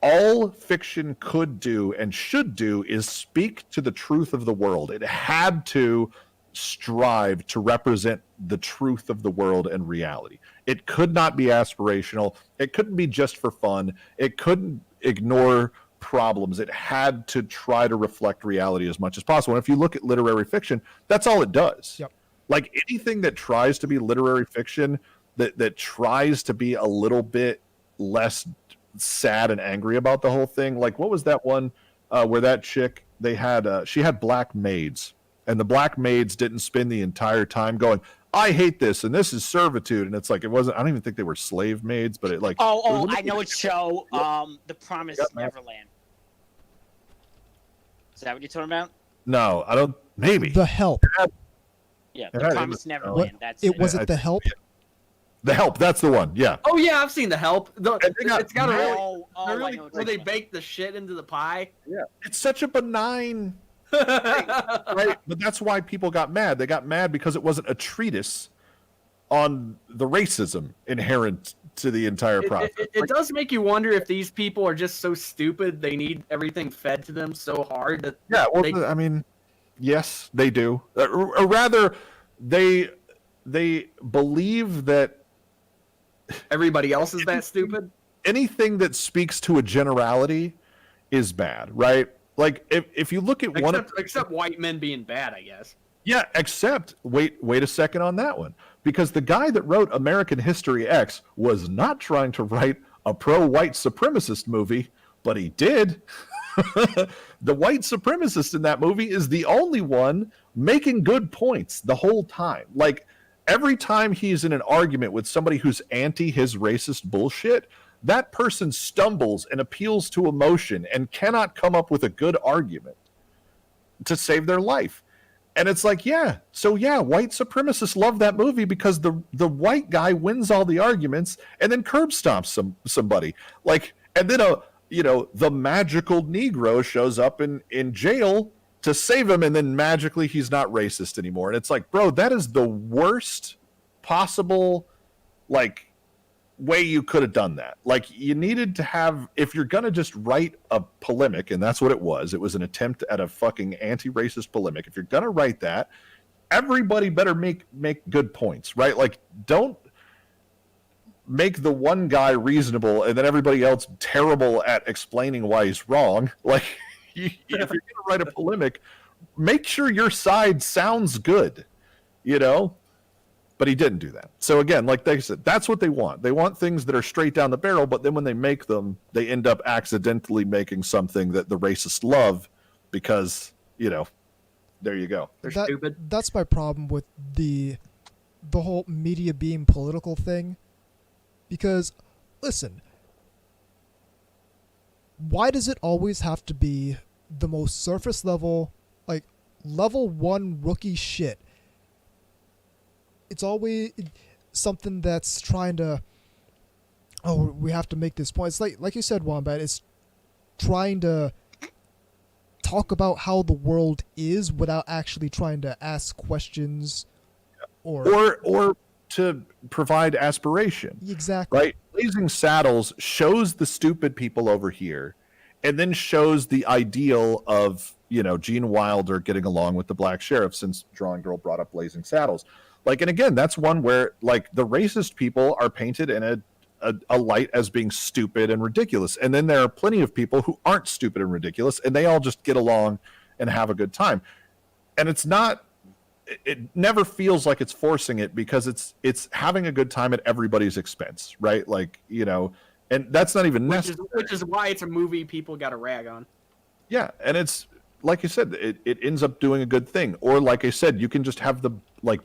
all fiction could do and should do is speak to the truth of the world. It had to strive to represent the truth of the world and reality. It could not be aspirational. It couldn't be just for fun. It couldn't ignore problems. It had to try to reflect reality as much as possible. And if you look at literary fiction, that's all it does. Yep. Like anything that tries to be literary fiction, that tries to be a little bit less sad and angry about the whole thing. Like, what was that one where that chick, she had black maids, and the black maids didn't spend the entire time going, I hate this, and this is servitude. And it's like, it wasn't, I don't even think they were slave maids, but it I know what show, The Promised Neverland. Is that what you're talking about? No, I don't, maybe. The Help. Yeah, The Promised Neverland. That's it. Was it The Help? The Help, that's the one, yeah. Oh yeah, I've seen The Help. It's got where they bake the shit into the pie. Yeah, it's such a benign thing, right? But that's why people got mad. They got mad because it wasn't a treatise on the racism inherent to the entire process. It does make you wonder if these people are just so stupid they need everything fed to them so hard that I mean, yes, they do. Or rather, they believe that everybody else is that stupid. Anything that speaks to a generality is bad, right? Like if you look at except white men being bad, I guess. Yeah, except wait a second on that one, because the guy that wrote American History X was not trying to write a pro-white supremacist movie, but he did. The white supremacist in that movie is the only one making good points the whole time. Like, every time he's in an argument with somebody who's anti his racist bullshit, that person stumbles and appeals to emotion and cannot come up with a good argument to save their life. And it's like, white supremacists love that movie because the white guy wins all the arguments and then curb stomps somebody. Like, and then the magical Negro shows up in jail to save him, and then magically he's not racist anymore. And it's like, bro, that is the worst possible like way you could have done that. Like, you needed to have, if you're gonna just write a polemic, and that's what it was an attempt at a fucking anti-racist polemic. If you're gonna write that, everybody better make good points, right? Like, don't make the one guy reasonable and then everybody else terrible at explaining why he's wrong. Like, if you're gonna write a polemic, make sure your side sounds good, But he didn't do that. So again, like they said, that's what they want. They want things that are straight down the barrel, but then when they make them, they end up accidentally making something that the racists love because, there you go. They're stupid. That's my problem with the whole media being political thing. Because, listen, why does it always have to be the most surface level, like level 1 rookie shit? It's always something that's trying to, we have to make this point. It's like you said, Wombat, it's trying to talk about how the world is without actually trying to ask questions or to provide aspiration. Exactly. Right? Blazing Saddles shows the stupid people over here and then shows the ideal of, Gene Wilder getting along with the black sheriff, since Drawing Girl brought up Blazing Saddles. Like, and again, that's one where, like, the racist people are painted in a light as being stupid and ridiculous. And then there are plenty of people who aren't stupid and ridiculous, and they all just get along and have a good time. And it never feels like it's forcing it, because it's having a good time at everybody's expense, right? Like, and that's not even necessary. Which is why it's a movie people got to rag on. Yeah, and it's, like I said, it ends up doing a good thing. Or like I said, you can just have the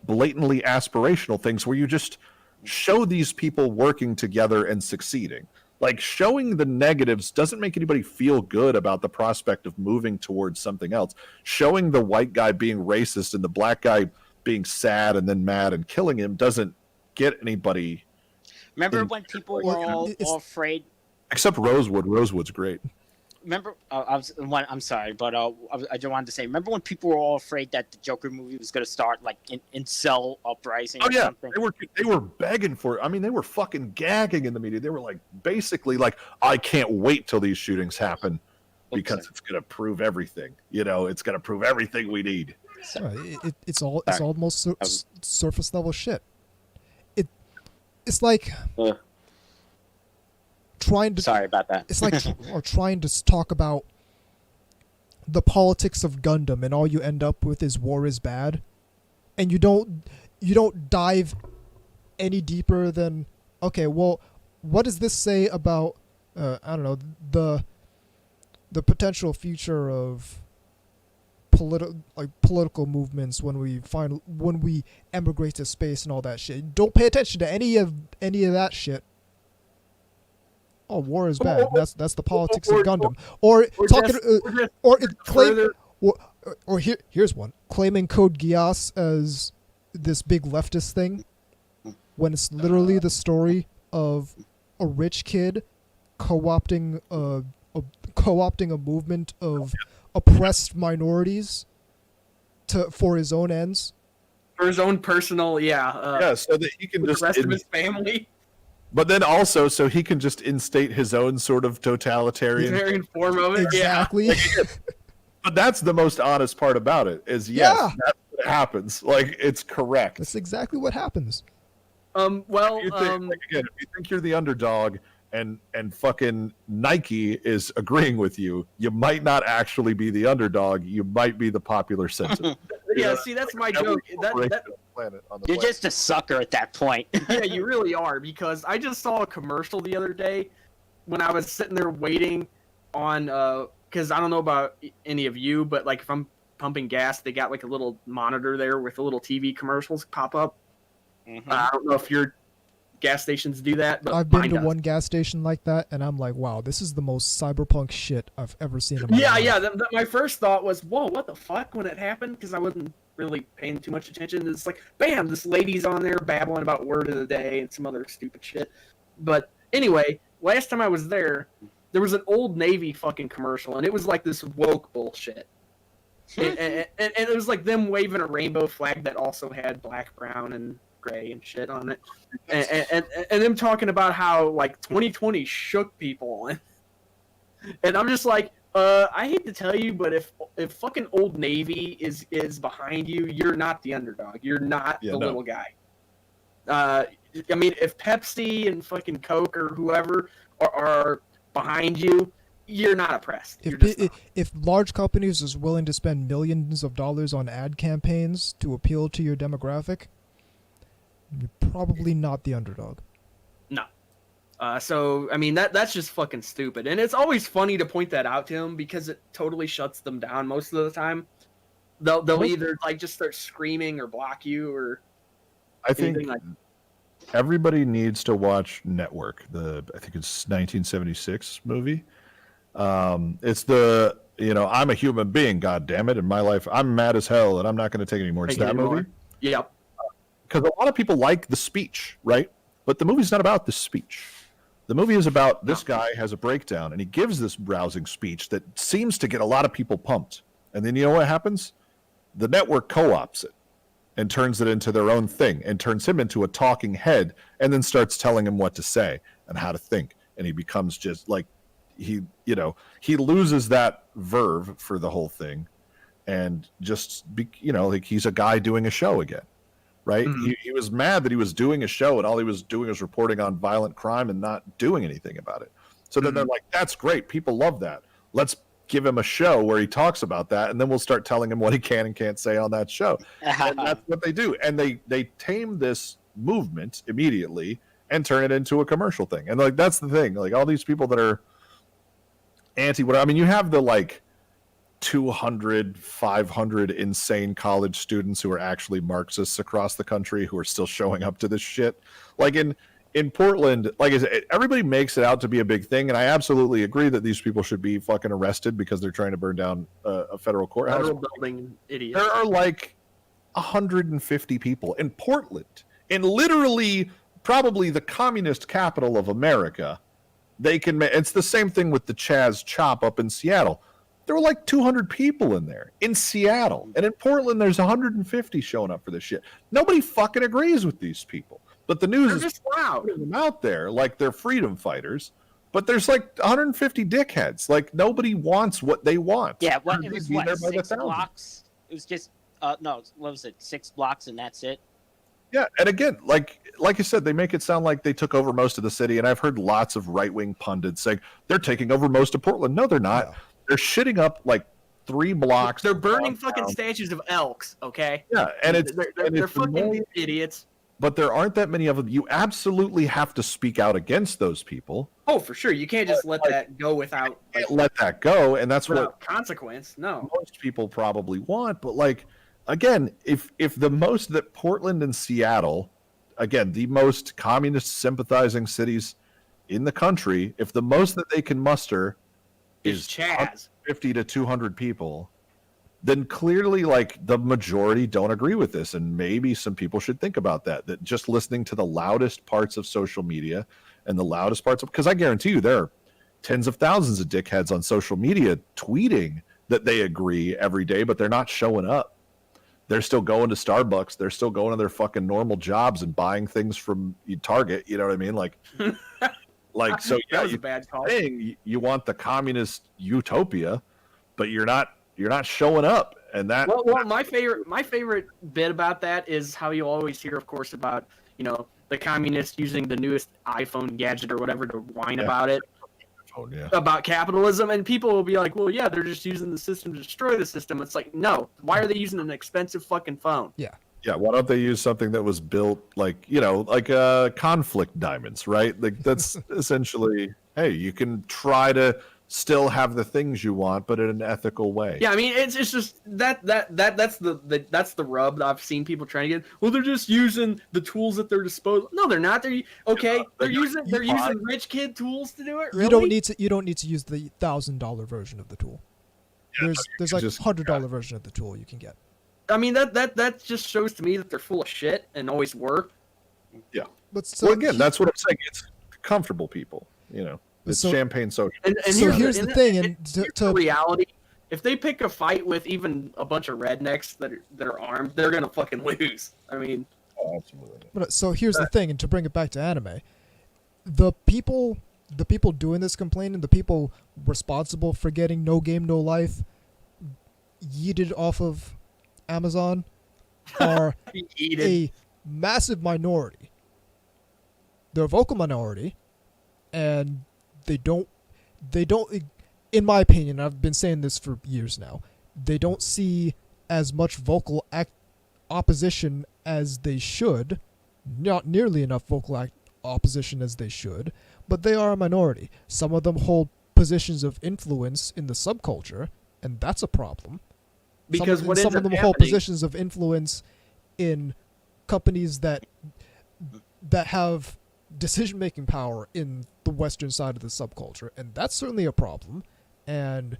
blatantly aspirational things where you just show these people working together and succeeding. Like, showing the negatives doesn't make anybody feel good about the prospect of moving towards something else. Showing the white guy being racist and the black guy being sad and then mad and killing him doesn't get anybody. Remember when people were all afraid? Except Rosewood. Rosewood's great. Remember, I'm sorry, but I just wanted to say, remember when people were all afraid that the Joker movie was going to start like in cell uprising or something? They were begging for it. I mean, they were fucking gagging in the media. They were like, basically like, I can't wait till these shootings happen because it's going to prove everything. It's going to prove everything we need. It's almost surface level shit. It's like. Sorry about that. It's like trying to talk about the politics of Gundam, and all you end up with is war is bad, and you don't dive any deeper than, okay, well, what does this say about I don't know, the potential future of political movements when we emigrate to space and all that shit. Don't pay attention to any of that shit. Oh, war is bad. That's the politics of Gundam. Here's one claiming Code Geass as this big leftist thing, when it's literally the story of a rich kid co-opting a movement of oppressed minorities for his own ends, for his own personal, so that he can just the rest of his family. But then also, so he can just instate his own sort of totalitarian form of it. Exactly. Yeah. But that's the most honest part about it, is that's what happens. Like, it's correct. That's exactly what happens. Again, if you think you're the underdog and fucking Nike is agreeing with you, you might not actually be the underdog. You might be the popular sentiment. See, that's my joke. You're just a sucker at that point. Yeah, you really are, because I just saw a commercial the other day when I was sitting there waiting on, because I don't know about any of you, but like if I'm pumping gas, they got like a little monitor there with the little TV commercials pop up. Mm-hmm. I don't know if your gas stations do that, but I've been to one gas station like that, and I'm like, wow, this is the most cyberpunk shit I've ever seen in my life. Yeah. My first thought was, whoa, what the fuck when it happened? Because I wasn't really paying too much attention. It's like, bam, this lady's on there babbling about word of the day and some other stupid shit. But anyway, last time I was there was an Old Navy fucking commercial, and it was like this woke bullshit. and it was like them waving a rainbow flag that also had black, brown, and gray and shit on it, and them talking about how like 2020 shook people, and I'm just like, I hate to tell you, but if fucking Old Navy is behind you, you're not the underdog. You're not little guy. I mean, if Pepsi and fucking Coke or whoever are behind you, you're not oppressed. If large companies is willing to spend millions of dollars on ad campaigns to appeal to your demographic, you're probably not the underdog. No. So, I mean, that's just fucking stupid. And it's always funny to point that out to him because it totally shuts them down most of the time. They'll either like just start screaming or block you or I think everybody needs to watch Network. I think it's 1976 movie. It's the, I'm a human being, God damn it, in my life I'm mad as hell and I'm not going to take any more. It's that movie. Yep. Because a lot of people like the speech, right? But the movie's not about the speech. The movie is about this guy has a breakdown and he gives this rousing speech that seems to get a lot of people pumped. And then you know what happens? The network co-ops it and turns it into their own thing and turns him into a talking head and then starts telling him what to say and how to think. And he becomes just like, he loses that verve for the whole thing and just like he's a guy doing a show again, right? Mm-hmm. He was mad that he was doing a show and all he was doing was reporting on violent crime and not doing anything about it. So then they're like, that's great, people love that, let's give him a show where he talks about that and then we'll start telling him what he can and can't say on that show. And that's what they do, and they tame this movement immediately and turn it into a commercial thing. And like that's the thing, like all these people that are anti-whatever. I mean, you have the like 200, 500 insane college students who are actually Marxists across the country who are still showing up to this shit. Like in Portland, like I said, everybody makes it out to be a big thing, and I absolutely agree that these people should be fucking arrested because they're trying to burn down a federal courthouse. Federal building, idiots. There are like 150 people in Portland, in literally probably the communist capital of America. It's the same thing with the Chaz Chop up in Seattle. There were like 200 people in there in Seattle, and in Portland there's 150 showing up for this shit. Nobody fucking agrees with these people, but the news is just putting them out there like they're freedom fighters. But there's like 150 dickheads. Like nobody wants what they want. Yeah, it was 6 blocks. It was just no, what was it? 6 blocks and that's it. Yeah, and again, like I said, they make it sound like they took over most of the city, and I've heard lots of right-wing pundits saying they're taking over most of Portland. No, they're not. Yeah. They're shitting up like 3 blocks. They're burning fucking statues of elks, okay? Yeah, and they're fucking idiots. But there aren't that many of them. You absolutely have to speak out against those people. Oh, for sure. You can't just let that go without let that go, and that's what consequence. No, most people probably want, but like. Again, if the most that Portland and Seattle, again, the most communist sympathizing cities in the country, if the most that they can muster is Chaz, 50 to 200 people, then clearly like the majority don't agree with this. And maybe some people should think about that just listening to the loudest parts of social media and the loudest parts of, because I guarantee you there are tens of thousands of dickheads on social media tweeting that they agree every day, but they're not showing up. They're still going to Starbucks. They're still going to their fucking normal jobs and buying things from Target. You know what I mean? Like so. Yeah, that was a bad call. You want the communist utopia, but you're not showing up. And that. Well, my favorite bit about that is how you always hear, of course, about the communists using the newest iPhone gadget or whatever to whine about it. About capitalism, and people will be like, well, yeah, they're just using the system to destroy the system. It's like, no, why are they using an expensive fucking phone? Yeah, why don't they use something that was built like conflict diamonds, right? Like that's essentially, hey, you can try to still have the things you want, but in an ethical way. Yeah, I mean, it's just that's the rub that I've seen people trying to get. Well, they're just using the tools at their disposal. No, they're not. They're using rich kid tools to do it. Really? You don't need to use the $1,000 version of the tool. Yeah, there's like $100 version of the tool you can get. I mean, that just shows to me that they're full of shit and always were. Yeah. But so, well, again, that's what I'm saying. It's comfortable people, you know. It's champagne social. And so here's the thing, and to reality, if they pick a fight with even a bunch of rednecks that are armed, they're gonna fucking lose. I mean, absolutely. But so here's the thing, and to bring it back to anime, the people doing this complaining, the people responsible for getting No Game No Life yeeted off of Amazon are a massive minority. They're a vocal minority, and they don't, in my opinion, I've been saying this for years now, they don't see as much vocal opposition as they should, not nearly enough vocal opposition as they should, but they are a minority. Some of them hold positions of influence in the subculture, and that's a problem. Because some of them hold positions of influence in companies that have decision-making power in the Western side of the subculture, and that's certainly a problem. And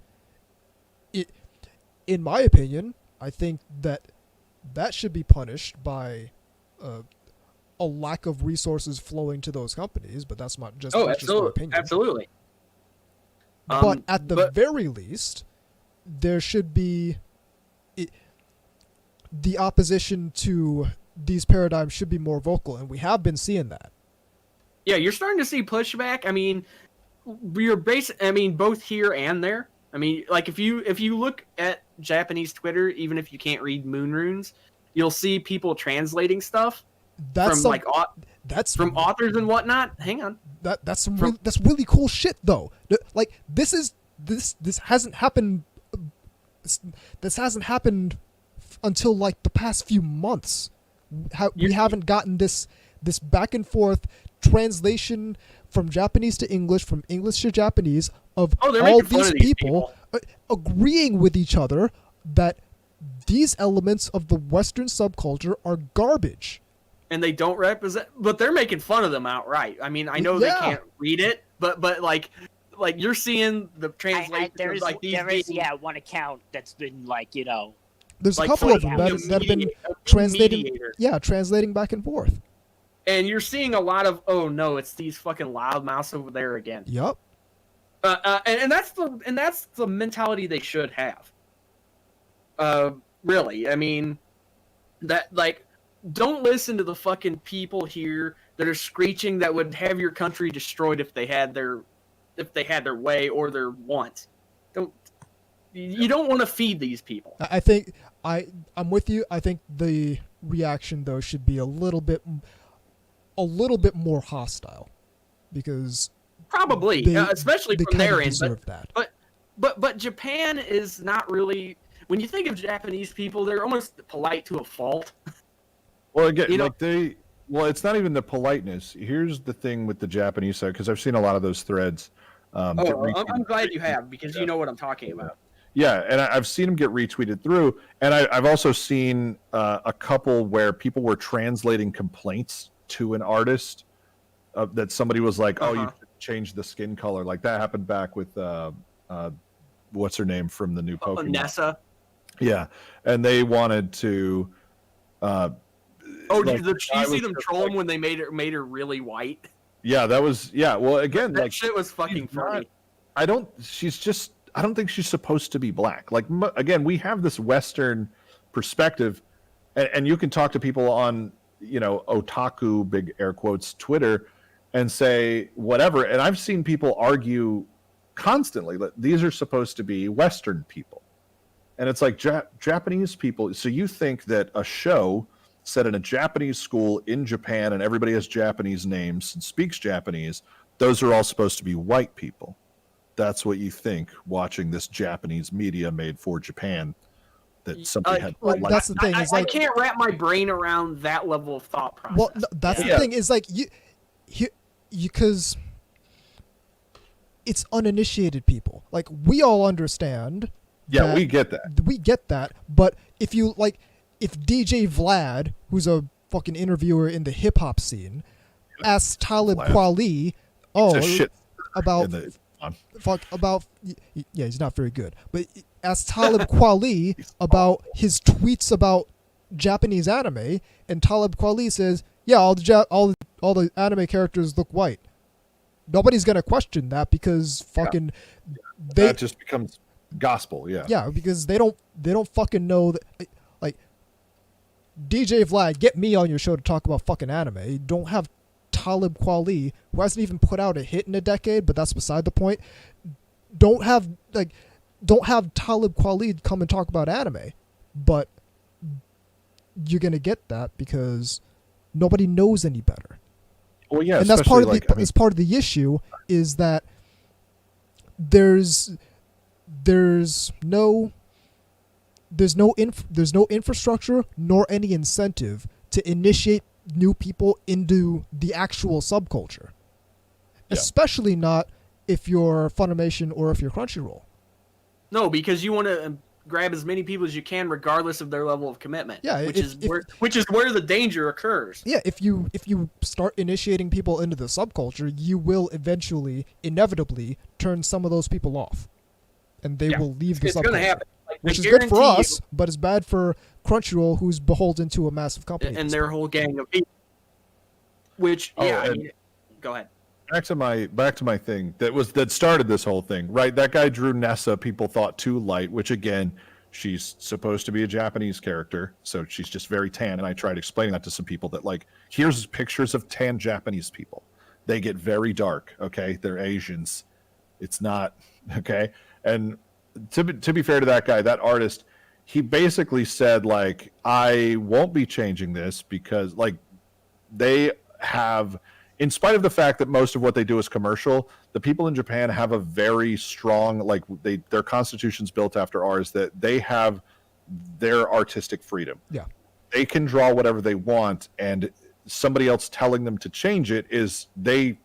in my opinion, I think that should be punished by a lack of resources flowing to those companies. But that's not just my opinion. Absolutely. But at the very least, there should be the opposition to these paradigms should be more vocal, and we have been seeing that. Yeah, you're starting to see pushback. I mean, both here and there. I mean, like if you look at Japanese Twitter, even if you can't read moon runes, you'll see people translating stuff from authors and whatnot. Hang on, that's really cool shit though. Like this hasn't happened. This hasn't happened until like the past few months. We haven't gotten this back and forth translation from Japanese to English, from English to Japanese of all these people agreeing with each other that these elements of the Western subculture are garbage. And they don't represent, but they're making fun of them outright. I mean, I know they can't read it, but like you're seeing the translation. There is one account that's been There's a couple of them that have been translating back and forth. And you're seeing a lot of, oh no, it's these fucking loudmouths over there again. Yep. And that's the mentality they should have. Really, I mean, that don't listen to the fucking people here that are screeching that would have your country destroyed if they had their way or their wants. You don't want to feed these people. I think I'm with you. I think the reaction though should be a little bit more hostile, because probably especially from their end. That. But Japan is not really. When you think of Japanese people, they're almost polite to a fault. Well, again, it's not even the politeness. Here's the thing with the Japanese side, because I've seen a lot of those threads. I'm glad you have, because you know what I'm talking about. Yeah, and I've seen them get retweeted through, and I've also seen a couple where people were translating complaints to an artist that somebody was like, "Oh, you should change the skin color." Like that happened back with what's her name from the new Pokemon? Nessa. Yeah, and they wanted to. Did you see them troll him when they made her really white? Yeah, that was Well, again, that shit was fucking funny. I don't think she's supposed to be black. Like again, we have this Western perspective, and you can talk to people on otaku, big air quotes, Twitter, and say whatever. And I've seen people argue constantly that these are supposed to be Western people, and it's like Japanese people. So you think that a show set in a Japanese school in Japan, and everybody has Japanese names and speaks Japanese, those are all supposed to be white people. That's what you think watching this Japanese media made for Japan. That somebody had. Well, that's the thing. I can't wrap my brain around that level of thought process. Well, that's the thing. Is like you because it's uninitiated people. Like we all understand. Yeah, we get that. We get that. But if DJ Vlad, who's a fucking interviewer in the hip hop scene, asks Talib Kweli, about fuck about. Yeah, he's not very good. But ask Talib Kweli about his tweets about Japanese anime, and Talib Kweli says, "Yeah, all the anime characters look white." Nobody's gonna question that because fucking that just becomes gospel. Yeah, because they don't fucking know that. Like, DJ Vlad, get me on your show to talk about fucking anime. You don't have Talib Kweli, who hasn't even put out a hit in a decade, but that's beside the point. Don't have Talib Kweli come and talk about anime, but you're gonna get that because nobody knows any better. Well, yeah, and that's part of it's part of the issue is that there's no infrastructure nor any incentive to initiate new people into the actual subculture, especially not if you're Funimation or if you're Crunchyroll. No, because you want to grab as many people as you can, regardless of their level of commitment. Yeah, which is where the danger occurs. Yeah, if you start initiating people into the subculture, you will inevitably turn some of those people off, and they will leave the subculture. It's going to happen. Which is good for us, but it's bad for Crunchyroll, who's beholden to a massive company. And their whole gang of people. Which, go ahead. Back to my thing that started this whole thing, right? That guy drew Nessa, people thought too light, which again, she's supposed to be a Japanese character, so she's just very tan. And I tried explaining that to some people that, like, here's pictures of tan Japanese people. They get very dark, okay? They're Asians. It's not, okay? And to be fair to that guy, that artist, he basically said, like, I won't be changing this because, like, they have, in spite of the fact that most of what they do is commercial, the people in Japan have a very strong, like, their constitution's built after ours, that they have their artistic freedom. Yeah. They can draw whatever they want, and somebody else telling them to change it is, they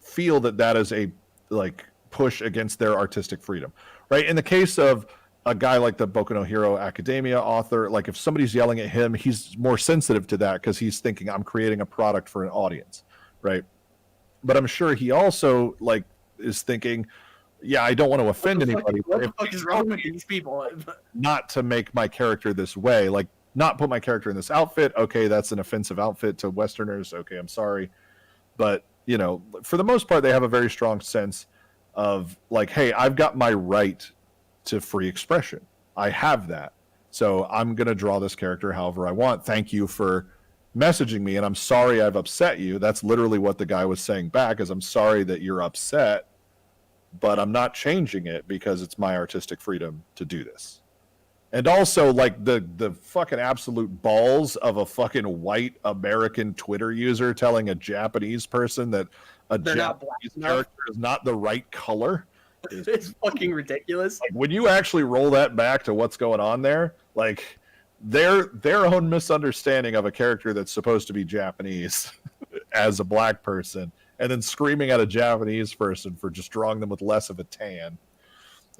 feel that is a, like, push against their artistic freedom. Right. In the case of a guy like the Boku no Hero Academia author, like, if somebody's yelling at him, he's more sensitive to that because he's thinking, I'm creating a product for an audience. Right. But I'm sure he also, like, is thinking, yeah, I don't want to offend anybody. What the fuck is wrong with these people? Not to make my character this way, like, not put my character in this outfit. Okay, that's an offensive outfit to Westerners. Okay, I'm sorry. But, you know, for the most part, they have a very strong sense of, like, hey, I've got my right to free expression. I have that. So I'm going to draw this character however I want. Thank you for messaging me, and I'm sorry I've upset you. That's literally what the guy was saying back, is I'm sorry that you're upset, but I'm not changing it because it's my artistic freedom to do this. And also, like, the fucking absolute balls of a fucking white American Twitter user telling a Japanese person that a Japanese character is not the right color. It's fucking ridiculous. Like, when you actually roll that back to what's going on there, like, their own misunderstanding of a character that's supposed to be Japanese as a black person, and then screaming at a Japanese person for just drawing them with less of a tan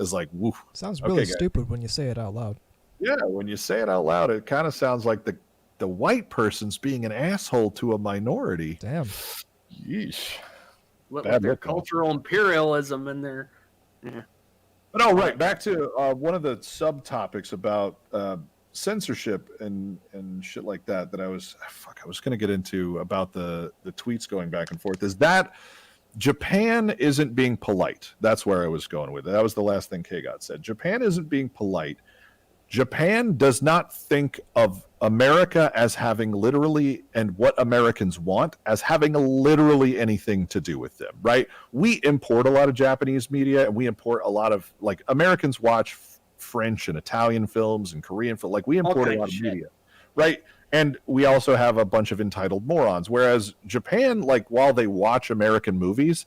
is like, woo. Sounds really stupid when you say it out loud. Yeah, when you say it out loud, it kind of sounds like the white person's being an asshole to a minority. Damn. Yeesh. With their cultural imperialism and their... Yeah. But oh, right, back to one of the subtopics about censorship and shit like that I was going to get into about the tweets going back and forth, is that Japan isn't being polite. That's where I was going with it. That was the last thing K-God said. Japan isn't being polite. Japan does not think of America as having literally, and what Americans want, as having literally anything to do with them, right? We import a lot of Japanese media, and we import a lot of, like, Americans watch French and Italian films and Korean films. Like, we import a lot of media, right? And we also have a bunch of entitled morons. Whereas Japan, like, while they watch American movies,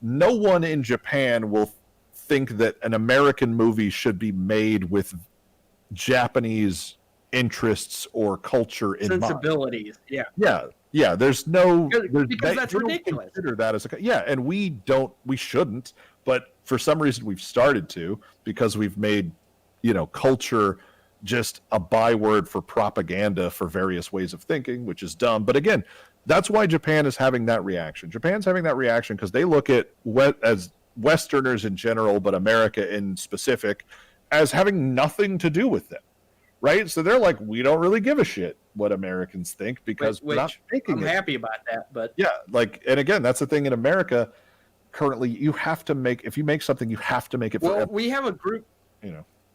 no one in Japan will think that an American movie should be made with Japanese interests or culture in sensibilities mind. Yeah there's no because that's ridiculous. Consider that as and we shouldn't, but for some reason we've started to, because we've made, you know, culture just a byword for propaganda for various ways of thinking, which is dumb. But again, that's why Japan is having that reaction. Japan's having that reaction because they look at what, as Westerners in general, but America in specific, as having nothing to do with them, right? So they're like, we don't really give a shit what Americans think because we're not making it. I'm happy about that, but yeah, like, and again, that's the thing in America. Currently, you have to make, if you make something, you have to make it for we have a group,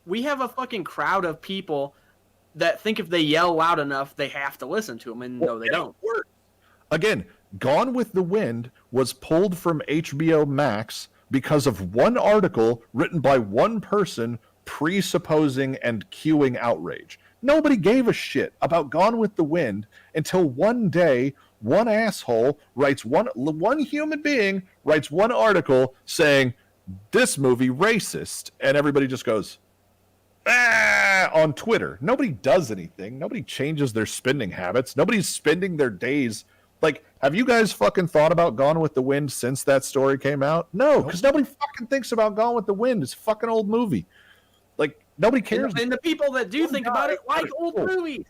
we have a fucking crowd of people that think if they yell loud enough, they have to listen to them, and no, they don't. Again, Gone with the Wind was pulled from HBO Max because of one article written by one person presupposing and cueing outrage. Nobody gave a shit about Gone with the Wind until one day, one asshole writes one human being writes one article saying this movie racist, and everybody just goes on Twitter. Nobody does anything. Nobody changes their spending habits. Nobody's spending their days. Like, have you guys fucking thought about Gone with the Wind since that story came out? No, because nobody fucking thinks about Gone with the Wind. It's a fucking old movie. Like, nobody cares. And the people that do think about it like old movies.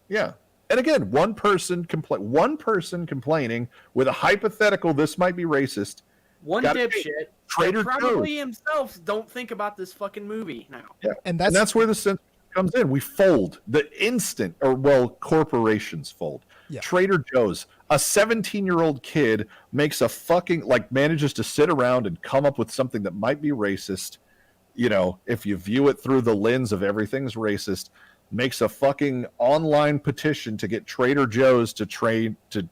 Yeah. And again, one person complaining with a hypothetical, this might be racist. One dipshit that probably himself don't think about this fucking movie now. Yeah. And that's where the censorship comes in. We fold the instant, corporations fold. Yeah. Trader Joe's, a 17-year-old kid makes a fucking, manages to sit around and come up with something that might be racist. If you view it through the lens of everything's racist, makes a fucking online petition to get Trader Joe's to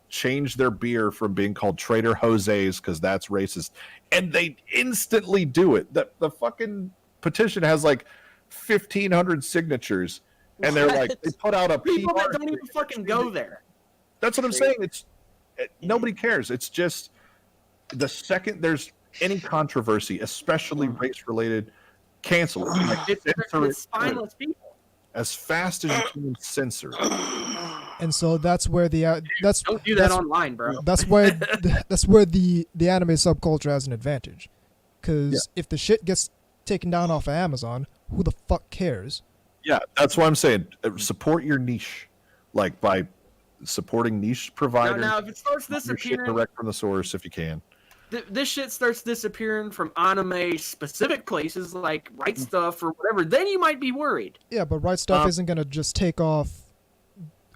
change their beer from being called Trader Jose's because that's racist. And they instantly do it. The fucking petition has 1,500 signatures. And they're they put out a people that don't even fucking go there. That's what I'm saying. Nobody cares. It's just the second there's any controversy, especially race-related, cancel it. It's spineless people. As fast as you can censor it. And so that's where don't do that online, bro. That's where the anime subculture has an advantage, because if the shit gets taken down off of Amazon, who the fuck cares? Yeah, that's why I'm saying support your niche, by supporting niche providers. Now if it starts disappearing direct from the source, if you can. This shit starts disappearing from anime specific places like Right Stuff or whatever, then you might be worried. Yeah, but Right Stuff isn't going to just take off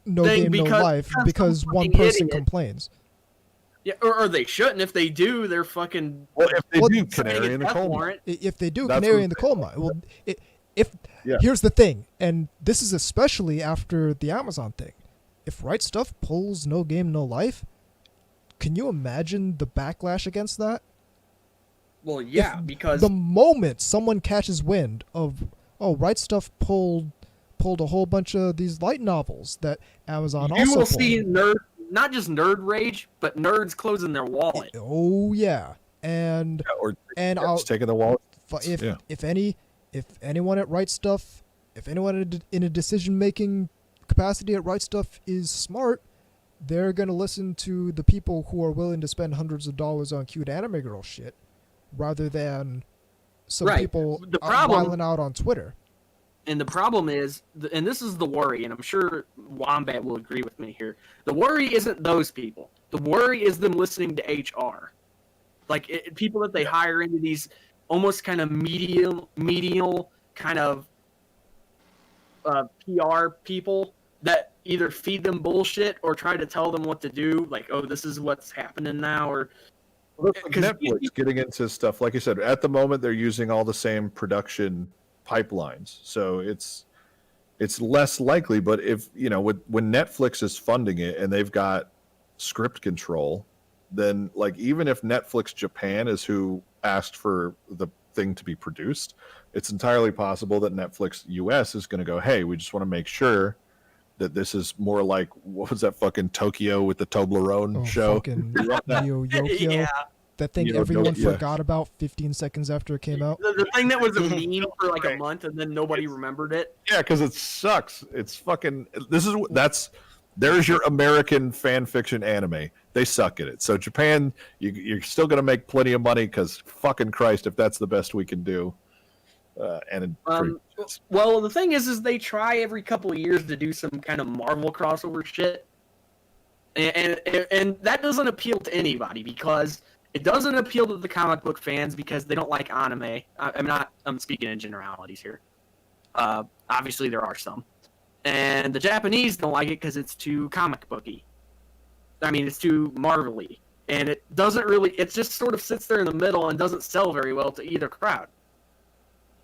No Game, No Life because one person complains. Yeah, or they shouldn't. If they do, they're fucking... Well, if they do, Canary in the Coal Mine. If they do, Canary in the Coal Mine. Well, here's the thing, and this is especially after the Amazon thing. If Right Stuff pulls No Game, No Life... Can you imagine the backlash against that? Well, yeah, because the moment someone catches wind of, Right Stuff pulled a whole bunch of these light novels that Amazon also pulled. You will see not just nerd rage, but nerds closing their wallet. Oh yeah, and I'll taking the wallet. If anyone at Right Stuff, if anyone in a decision making capacity at Right Stuff is smart, they're going to listen to the people who are willing to spend hundreds of dollars on cute anime girl shit rather than some people wilding out on Twitter. And the problem is, and this is the worry, and I'm sure Wombat will agree with me here, the worry isn't those people. The worry is them listening to HR. People that they hire into these almost kind of medial kind of PR people that either feed them bullshit or try to tell them what to do, this is what's happening now, or Netflix getting into stuff. Like you said, at the moment they're using all the same production pipelines, so it's less likely. But if when Netflix is funding it and they've got script control, then even if Netflix Japan is who asked for the thing to be produced, it's entirely possible that Netflix US is going to go, hey, we just want to make sure that this is more like, what was that fucking Tokyo with the Toblerone show? Fucking Neo Yokio. Yeah. That thing everyone forgot about 15 seconds after it came out. The thing that was a meme for a month and then nobody remembered it. Yeah, because it sucks. It's fucking... There's your American fan fiction anime. They suck at it. So Japan, you're still going to make plenty of money because fucking Christ, if that's the best we can do. Well, the thing is they try every couple of years to do some kind of Marvel crossover shit, and that doesn't appeal to anybody because It doesn't appeal to the comic book fans because they don't like anime. I'm speaking in generalities here. Obviously, there are some. And the Japanese don't like it because it's too comic booky. I mean, it's too Marvel-y. And it doesn't really... It just sort of sits there in the middle and doesn't sell very well to either crowd.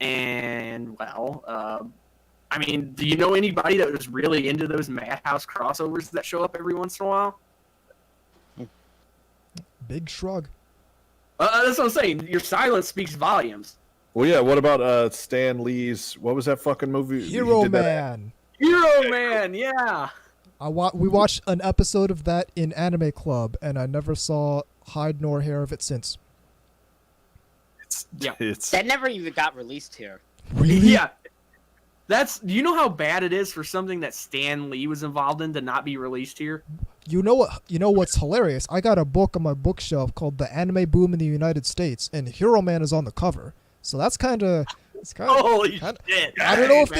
And, well... I mean, do you know anybody that was really into those Madhouse crossovers that show up every once in a while? Big shrug. That's what I'm saying. Your silence speaks volumes. Well, yeah. What about Stan Lee's? What was that fucking movie? Hero Man. Hero Man, yeah. We watched an episode of that in Anime Club, and I never saw hide nor hair of it since. That never even got released here. Really? Yeah. Do you know how bad it is for something that Stan Lee was involved in to not be released here? You know what's hilarious? I got a book on my bookshelf called The Anime Boom in the United States, and Hero Man is on the cover. So that's kind of Holy shit. I don't know if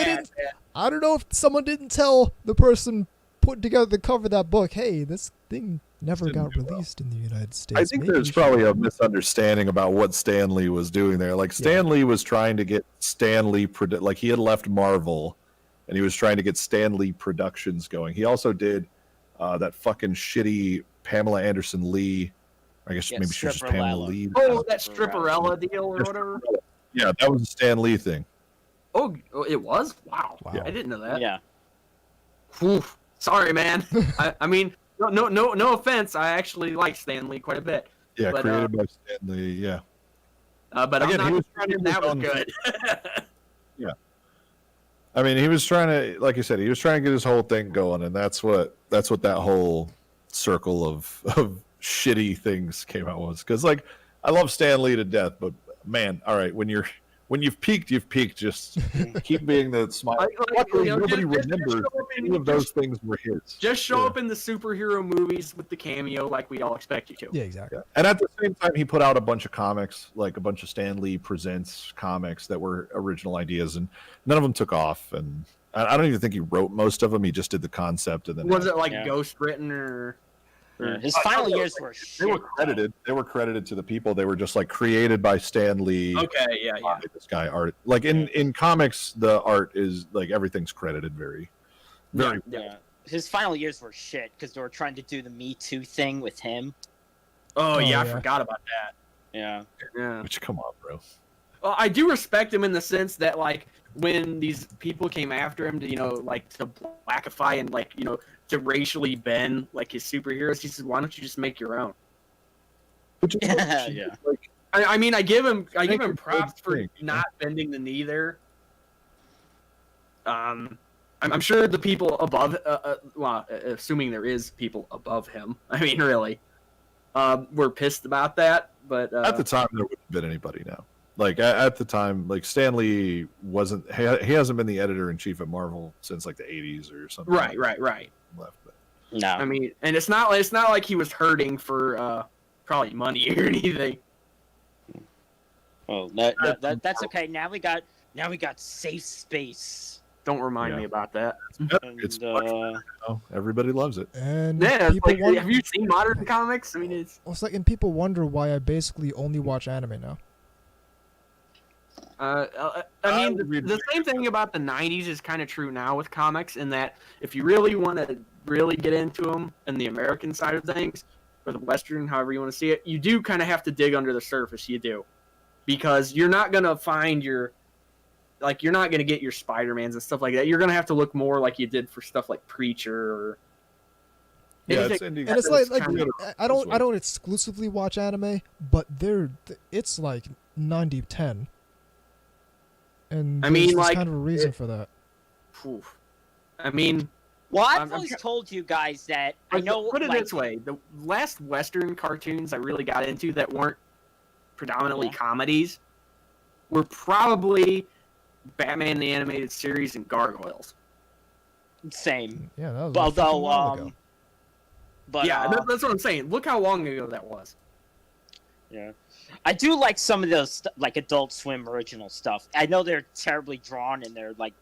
I don't know if someone didn't tell the person putting together the cover of that book, hey, this thing never got released in the United States. I think there's probably a misunderstanding about what Stan Lee was doing there. Like, Stan Lee was trying to get Stan Lee, like, he had left Marvel, and he was trying to get Stan Lee Productions going. He also did that fucking shitty Pamela Anderson Lee. I guess maybe she was just Pamela Lee. Oh, that Stripperella deal or whatever? Yeah, that was a Stan Lee thing. Oh, it was? Wow. Yeah. I didn't know that. Yeah. Whew. Sorry, man. I mean, no offense. I actually like Stan Lee quite a bit. Yeah, but, created by Stan Lee. Yeah. But again, I'm not trying to that was good. Yeah. I mean, he was trying to, like you said, he was trying to get his whole thing going, and that's what that whole circle of shitty things came out was. Because, like, I love Stan Lee to death, but man, all right, when you've peaked, you've peaked. Just keep being the smile. Nobody remembers any of those things were his. Just show up in the superhero movies with the cameo like we all expect you to. Yeah, exactly. Yeah. And at the same time, he put out a bunch of comics, like a bunch of Stan Lee Presents comics that were original ideas, and none of them took off. And I don't even think he wrote most of them. He just did the concept. And then was it like ghost written or? Yeah. His final years were shit. They were credited. They were credited to the people. They were just like created by Stan Lee. Okay, yeah. This guy art. Like in comics, the art is like everything's credited very. Yeah. His final years were shit because they were trying to do the Me Too thing with him. Oh yeah, I forgot about that. Yeah. Which, come on, bro. Well, I do respect him in the sense that, like, when these people came after him to, like, to blackify and, like, to racially bend, like, his superheroes, he said, why don't you just make your own? Yeah. Like, I mean, I give him props for not bending the knee there. I'm sure the people above, assuming there is people above him, I mean, really, were pissed about that. But at the time, there wouldn't have been anybody now. Like, at the time, like, Stan Lee wasn't, he hasn't been the editor-in-chief at Marvel since, like, the 80s or something. Right. Left, but. No. I mean, and it's not like he was hurting for probably money or anything. Oh, that's okay. Now we got safe space. Don't remind me about that. It's everybody loves it. And people wonder, have you seen modern comics? I mean, it's like, and people wonder why I basically only watch anime now. I mean, the same thing about the 90s is kind of true now with comics, in that if you really want to really get into them and the American side of things, or the Western, however you want to see it, you do kind of have to dig under the surface. You do. Because you're not going to find you're not going to get your Spider-Mans and stuff like that. You're going to have to look more like you did for stuff like Preacher or... Yeah, and it's like I don't exclusively watch anime, but it's like 90-10. And I mean, there's kind of a reason for that. I mean, well, I've always told you guys that I know. Put it this way: the last Western cartoons I really got into that weren't predominantly comedies were probably Batman the Animated Series and Gargoyles. Same. Yeah, that was a while ago. But yeah, that's what I'm saying. Look how long ago that was. Yeah. I do like some of those, like, Adult Swim original stuff. I know they're terribly drawn and they're, like,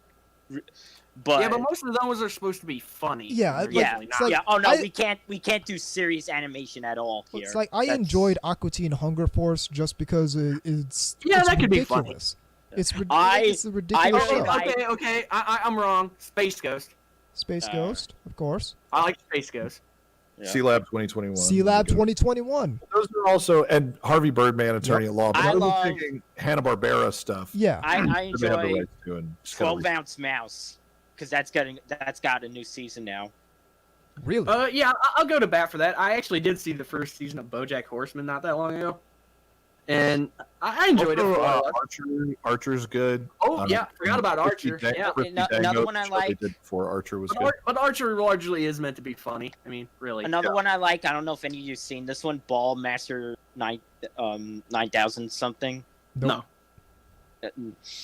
But yeah, but most of those are supposed to be funny. Yeah, They're like- usually it's not. like- Oh no, I- we can't do serious animation at all here. It's like I enjoyed Aqua Teen Hunger Force just because it's that could be funny. ridiculous. It's a I ridiculous really show. like- Okay. I'm wrong. Space Ghost. Space Ghost, of course. I like Space Ghost. Yeah. C-Lab 2021. C-Lab 2021. Those are also, and Harvey Birdman, Attorney at Law. But I I was love- thinking Hanna-Barbera stuff. Yeah. I that they have the enjoy rights to, and just kinda 12-ounce mouse because that's got a new season now. Really? Yeah, I'll go to bat for that. I actually did see the first season of BoJack Horseman not that long ago, and I enjoyed Also, it. For what it was. Archer's good. Oh yeah, forgot about Archer. Yeah, Another one I like- They did before Archer was good. but Archer largely is meant to be funny. I mean, really. Another one I like. I don't know if any of you've seen this one. Ball Master 9000 something. No,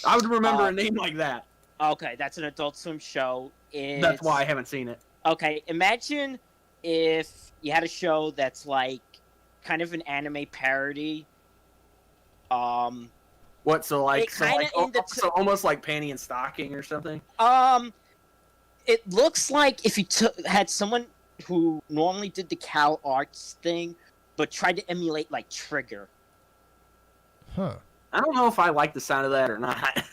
I would remember Uh, a name like that. Okay, that's an Adult Swim show. That's why I haven't seen it. Okay, imagine if you had a show that's like kind of an anime parody. What? So like, It kinda in the so almost like Panty and Stocking or something. It looks like if you had someone who normally did the Cal Arts thing, but tried to emulate like Trigger. Huh. I don't know if I like the sound of that or not.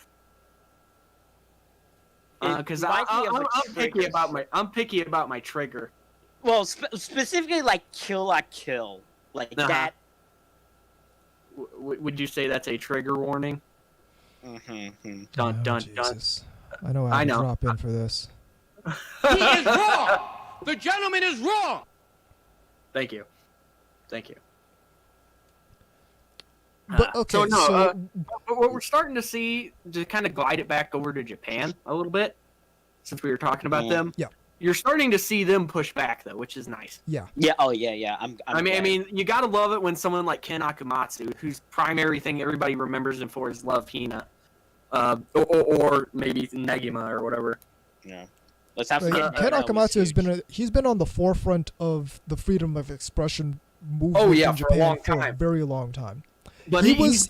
Because I'm picky about my Trigger. Well, specifically like Kill La Kill, like Uh-huh. that. Would you say that's a trigger warning? Mm-hmm. Dun Oh, dun Jesus. I know how to drop in for this. He is wrong! The gentleman is wrong! Thank you. But okay, So no, so what we're starting to see, to kind of glide it back over to Japan a little bit, since we were talking about them. Yeah. You're starting to see them push back though, which is nice. yeah. Yeah. Oh yeah. I mean, you gotta love it when someone like Ken Akamatsu, whose primary thing everybody remembers him for is Love Hina, or maybe Negima or whatever. Yeah. Let's have Ken Akamatsu has been on the forefront of the freedom of expression movement in for a Japan long for a time. very long time. But he was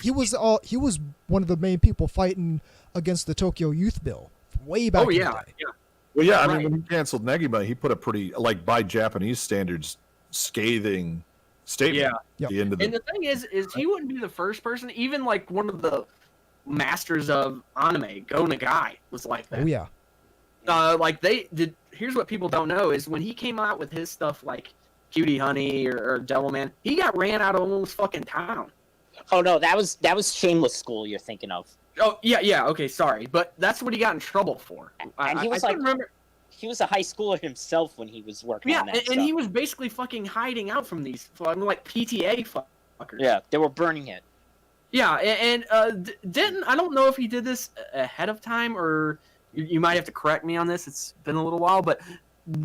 one of the main people fighting against the Tokyo Youth Bill way back in the day. yeah. Well, yeah, I Right. mean, when he canceled Negima, he put a pretty, like, by Japanese standards, scathing statement Yeah. at the end of the. And the thing is he wouldn't be the first person. Even like one of the masters of anime, Go Nagai, was like that. Oh yeah. Like they did. Here's what people don't know is when he came out with his stuff like Cutie Honey or Devilman, he got ran out of almost fucking town. Oh no, that was Shameless School you're thinking of. Oh yeah. Okay, sorry, but that's what he got in trouble for. And he was I like, remember. he was a high schooler himself when he was working Yeah, on that and he stuff. was basically fucking hiding out from these, like PTA fuckers. Yeah, they were burning it. Yeah, and didn't I don't know if he did this ahead of time or you might have to correct me on this. It's been a little while, but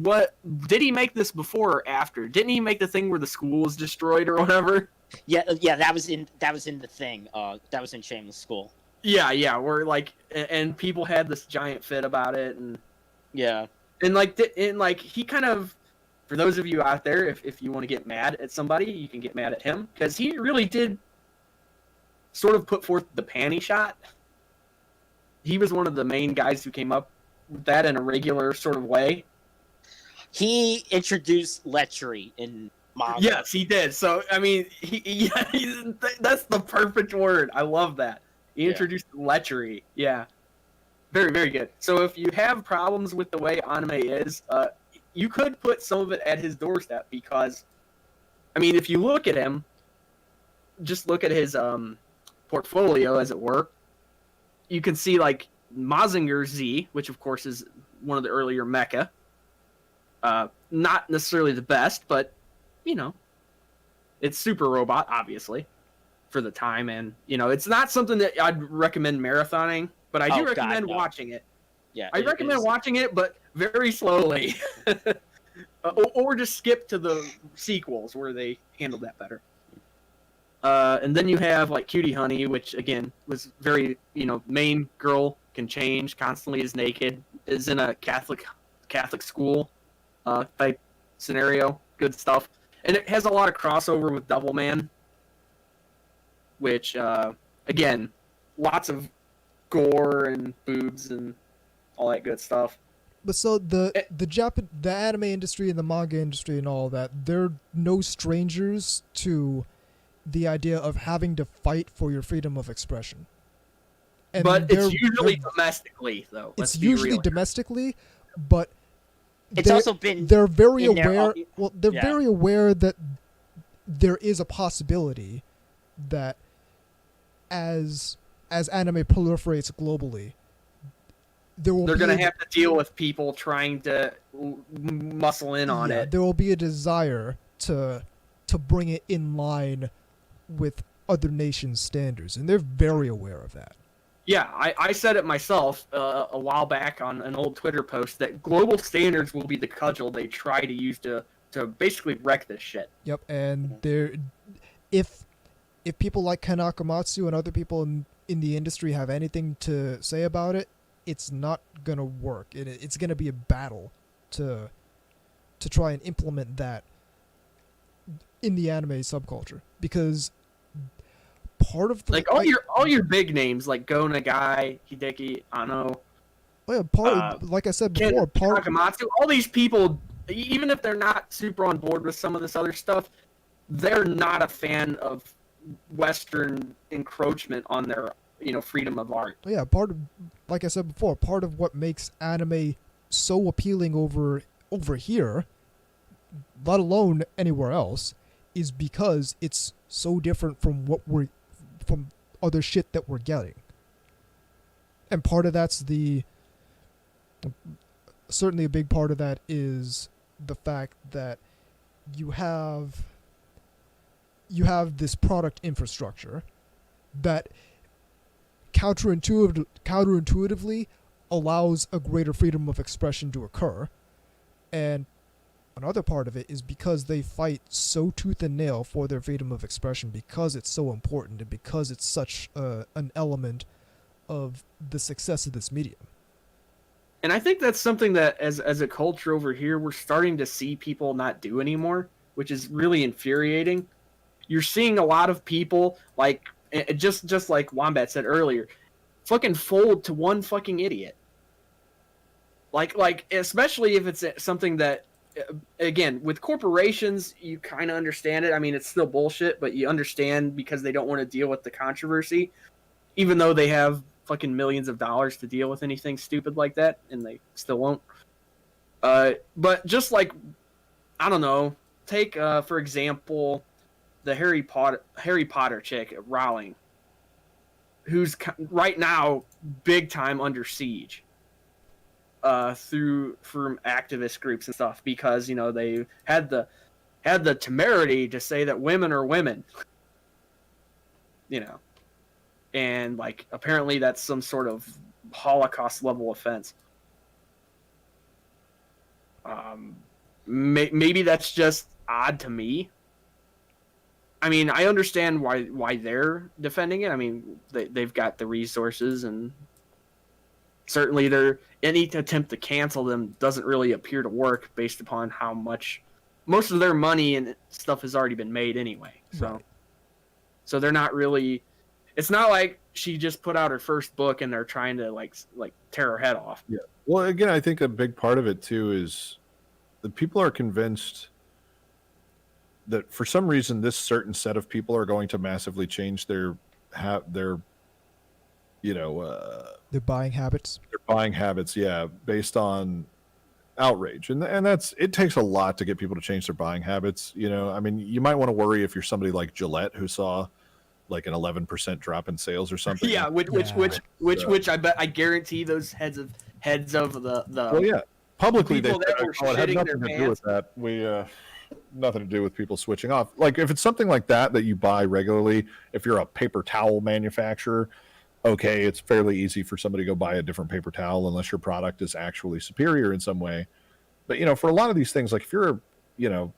what did he make this before or after? Didn't he make the thing where the school was destroyed or whatever? Yeah, that was in the thing. That was in Shameless School. Yeah, where like and people had this giant fit about it and Yeah. like he kind of, for those of you out there, if you want to get mad at somebody, you can get mad at him because he really did sort of put forth the panty shot. He was one of the main guys who came up with that in a regular sort of way. He introduced lechery in manga. Yes, he did. So I mean, that's the perfect word. I love that. He introduced lechery. Yeah, very very good. So if you have problems with the way anime is, you could put some of it at his doorstep because, I mean, if you look at him, just look at his portfolio, as it were, you can see like Mazinger Z, which of course is one of the earlier mecha. Not necessarily the best, but you know, it's Super Robot, obviously, for the time, and you know, it's not something that I'd recommend marathoning, but I do recommend watching it. Yeah, I recommend watching it, but very slowly, or just skip to the sequels where they handled that better. And then you have like Cutie Honey, which again was very, you know, main girl can change constantly, is naked, is in a Catholic school type scenario. Good stuff, and it has a lot of crossover with Devilman, which again, lots of gore and boobs and all that good stuff. But so the anime industry and the manga industry and all that, they're no strangers to the idea of having to fight for your freedom of expression. And but it's usually domestically, though. It's usually domestically, but it's also been. They're very aware. They're very aware that there is a possibility that as anime proliferates globally, they're going to have to deal with people trying to muscle in on it. There will be a desire to bring it in line with other nations' standards, and they're very aware of that. Yeah, I said it myself a while back on an old Twitter post that global standards will be the cudgel they try to use to basically wreck this shit. Yep, and if people like Ken Akamatsu and other people in the industry have anything to say about it, it's not gonna work. It's gonna be a battle to try and implement that in the anime subculture, because part of the all your big names like Go Nagai, Hideki Anno. Well, yeah, like I said before, Takamatsu, all these people, even if they're not super on board with some of this other stuff, they're not a fan of Western encroachment on their freedom of art. Yeah, like I said before, part of what makes anime so appealing over here, let alone anywhere else, is because it's so different from from other shit that we're getting. And part of that's certainly a big part of that is the fact that you have this product infrastructure that counterintuitively allows a greater freedom of expression to occur. And another part of it is because they fight so tooth and nail for their freedom of expression, because it's so important and because it's such an element of the success of this medium. And I think that's something that as a culture over here, we're starting to see people not do anymore, which is really infuriating. You're seeing a lot of people, like, just like Wombat said earlier, fucking fold to one fucking idiot. Like especially if it's something that, again, with corporations, you kind of understand it. I mean, it's still bullshit, but you understand because they don't want to deal with the controversy, even though they have fucking millions of dollars to deal with anything stupid like that, and they still won't. But just like, I don't know, take for example the Harry Potter chick, Rowling, who's right now big time under siege from activist groups and stuff, because they had the temerity to say that women are women, and like apparently that's some sort of Holocaust level offense. Maybe that's just odd to me. I mean, I understand why they're defending it. I mean, they've got the resources, and certainly any attempt to cancel them doesn't really appear to work based upon how much most of their money and stuff has already been made anyway. So they're not really. It's not like she just put out her first book and they're trying to like tear her head off. Yeah. Well, again, I think a big part of it too is that people are convinced that for some reason this certain set of people are going to massively change their buying habits. Their buying habits, yeah, based on outrage, and that's, it takes a lot to get people to change their buying habits. I mean, you might want to worry if you're somebody like Gillette who saw like an 11% drop in sales or something. Yeah, which I guarantee those heads of the well, yeah, publicly they had nothing to do with that. Nothing to do with people switching off. Like if it's something like that you buy regularly, if you're a paper towel manufacturer, okay, it's fairly easy for somebody to go buy a different paper towel unless your product is actually superior in some way. But for a lot of these things, like if you're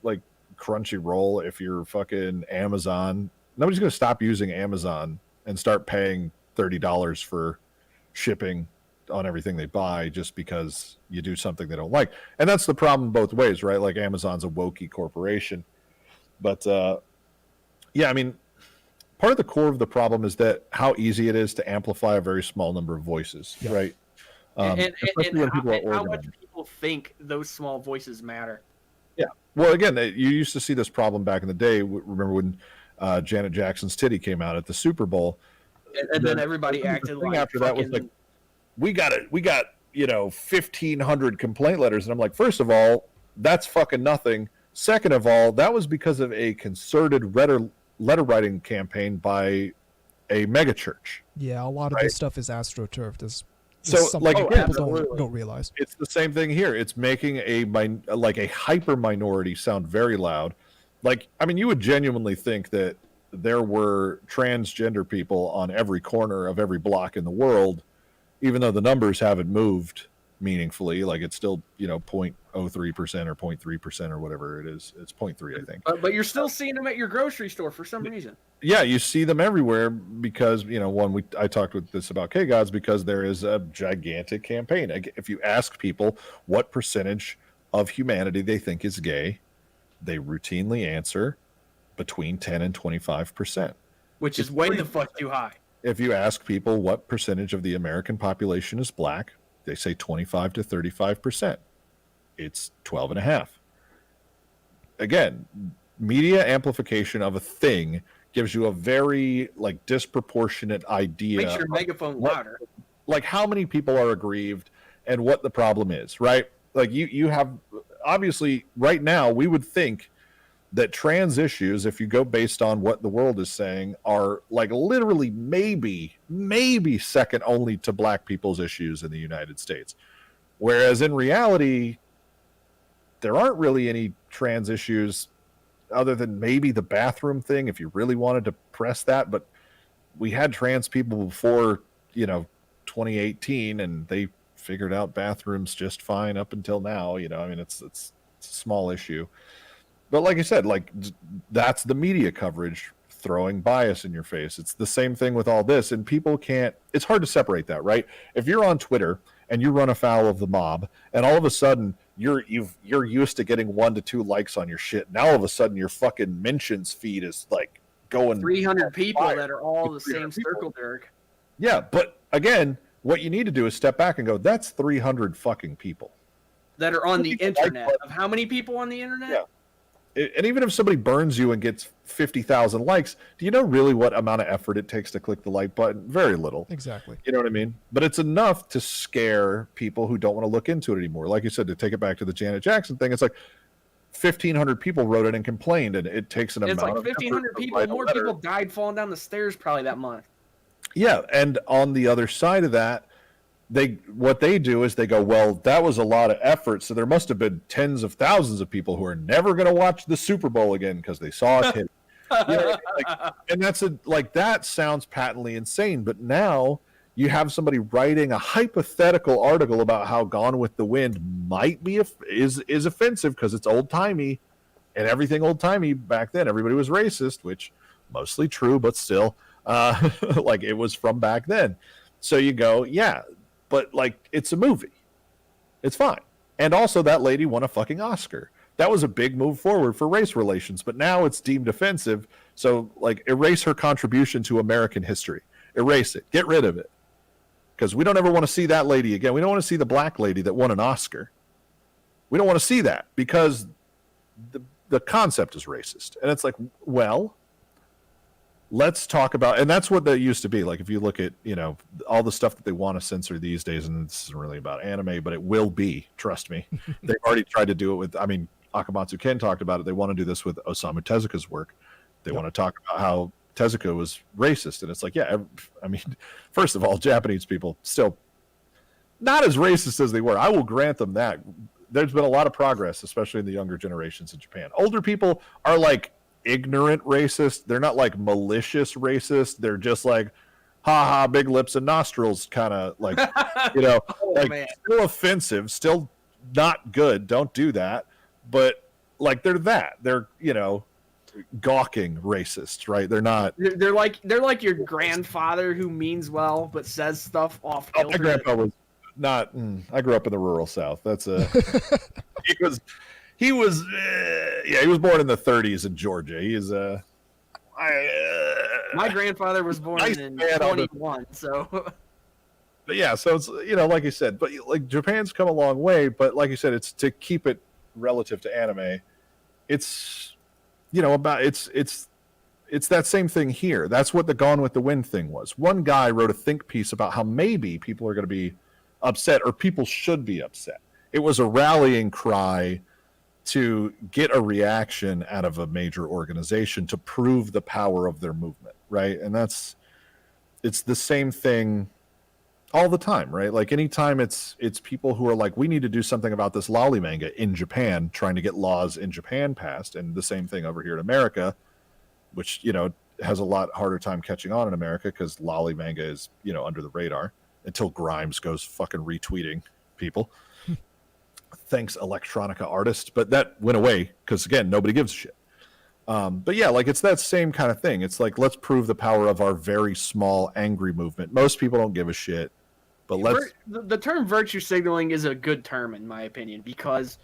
like Crunchyroll, if you're fucking Amazon, nobody's going to stop using Amazon and start paying $30 for shipping on everything they buy just because you do something they don't like. And that's the problem both ways, right? Like Amazon's a wokey corporation. But yeah, I mean, part of the core of the problem is that how easy it is to amplify a very small number of voices, right? And when people are how much organized. people think those small voices matter. Yeah. Well, again, you used to see this problem back in the day. Remember when Janet Jackson's titty came out at the Super Bowl? And then everybody acted like after that was like, we got 1,500 complaint letters, and I'm like, first of all, that's fucking nothing. Second of all, that was because of a concerted letter writing campaign by a megachurch. Yeah, a lot of this stuff is astroturfed. Is So, something like, people don't realize. It's the same thing here. It's making a hyper minority sound very loud. Like, I mean, you would genuinely think that there were transgender people on every corner of every block in the world, even though the numbers haven't moved meaningfully. Like, it's still 0.03% or 0.3% or whatever it is. It's 0.3, I think. But you're still seeing them at your grocery store for some reason. Yeah, you see them everywhere because I talked with this about K-Gods because there is a gigantic campaign. If you ask people what percentage of humanity they think is gay, they routinely answer between 10 and 25%, which is way the fuck too high. If you ask people what percentage of the American population is black, they say 25 to 35%. It's 12.5. Again, media amplification of a thing gives you a very disproportionate idea. Makes your megaphone louder. Like how many people are aggrieved and what the problem is, right? Like you have, obviously right now we would think that trans issues, if you go based on what the world is saying, are literally maybe second only to black people's issues in the United States. Whereas in reality, there aren't really any trans issues other than maybe the bathroom thing, if you really wanted to press that. But we had trans people before, 2018, and they figured out bathrooms just fine up until now. I mean, it's a small issue. But like I said, that's the media coverage throwing bias in your face. It's the same thing with all this, and people can't. It's hard to separate that, right? If you're on Twitter and you run afoul of the mob, and all of a sudden you're used to getting 1 to 2 likes on your shit. Now all of a sudden your fucking mentions feed is going 300 people that are all the same circle, Derek. Yeah, but again, what you need to do is step back and go, that's 300 fucking people that are on the internet. Of how many people on the internet? Yeah. And even if somebody burns you and gets 50,000 likes, do you know really what amount of effort it takes to click the like button? Very little. Exactly. You know what I mean? But it's enough to scare people who don't want to look into it anymore. Like you said, to take it back to the Janet Jackson thing, it's 1,500 people wrote it and complained, and it takes an amount of 1,500 people. More people died falling down the stairs probably that month. Yeah, and on the other side of that, what they do is they go, well, that was a lot of effort, so there must have been tens of thousands of people who are never going to watch the Super Bowl again because they saw it hit. And that's that sounds patently insane. But now you have somebody writing a hypothetical article about how Gone with the Wind might be is offensive because it's old timey, and everything old timey back then. Everybody was racist, which mostly true, but still, it was from back then. So you go, yeah. But it's a movie. It's fine. And also that lady won a fucking Oscar. That was a big move forward for race relations, but now it's deemed offensive. So erase her contribution to American history. Erase it. Get rid of it. Because we don't ever want to see that lady again. We don't want to see the black lady that won an Oscar. We don't want to see that because the concept is racist. And it's well, let's talk about, and that's what that used to be. If you look at, all the stuff that they want to censor these days, and this isn't really about anime, but it will be, trust me. They've already tried to do it with, Akamatsu Ken talked about it. They want to do this with Osamu Tezuka's work. They want to talk about how Tezuka was racist. And it's first of all, Japanese people still not as racist as they were. I will grant them that. There's been a lot of progress, especially in the younger generations in Japan. Older people are ignorant racist. They're not malicious racist. They're just ha, big lips and nostrils, kind of still offensive, still not good. Don't do that. But they're gawking racists, right? They're not. They're like your grandfather who means well but says stuff off kilter. My grandpa was not. I grew up in the rural South. That's He was born in the 30s in Georgia. He is my grandfather was born in 21, so But yeah, so it's, like you said, but like Japan's come a long way, but like you said, it's to keep it relative to anime. It's it's that same thing here. That's what the Gone with the Wind thing was. One guy wrote a think piece about how maybe people are going to be upset, or people should be upset. It was a rallying cry to get a reaction out of a major organization to prove the power of their movement, right? And it's the same thing all the time, right? Like anytime it's people who are like, we need to do something about this lolly manga in Japan, trying to get laws in Japan passed, and the same thing over here in America, which has a lot harder time catching on in America because lolly manga is under the radar until Grimes goes fucking retweeting people. Thanks, electronica artist, but that went away because again, nobody gives a shit. But yeah, like it's that same kind of thing. It's like, let's prove the power of our very small angry movement. Most people don't give a shit, but the term virtue signaling is a good term in my opinion because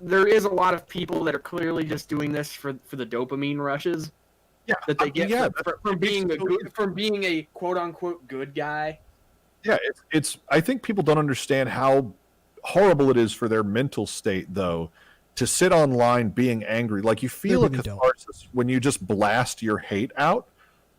there is a lot of people that are clearly just doing this for the dopamine rushes that they get from being a quote unquote good guy. Yeah, it's I think people don't understand how horrible it is for their mental state though to sit online being angry. Like you feel a catharsis when you just blast your hate out,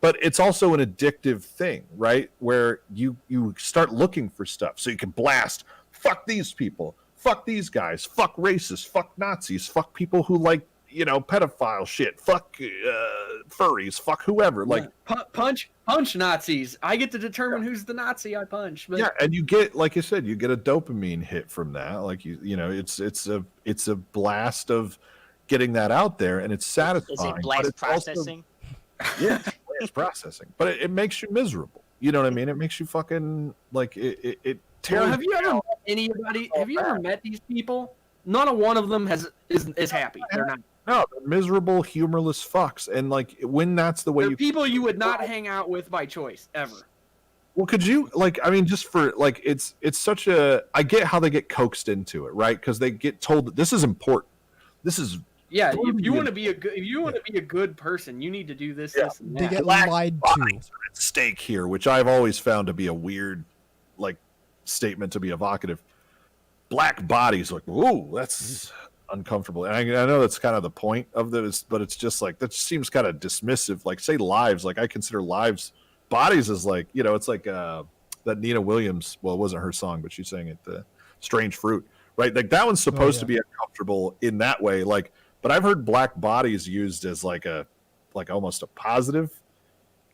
but it's also an addictive thing, right? Where you start looking for stuff so you can blast, fuck these people, fuck these guys, fuck racists, fuck Nazis, fuck people who like, pedophile shit, fuck furries, fuck whoever. Like punch Nazis. I get to determine who's the Nazi I punch. But... Yeah, and you get, like you said, you get a dopamine hit from that. Like it's a blast of getting that out there, and it's satisfying. Is it blast processing? Yeah, blast processing. But it makes you miserable. You know what I mean? It makes you fucking like it. Have you ever met anybody? Have you ever met these people? Not a one of them is happy. They're not. No, they're miserable, humorless fucks, and like when that's the way they're people you would not hang out with by choice ever. Well, could you just for like it's such a I get how they get coaxed into it, right? Because they get told that this is important. This is if you want to be a good person, you need to do this. This, and that. They get lied to. At stake here, which I've always found to be a weird like statement to be evocative. Black bodies, like, whoa, that's uncomfortable. And I know that's kind of the point of this, but it's just like that seems kind of dismissive. Like say lives, like I consider lives, bodies as like it's like that Nina Williams. Well, it wasn't her song, but she sang it. The Strange Fruit, right? Like that one's supposed to be uncomfortable in that way. Like, but I've heard black bodies used as like almost a positive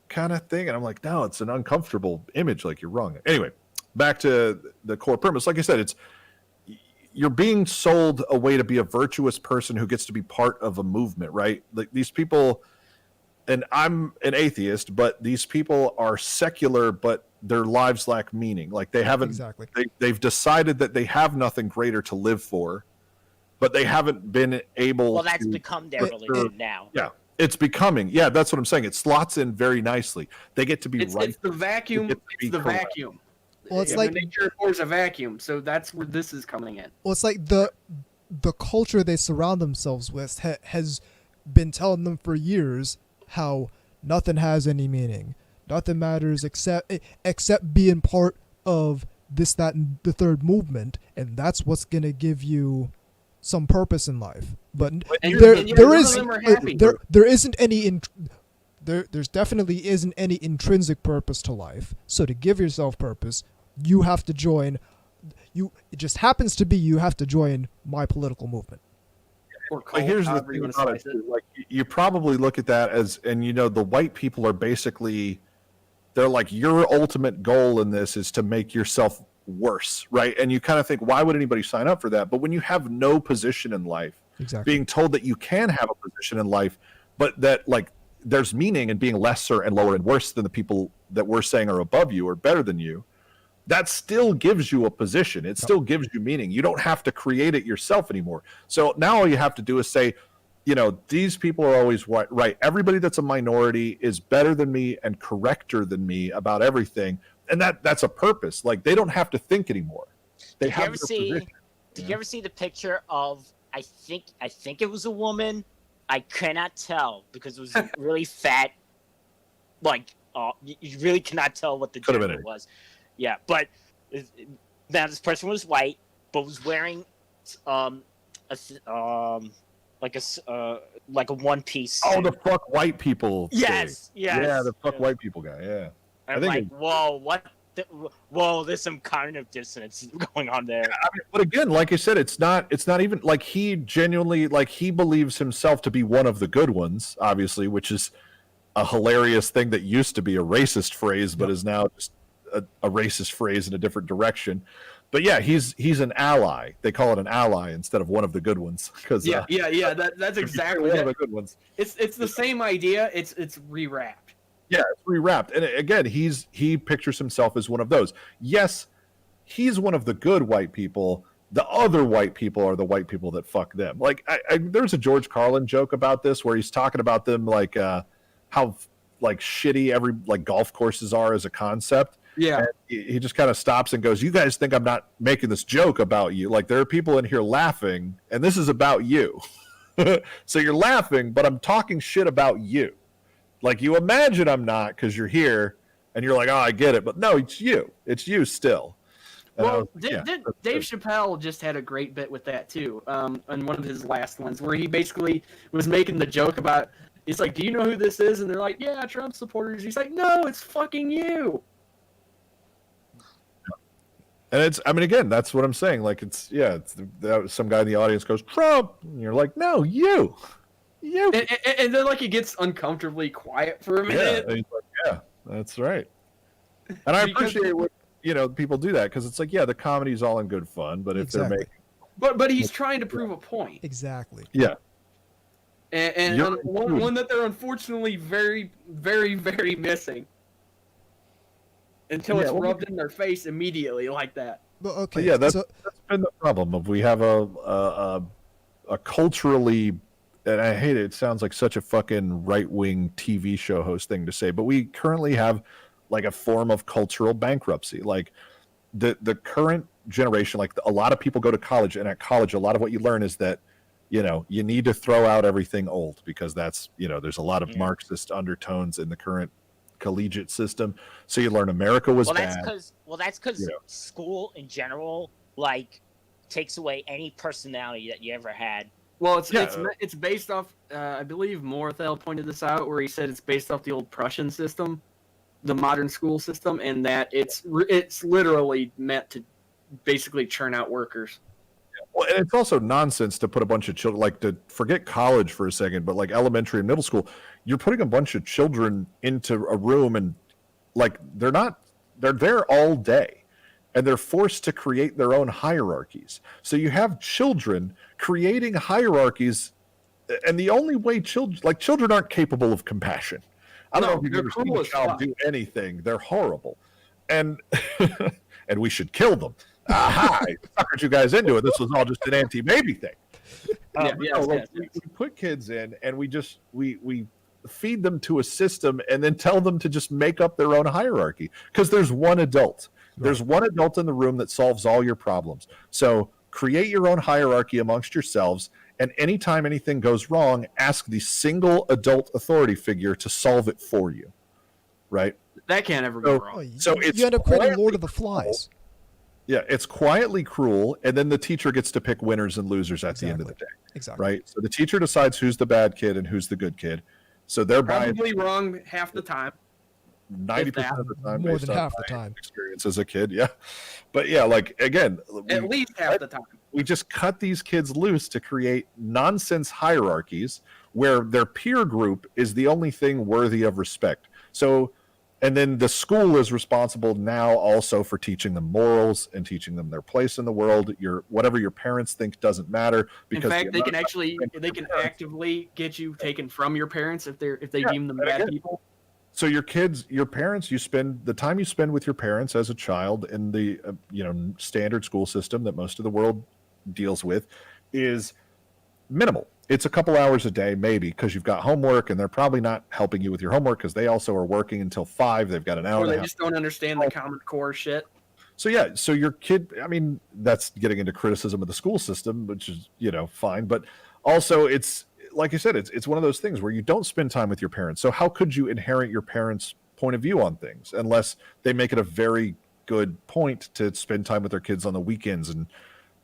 kind of thing, and I'm like, no, it's an uncomfortable image. Like you're wrong. Anyway, back to the core premise. Like I said, you're being sold a way to be a virtuous person who gets to be part of a movement, right? Like these people, and I'm an atheist, but these people are secular, but their lives lack meaning. Like they haven't, they've decided that they have nothing greater to live for, but they haven't been able Well, that's become their religion now. Yeah. It's becoming, that's what I'm saying. It slots in very nicely. They get to be right. It's the vacuum. It's the vacuum. Well, it's like nature pours a vacuum, so that's where this is coming in. Well, it's like the culture they surround themselves with has been telling them for years how nothing has any meaning, nothing matters except being part of this, that, and the third movement, and that's what's gonna give you some purpose in life. But there's definitely isn't any intrinsic purpose to life. So to give yourself purpose, you have to join. It just happens to be you have to join my political movement. Or cult, here's the thing about it. Like you probably look at that as, and the white people are basically, they're like, your ultimate goal in this is to make yourself worse, right? And you kind of think, why would anybody sign up for that? But when you have no position in life, being told that you can have a position in life, but that like there's meaning in being lesser and lower and worse than the people that we're saying are above you or better than you, that still gives you a position. It still gives you meaning. You don't have to create it yourself anymore. So now all you have to do is say, these people are always right. Everybody that's a minority is better than me and correcter than me about everything. And that's a purpose. Like they don't have to think anymore. They have their position. Did you ever see the picture of, I think it was a woman. I cannot tell because it was really fat, like You really cannot tell what the gender was. Yeah, but now this person was white, but was wearing like a one piece. Oh, the fuck white people. Yes. Yeah, the fuck white people guy. Yeah. I'm like, whoa, what? Whoa, there's some cognitive dissonance going on there. I mean, but again, like I said, it's not even like he genuinely, like, he believes himself to be one of the good ones, obviously, which is a hilarious thing that used to be a racist phrase, but is now just a racist phrase in a different direction. But yeah, he's an ally. They call it an ally instead of one of the good ones. Because that's exactly one of the good ones. It's the same idea. It's rewrapped. Yeah, it's rewrapped. And again, he pictures himself as one of those. Yes, he's one of the good white people. The other white people are the white people that fuck them. Like, there's a George Carlin joke about this where he's talking about them like how like shitty every like golf courses are as a concept. Yeah. And he just kind of stops and goes, "You guys think I'm not making this joke about you? Like, there are people in here laughing, and this is about you. So you're laughing, but I'm talking shit about you. Like, you imagine I'm not because you're here and you're like, oh, I get it. But no, it's you. It's you still." And Dave Chappelle just had a great bit with that, too, on one of his last ones, where he basically was making the joke about, he's like, do you know who this is? And they're like, yeah, Trump supporters. He's like, no, it's fucking you. And it's, I mean, again, that's what I'm saying. Like, some guy in the audience goes, Trump. And you're like, no, you. And then, like, it gets uncomfortably quiet for a minute. Yeah, and he's like, yeah, that's right. And I appreciate when, people do that, because it's like, yeah, the comedy's all in good fun, but if they're making... But he's trying to prove a point. Exactly. Yeah. And one that they're unfortunately very, very, very missing. Until it's rubbed in their face immediately like that. Well, okay. But yeah, that's been the problem of we have a culturally, and I hate it. It sounds like such a fucking right-wing TV show host thing to say, but we currently have like a form of cultural bankruptcy. Like the current generation, like a lot of people go to college, and at college, a lot of what you learn is that, you need to throw out everything old, because that's, there's a lot of Marxist undertones in the current collegiate system. So you learn America was bad. That's because school in general, like, takes away any personality that you ever had. Well, it's based off. I believe Morthel pointed this out, where he said it's based off the old Prussian system, the modern school system, and that it's literally meant to basically churn out workers. Well, and it's also nonsense to put a bunch of children, like, to forget college for a second, but like elementary and middle school, you're putting a bunch of children into a room, and like they're there all day, and they're forced to create their own hierarchies. So you have children creating hierarchies, and the only way children aren't capable of compassion. I don't know if you've ever seen a child do anything. They're horrible. And and we should kill them. Aha! I suckered you guys into it. This was all just an anti-baby thing. We put kids in, and we feed them to a system, and then tell them to just make up their own hierarchy, because there's one adult. Right. There's one adult in the room that solves all your problems. So create your own hierarchy amongst yourselves, and anytime anything goes wrong, ask the single adult authority figure to solve it for you. Right? That can't ever go wrong. So you end up creating Lord of the Flies. Yeah, it's quietly cruel, and then the teacher gets to pick winners and losers at the end of the day. Exactly. Right? So the teacher decides who's the bad kid and who's the good kid. So they're probably wrong half the time. 90% of the time, more than half the time. Experience as a kid, yeah. But yeah, like, again, at least half the time. We just cut these kids loose to create nonsense hierarchies where their peer group is the only thing worthy of respect. So, and then the school is responsible now also for teaching them morals and teaching them their place in the world. Whatever your parents think doesn't matter, because in fact, they can actively get you taken from your parents if they deem them bad people. So your parents, you spend the time you spend with your parents as a child in the standard school system that most of the world deals with is minimal. It's a couple hours a day, maybe, because you've got homework, and they're probably not helping you with your homework because they also are working until 5. They've got an hour. Or they just don't understand the Common Core shit. So yeah, so your kid, I mean, that's getting into criticism of the school system, which is, fine. But also it's, like I said, it's one of those things where you don't spend time with your parents. So how could you inherit your parents' point of view on things, unless they make it a very good point to spend time with their kids on the weekends and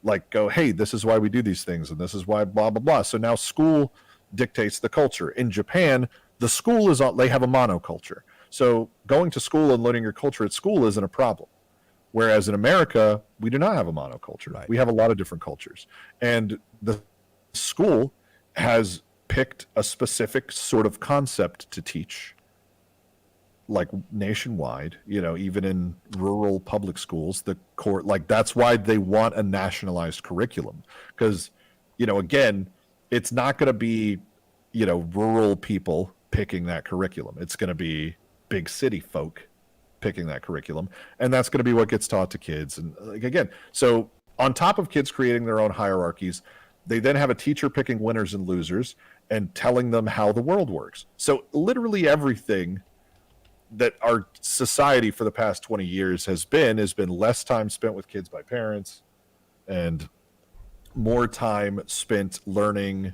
like go, hey, this is why we do these things and this is why blah blah blah. So now school dictates the culture. In Japan, the school is they have a monoculture, so going to school and learning your culture at school isn't a problem. Whereas in America, we do not have a monoculture. Right. We have a lot of different cultures, and the school has picked a specific sort of concept to teach, like nationwide, even in rural public schools, that's why they want a nationalized curriculum. Because, again, it's not going to be, rural people picking that curriculum. It's going to be big city folk picking that curriculum. And that's going to be what gets taught to kids. And again, so on top of kids creating their own hierarchies, they then have a teacher picking winners and losers and telling them how the world works. So literally everything that our society for the past 20 years has been less time spent with kids by parents and more time spent learning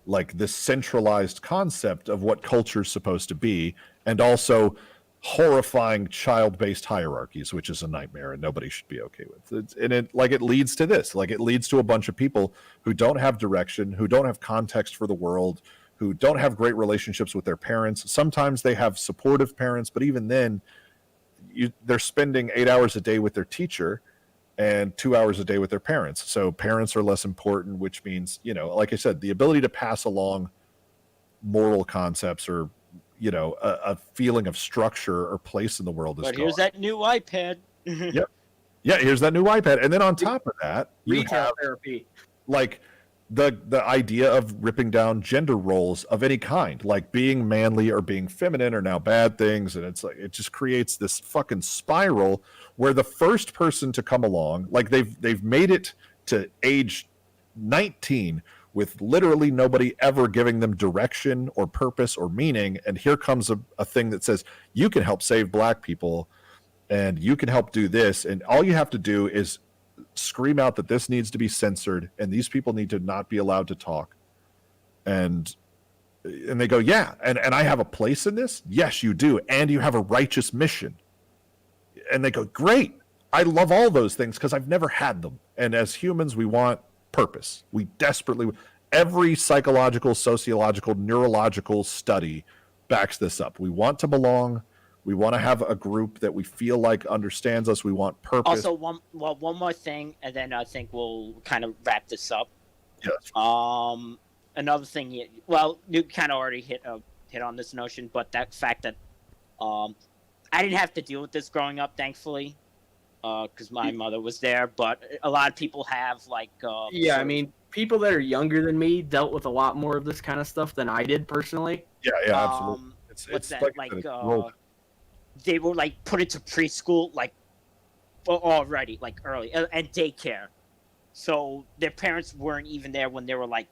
like this centralized concept of what culture is supposed to be, and also horrifying child-based hierarchies, which is a nightmare and nobody should be okay with. It leads to this. Like, it leads to a bunch of people who don't have direction, who don't have context for the world, who don't have great relationships with their parents. Sometimes they have supportive parents, but even then, they're spending 8 hours a day with their teacher and 2 hours a day with their parents. So parents are less important, which means, like I said, the ability to pass along moral concepts or a feeling of structure or place in the world is gone. But here's that new iPad. Yep. Yeah, here's that new iPad. And then on top of that, retail therapy. Like the idea of ripping down gender roles of any kind, like being manly or being feminine are now bad things. And it's like, it just creates this fucking spiral where the first person to come along, like they've made it to age 19 with literally nobody ever giving them direction or purpose or meaning. And here comes a thing that says, you can help save black people and you can help do this. And all you have to do is scream out that this needs to be censored and these people need to not be allowed to talk. And they go, yeah. And I have a place in this. Yes, you do. And you have a righteous mission. And they go, great. I love all those things because I've never had them. And as humans, we want purpose. We desperately, every psychological, sociological, neurological study backs this up. We want to belong. We want to have a group that we feel like understands us. We want purpose. Also, one more thing, and then I think we'll kind of wrap this up. Yes. Another thing, you kind of already hit on this notion, but that fact that I didn't have to deal with this growing up, thankfully, because my mother was there. But a lot of people have, like, I mean, people that are younger than me dealt with a lot more of this kind of stuff than I did personally. Yeah, absolutely. What's that? They were like put into preschool, like already, like early, and daycare. So their parents weren't even there when they were like,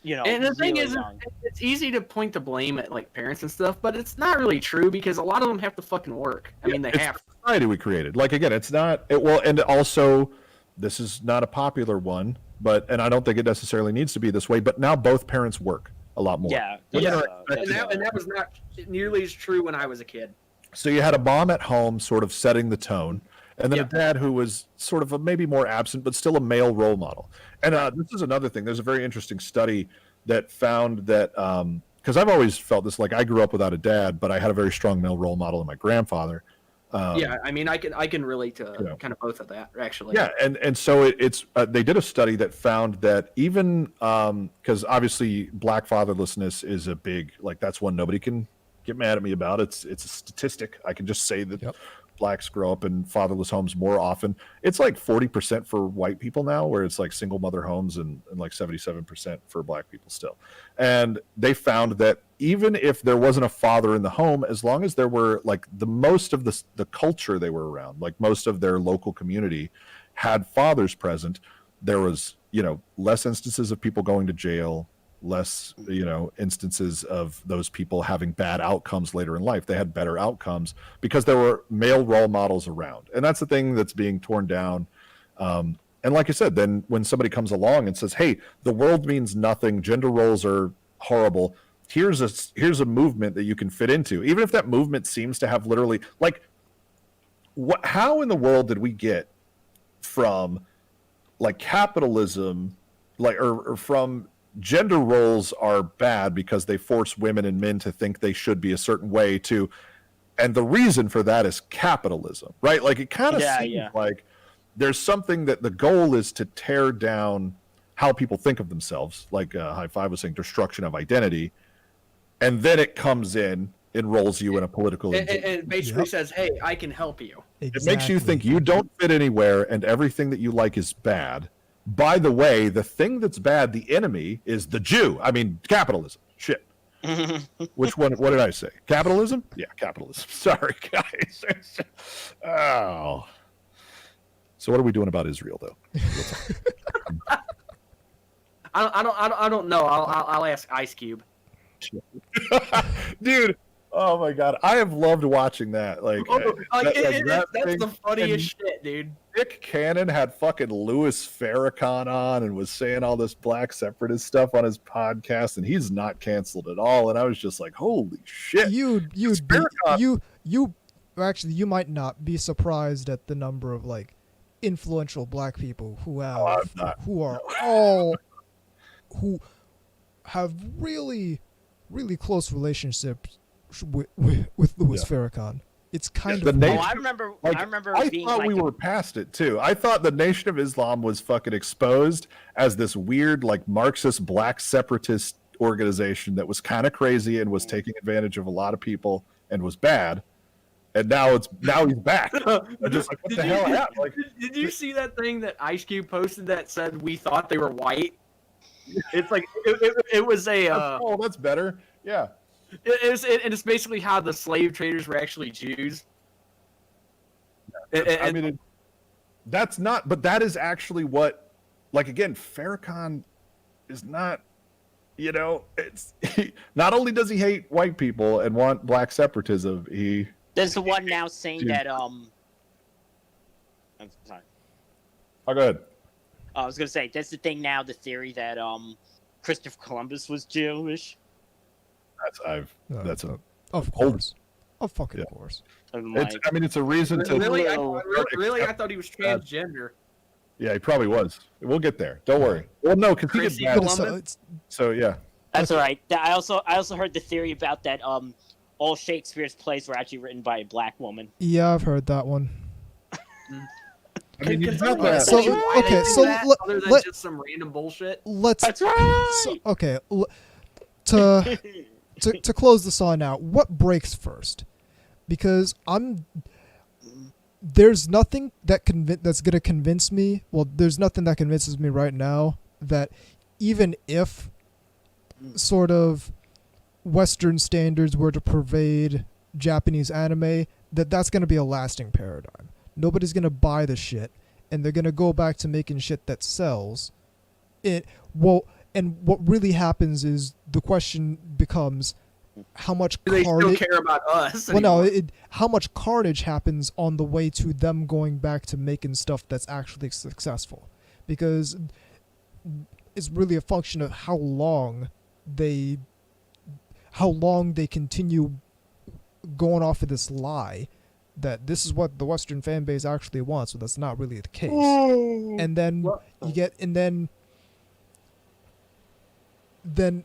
And the thing is, it's easy to point the blame at like parents and stuff, but it's not really true because a lot of them have to fucking work. I mean, they have. The society we created. Like, again, it's not. And also, this is not a popular one, and I don't think it necessarily needs to be this way. But now both parents work a lot more. Yeah. And that was not nearly as true when I was a kid. So you had a mom at home sort of setting the tone, and then a dad who was sort of maybe more absent, but still a male role model. And this is another thing. There's a very interesting study that found that, because I've always felt this, like I grew up without a dad, but I had a very strong male role model in my grandfather. I mean, I can relate to kind of both of that, actually. Yeah, and so it's they did a study that found that even because obviously black fatherlessness is a big, like, that's one nobody can get mad at me about. It's a statistic. I can just say that blacks grow up in fatherless homes more often. It's like 40% for white people now, where it's like single mother homes, and like 77% for black people still. And they found that even if there wasn't a father in the home, as long as there were, like, the most of the culture they were around, like most of their local community had fathers present, there was, less instances of people going to jail, less, instances of those people having bad outcomes later in life. They had better outcomes because there were male role models around. And that's the thing that's being torn down. And like I said, then when somebody comes along and says, hey, the world means nothing, gender roles are horrible, here's a movement that you can fit into, even if that movement seems to have literally like how in the world did we get from like capitalism, like or from gender roles are bad because they force women and men to think they should be a certain way to, and the reason for that is capitalism, right? Like it kind of seems like there's something that the goal is to tear down how people think of themselves, like High Five was saying, destruction of identity, and then it comes in, enrolls you in a political and basically says, hey, I can help you. It makes you think you don't fit anywhere and everything that you like is bad. By the way, the thing that's bad, the enemy, is the Jew. I mean, capitalism. Shit. Which one? What did I say? Capitalism? Yeah, capitalism. Sorry, guys. Oh. So what are we doing about Israel, though? I don't know. I'll ask Ice Cube. Dude, oh my god, I have loved watching that. Like, that's the funniest shit, dude. Nick Cannon had fucking Louis Farrakhan on and was saying all this black separatist stuff on his podcast, and he's not canceled at all. And I was just like, holy shit! You actually, you might not be surprised at the number of like influential black people who have really close relationships with Louis Farrakhan. It's kind of. I remember. I thought we were past it too. I thought the Nation of Islam was fucking exposed as this weird, like Marxist black separatist organization that was kind of crazy and was taking advantage of a lot of people and was bad. And now he's back. I'm just like, what the hell happened? Like, did you see that thing that Ice Cube posted that said we thought they were white? It's like it was a. Oh, that's better. Yeah. It's basically how the slave traders were actually Jews. That's not, but that is actually what, like, again, Farrakhan is not, it's not only does he hate white people and want black separatism, there's the one now saying that, I'm sorry. Oh, go ahead. I was going to say, that's the thing now, the theory that, Christopher Columbus was Jewish. Of course. Of fucking course. It's a reason to. Really? I thought he was transgender. Yeah, he probably was. We'll get there. Don't worry. Well, no, because he did. So yeah. That's all right. I also heard the theory about that. All Shakespeare's plays were actually written by a black woman. Yeah, I've heard that one. Other than just some random bullshit. That's right. To close this on out, what breaks first? Because there's nothing that's gonna convince me. Well, there's nothing that convinces me right now that even if sort of Western standards were to pervade Japanese anime, that's gonna be a lasting paradigm. Nobody's gonna buy the shit, and they're gonna go back to making shit that sells. And what really happens is the question becomes how much carnage. They still care about us. Well, no, how much carnage happens on the way to them going back to making stuff that's actually successful, because it's really a function of how long they continue going off of this lie that this is what the Western fan base actually wants, so that's not really the case. And then then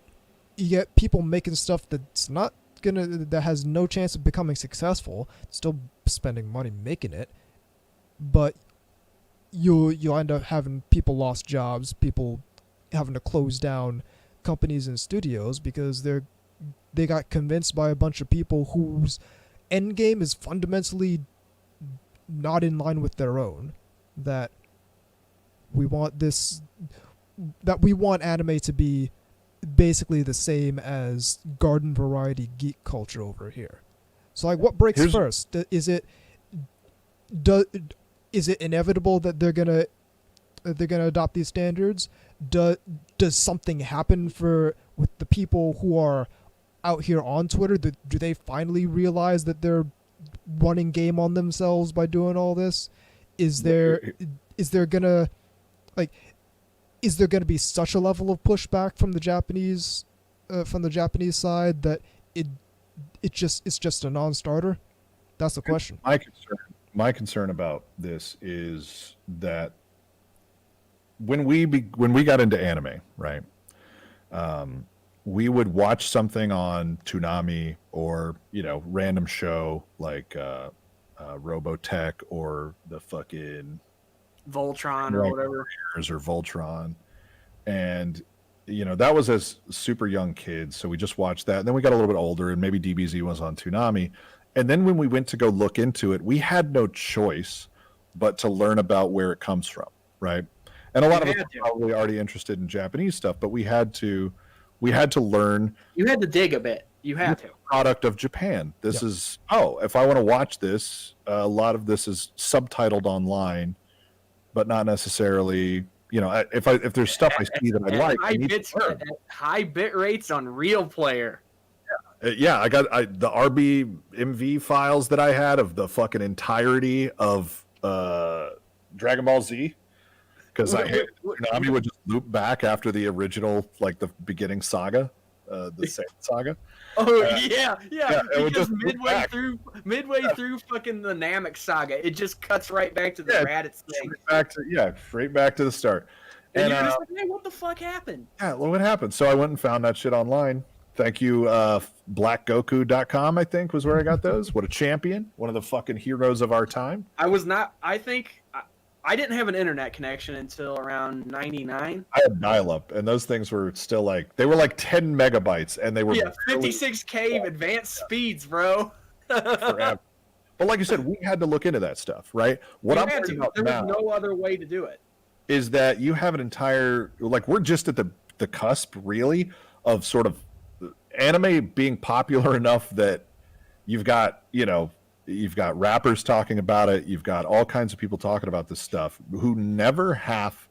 you get people making stuff that has no chance of becoming successful, still spending money making it, but you'll end up having people lost jobs, people having to close down companies and studios because they got convinced by a bunch of people whose end game is fundamentally not in line with their own, that we want anime to be basically the same as garden variety geek culture over here. So like, what breaks first? Is it inevitable that they're gonna adopt these standards? Does something happen with the people who are out here on Twitter? Do they finally realize that they're running game on themselves by doing all this? Is there gonna be such a level of pushback from the Japanese from the Japanese side that it's just a non-starter? That's the question. My concern about this is that when we got into anime, right? We would watch something on Toonami or random show like Robotech or the fucking Voltron or whatever, or Voltron, and that was as super young kids, so we just watched that. And then we got a little bit older, and maybe DBZ was on Toonami. And then when we went to go look into it, we had no choice but to learn about where it comes from, right? And a lot of us were probably already interested in Japanese stuff, but we had to learn. You had to dig a bit. You had to. Product of Japan. This is if I want to watch this, a lot of this is subtitled online, but not necessarily. If there's stuff I see that I like, high bit rates on Real Player. Yeah, I got the RBMV files that I had of the fucking entirety of Dragon Ball Z, because Konami would just loop back after the original, like the beginning saga, the Saiyan saga. Yeah. Because midway through fucking the Namek saga, it just cuts right back to the Raditz thing. Straight back to the start. And you're just like, hey, what the fuck happened? Yeah, well, what happened? So I went and found that shit online. Thank you, blackgoku.com, I think, was where I got those. What a champion. One of the fucking heroes of our time. I didn't have an internet connection until around 99. I had dial-up, and those things were still they were like 10 megabytes, and they were 56K advanced speeds, bro. Forever. But like you said, we had to look into that stuff, right? There was no other way to do it. Is that you have an entire, we're just at the cusp, really, of sort of anime being popular enough that you've got rappers talking about it, you've got all kinds of people talking about this stuff who never have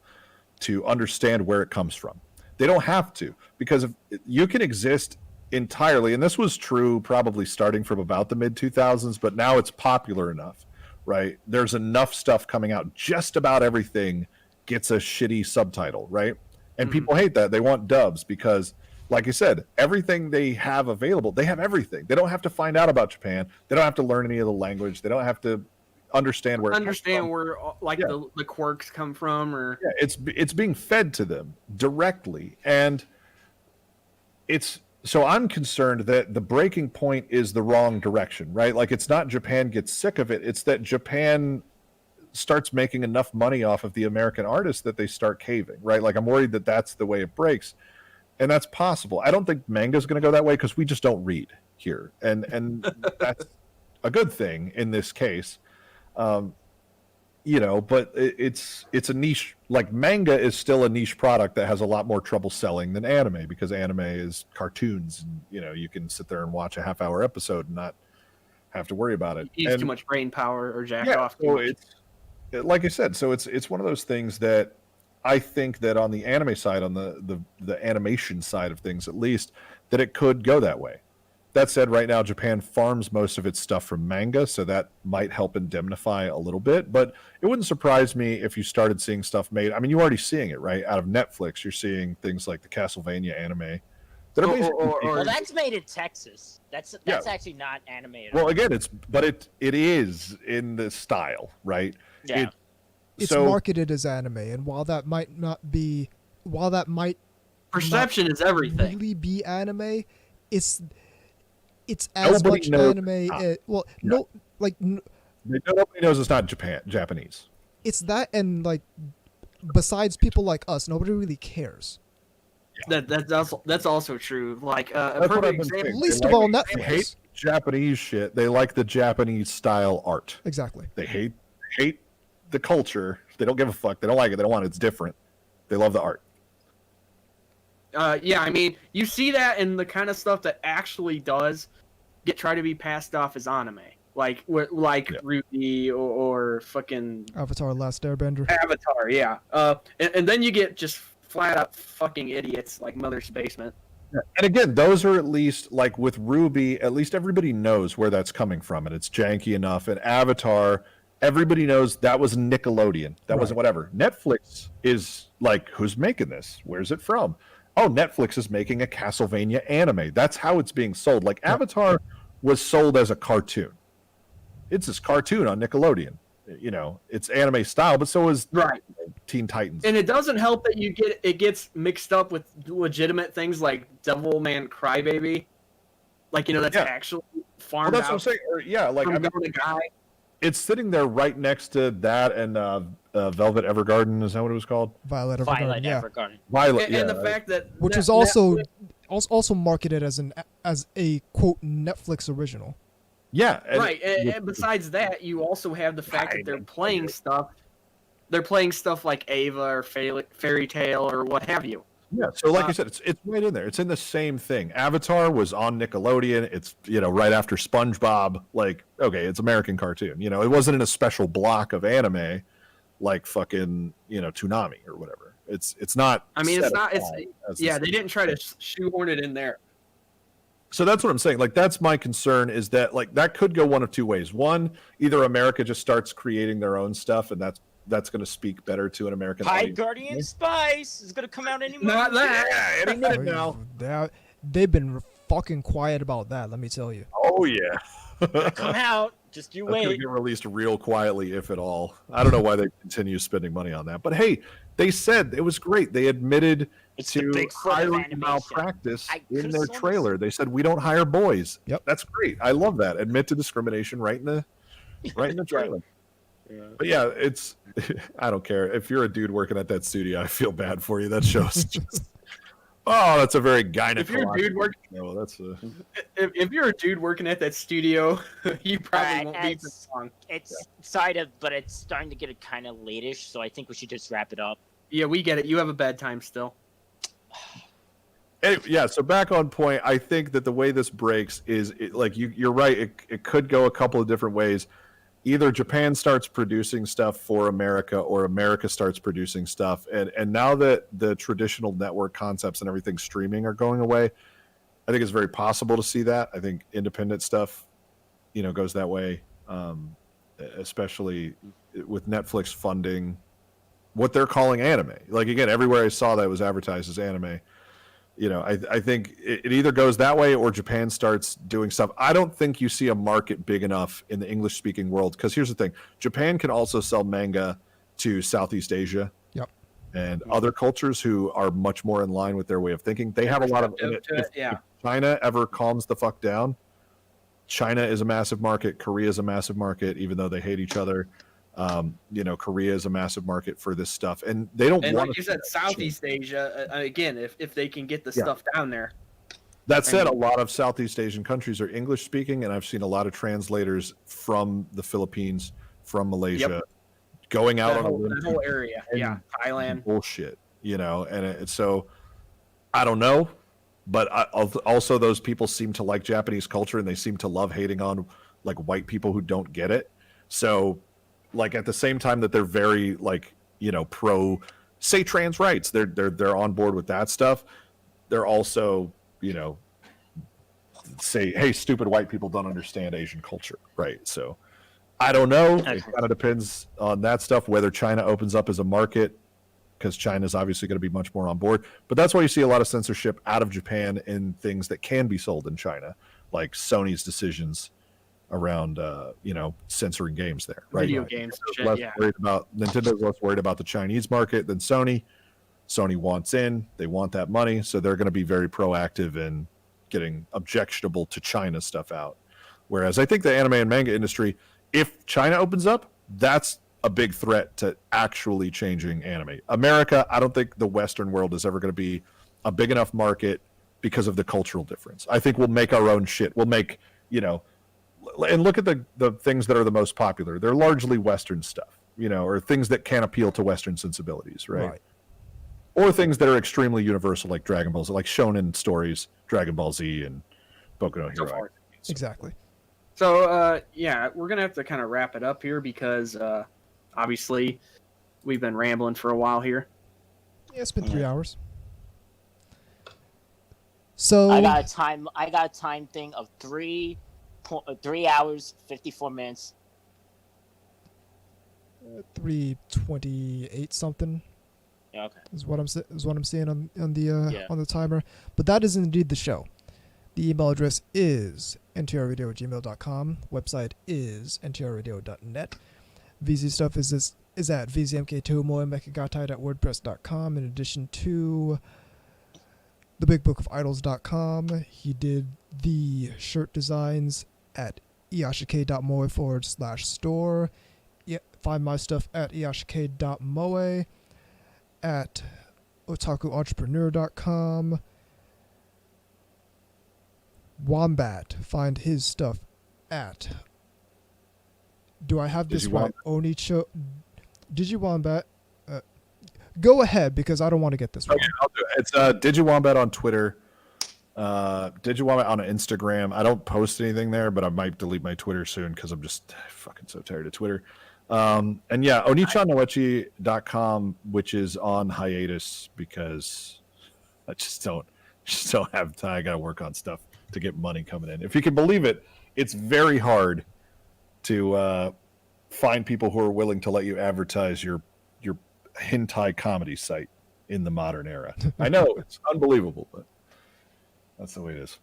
to understand where it comes from. They don't have to, because you can exist entirely, and this was true probably starting from about the mid 2000s, but now it's popular enough, right? There's enough stuff coming out, just about everything gets a shitty subtitle, right? And people hate that. They want dubs because, like you said, everything they have available, they have everything. They don't have to find out about Japan. They don't have to learn any of the language. They don't have to understand where the quirks come from, or it's being fed to them directly. And so I'm concerned that the breaking point is the wrong direction, right? Like, it's not Japan gets sick of it. It's that Japan starts making enough money off of the American artists that they start caving, right? Like, I'm worried that that's the way it breaks. And that's possible. I don't think manga is going to go that way because we just don't read here. And that's a good thing in this case. But it's a niche, like manga is still a niche product that has a lot more trouble selling than anime, because anime is cartoons and, you can sit there and watch a half-hour episode and not have to worry about it. Use too much brain power or jack off. So it's, like I said, so it's one of those things that I think that on the anime side, on the animation side of things at least, that it could go that way. That said, right now Japan farms most of its stuff from manga, so that might help indemnify a little bit. But it wouldn't surprise me if you started seeing stuff made. I mean, you're already seeing it, right? Out of Netflix, you're seeing things like the Castlevania anime. Well, that's made in Texas. That's actually not animated. Well, again, it is in the style, right? Yeah. It's marketed as anime, and while that might perception is everything. Really be anime, it's as much anime. Nobody knows it's not Japanese. It's that, and besides people like us, nobody really cares. Yeah. That's also true. Like a perfect example. Least of all, Netflix. They hate Japanese shit. They like the Japanese style art. Exactly. They hate the culture. They don't give a fuck. They don't like it. They don't want it. It's different. They love the art. Yeah, I mean, you see that in the kind of stuff that actually does try to be passed off as anime, like Ruby or fucking Avatar: Last Airbender. Avatar, yeah. And then you get just flat out fucking idiots like Mother's Basement. And again, those are at least, like with Ruby, at least everybody knows where that's coming from, and it's janky enough. And Avatar, everybody knows that was Nickelodeon. That wasn't whatever. Netflix is like, who's making this? Where's it from? oh, Netflix is making a Castlevania anime. That's how it's being sold. Like Avatar was sold as a cartoon. It's this cartoon on Nickelodeon. You know, it's anime style, but so is Teen Titans. And it doesn't help that it gets mixed up with legitimate things like Devilman Crybaby. Like, you know, that's actually farmed that's out. what I'm saying. Yeah, like I mean, the guy. It's sitting there right next to that and Velvet Evergarden. Is that what it was called? Violet Evergarden. Evergarden. Violet, And the fact that which was also marketed as a quote Netflix original. Yeah. Right. And besides that, you also have the fact that they're playing stuff. They're playing stuff like Ava or Fairy Tale or what have you. Yeah. So like I said, it's right in there. It's in the same thing. Avatar was on Nickelodeon. It's, you know, right after SpongeBob. Like, okay, it's American cartoon. You know, it wasn't in a special block of anime like fucking, you know, Toonami or whatever. It's not. I mean, it's not. They didn't try to shoehorn it in there. So that's what I'm saying. Like, that's my concern, is that like that could go one of two ways. One, either America just starts creating their own stuff, and that's going to speak better to an American audience. Guardian Spice is going to come out any minute. Not that. Any minute now. They've been fucking quiet about that. Let me tell you. Oh yeah. Come out. Just you That's going wait. to get released real quietly, if at all. I don't know why they continue spending money on that, but hey, they said it was great. They admitted to hiring malpractice in their trailer. They said, we don't hire boys. Yep. That's great. I love that. Admit to discrimination right in the trailer. Yeah. But yeah, it's I don't care. If you're a dude working at that studio, I feel bad for you. That show's just that's a very gynecological. If you're a dude if you're a dude working at that studio, you probably won't be this long. It's sort of, but it's starting to get kind of late-ish, so I think we should just wrap it up. Yeah, we get it. You have a bedtime still. Anyway, yeah, so back on point, I think that the way this breaks is, like you're right, it could go a couple of different ways. Either Japan starts producing stuff for America, or America starts producing stuff. And now that the traditional network concepts and everything streaming are going away, I think it's very possible to see that. I think independent stuff, you know, goes that way, especially with Netflix funding what they're calling anime. Like, again, everywhere I saw that was advertised as anime. You know, I think it either goes that way or Japan starts doing stuff. I don't think you see a market big enough in the English-speaking world, because here's the thing. Japan can also sell manga to Southeast Asia and other cultures who are much more in line with their way of thinking. They have a lot of... If China ever calms the fuck down, China is a massive market. Korea is a massive market, even though they hate each other. You know, Korea is a massive market for this stuff, and they don't want, like you said, Southeast Asia again, if they can get the stuff down there. That said, a lot of Southeast Asian countries are English speaking, and I've seen a lot of translators from the Philippines, from Malaysia, going out on that whole area. Yeah, Thailand. Bullshit, you know, and so I don't know, but also those people seem to like Japanese culture, and they seem to love hating on like white people who don't get it. So, like, at the same time that they're very, like, you know, pro, say, trans rights, they're on board with that stuff. They're also, you know, say, hey, stupid white people don't understand Asian culture, right? So I don't know. It kind of depends on that stuff, whether China opens up as a market, because China's obviously going to be much more on board. But that's why you see a lot of censorship out of Japan in things that can be sold in China, like Sony's decisions around you know, censoring games there, right? Video games. Nintendo's less worried about the Chinese market than Sony. Sony wants in, they want that money, so they're going to be very proactive in getting objectionable to China stuff out. Whereas I think the anime and manga industry, if China opens up, that's a big threat to actually changing anime. America, I don't think the Western world is ever going to be a big enough market because of the cultural difference. I think we'll make our own shit. We'll make, you know, and look at the things that are the most popular. They're largely Western stuff, you know, or things that can appeal to Western sensibilities, right? Or things that are extremely universal, like Dragon Ball Z, like shonen stories, Dragon Ball Z and Boku no Hero. Exactly. So, yeah, we're going to have to kind of wrap it up here because, obviously, we've been rambling for a while here. Yeah, it's been 3 hours. So I got a time thing of 3 hours, 54 minutes. 3:28 something. Okay. Is what I'm seeing on the timer. But that is indeed the show. The email address is ntrradio@gmail.com. Website is ntrradio.net. VZ stuff is at vzmk2moemekigatai.wordpress.com. In addition to thebigbookofIdols.com, he did the shirt designs at iashike.moe/store. Find my stuff at iashike.moe, at otakuentrepreneur.com. Wombat, find his stuff at. Do I have this right? Onicho. Digiwombat. Go ahead, because I don't want to get this wrong. Okay, I'll do it. It's Digiwombat on Twitter. Digiwombat on Instagram. I don't post anything there, but I might delete my Twitter soon because I'm just fucking so tired of Twitter. And yeah, onichanoechi.com, which is on hiatus because I just don't have time. I got to work on stuff to get money coming in. If you can believe it, it's very hard to find people who are willing to let you advertise your hentai comedy site in the modern era. I know, it's unbelievable, but that's the way it is.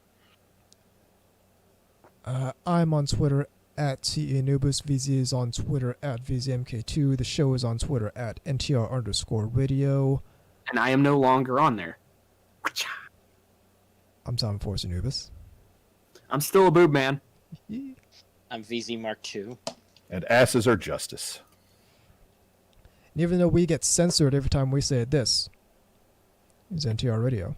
I'm on Twitter at CENubis. VZ is on Twitter at VZMK2. The show is on Twitter at NTR_radio. And I am no longer on there. I'm Tom Force Anubis. I'm still a boob man. I'm VZ Mark II. And asses are justice. And even though we get censored every time we say this, is NTR Radio.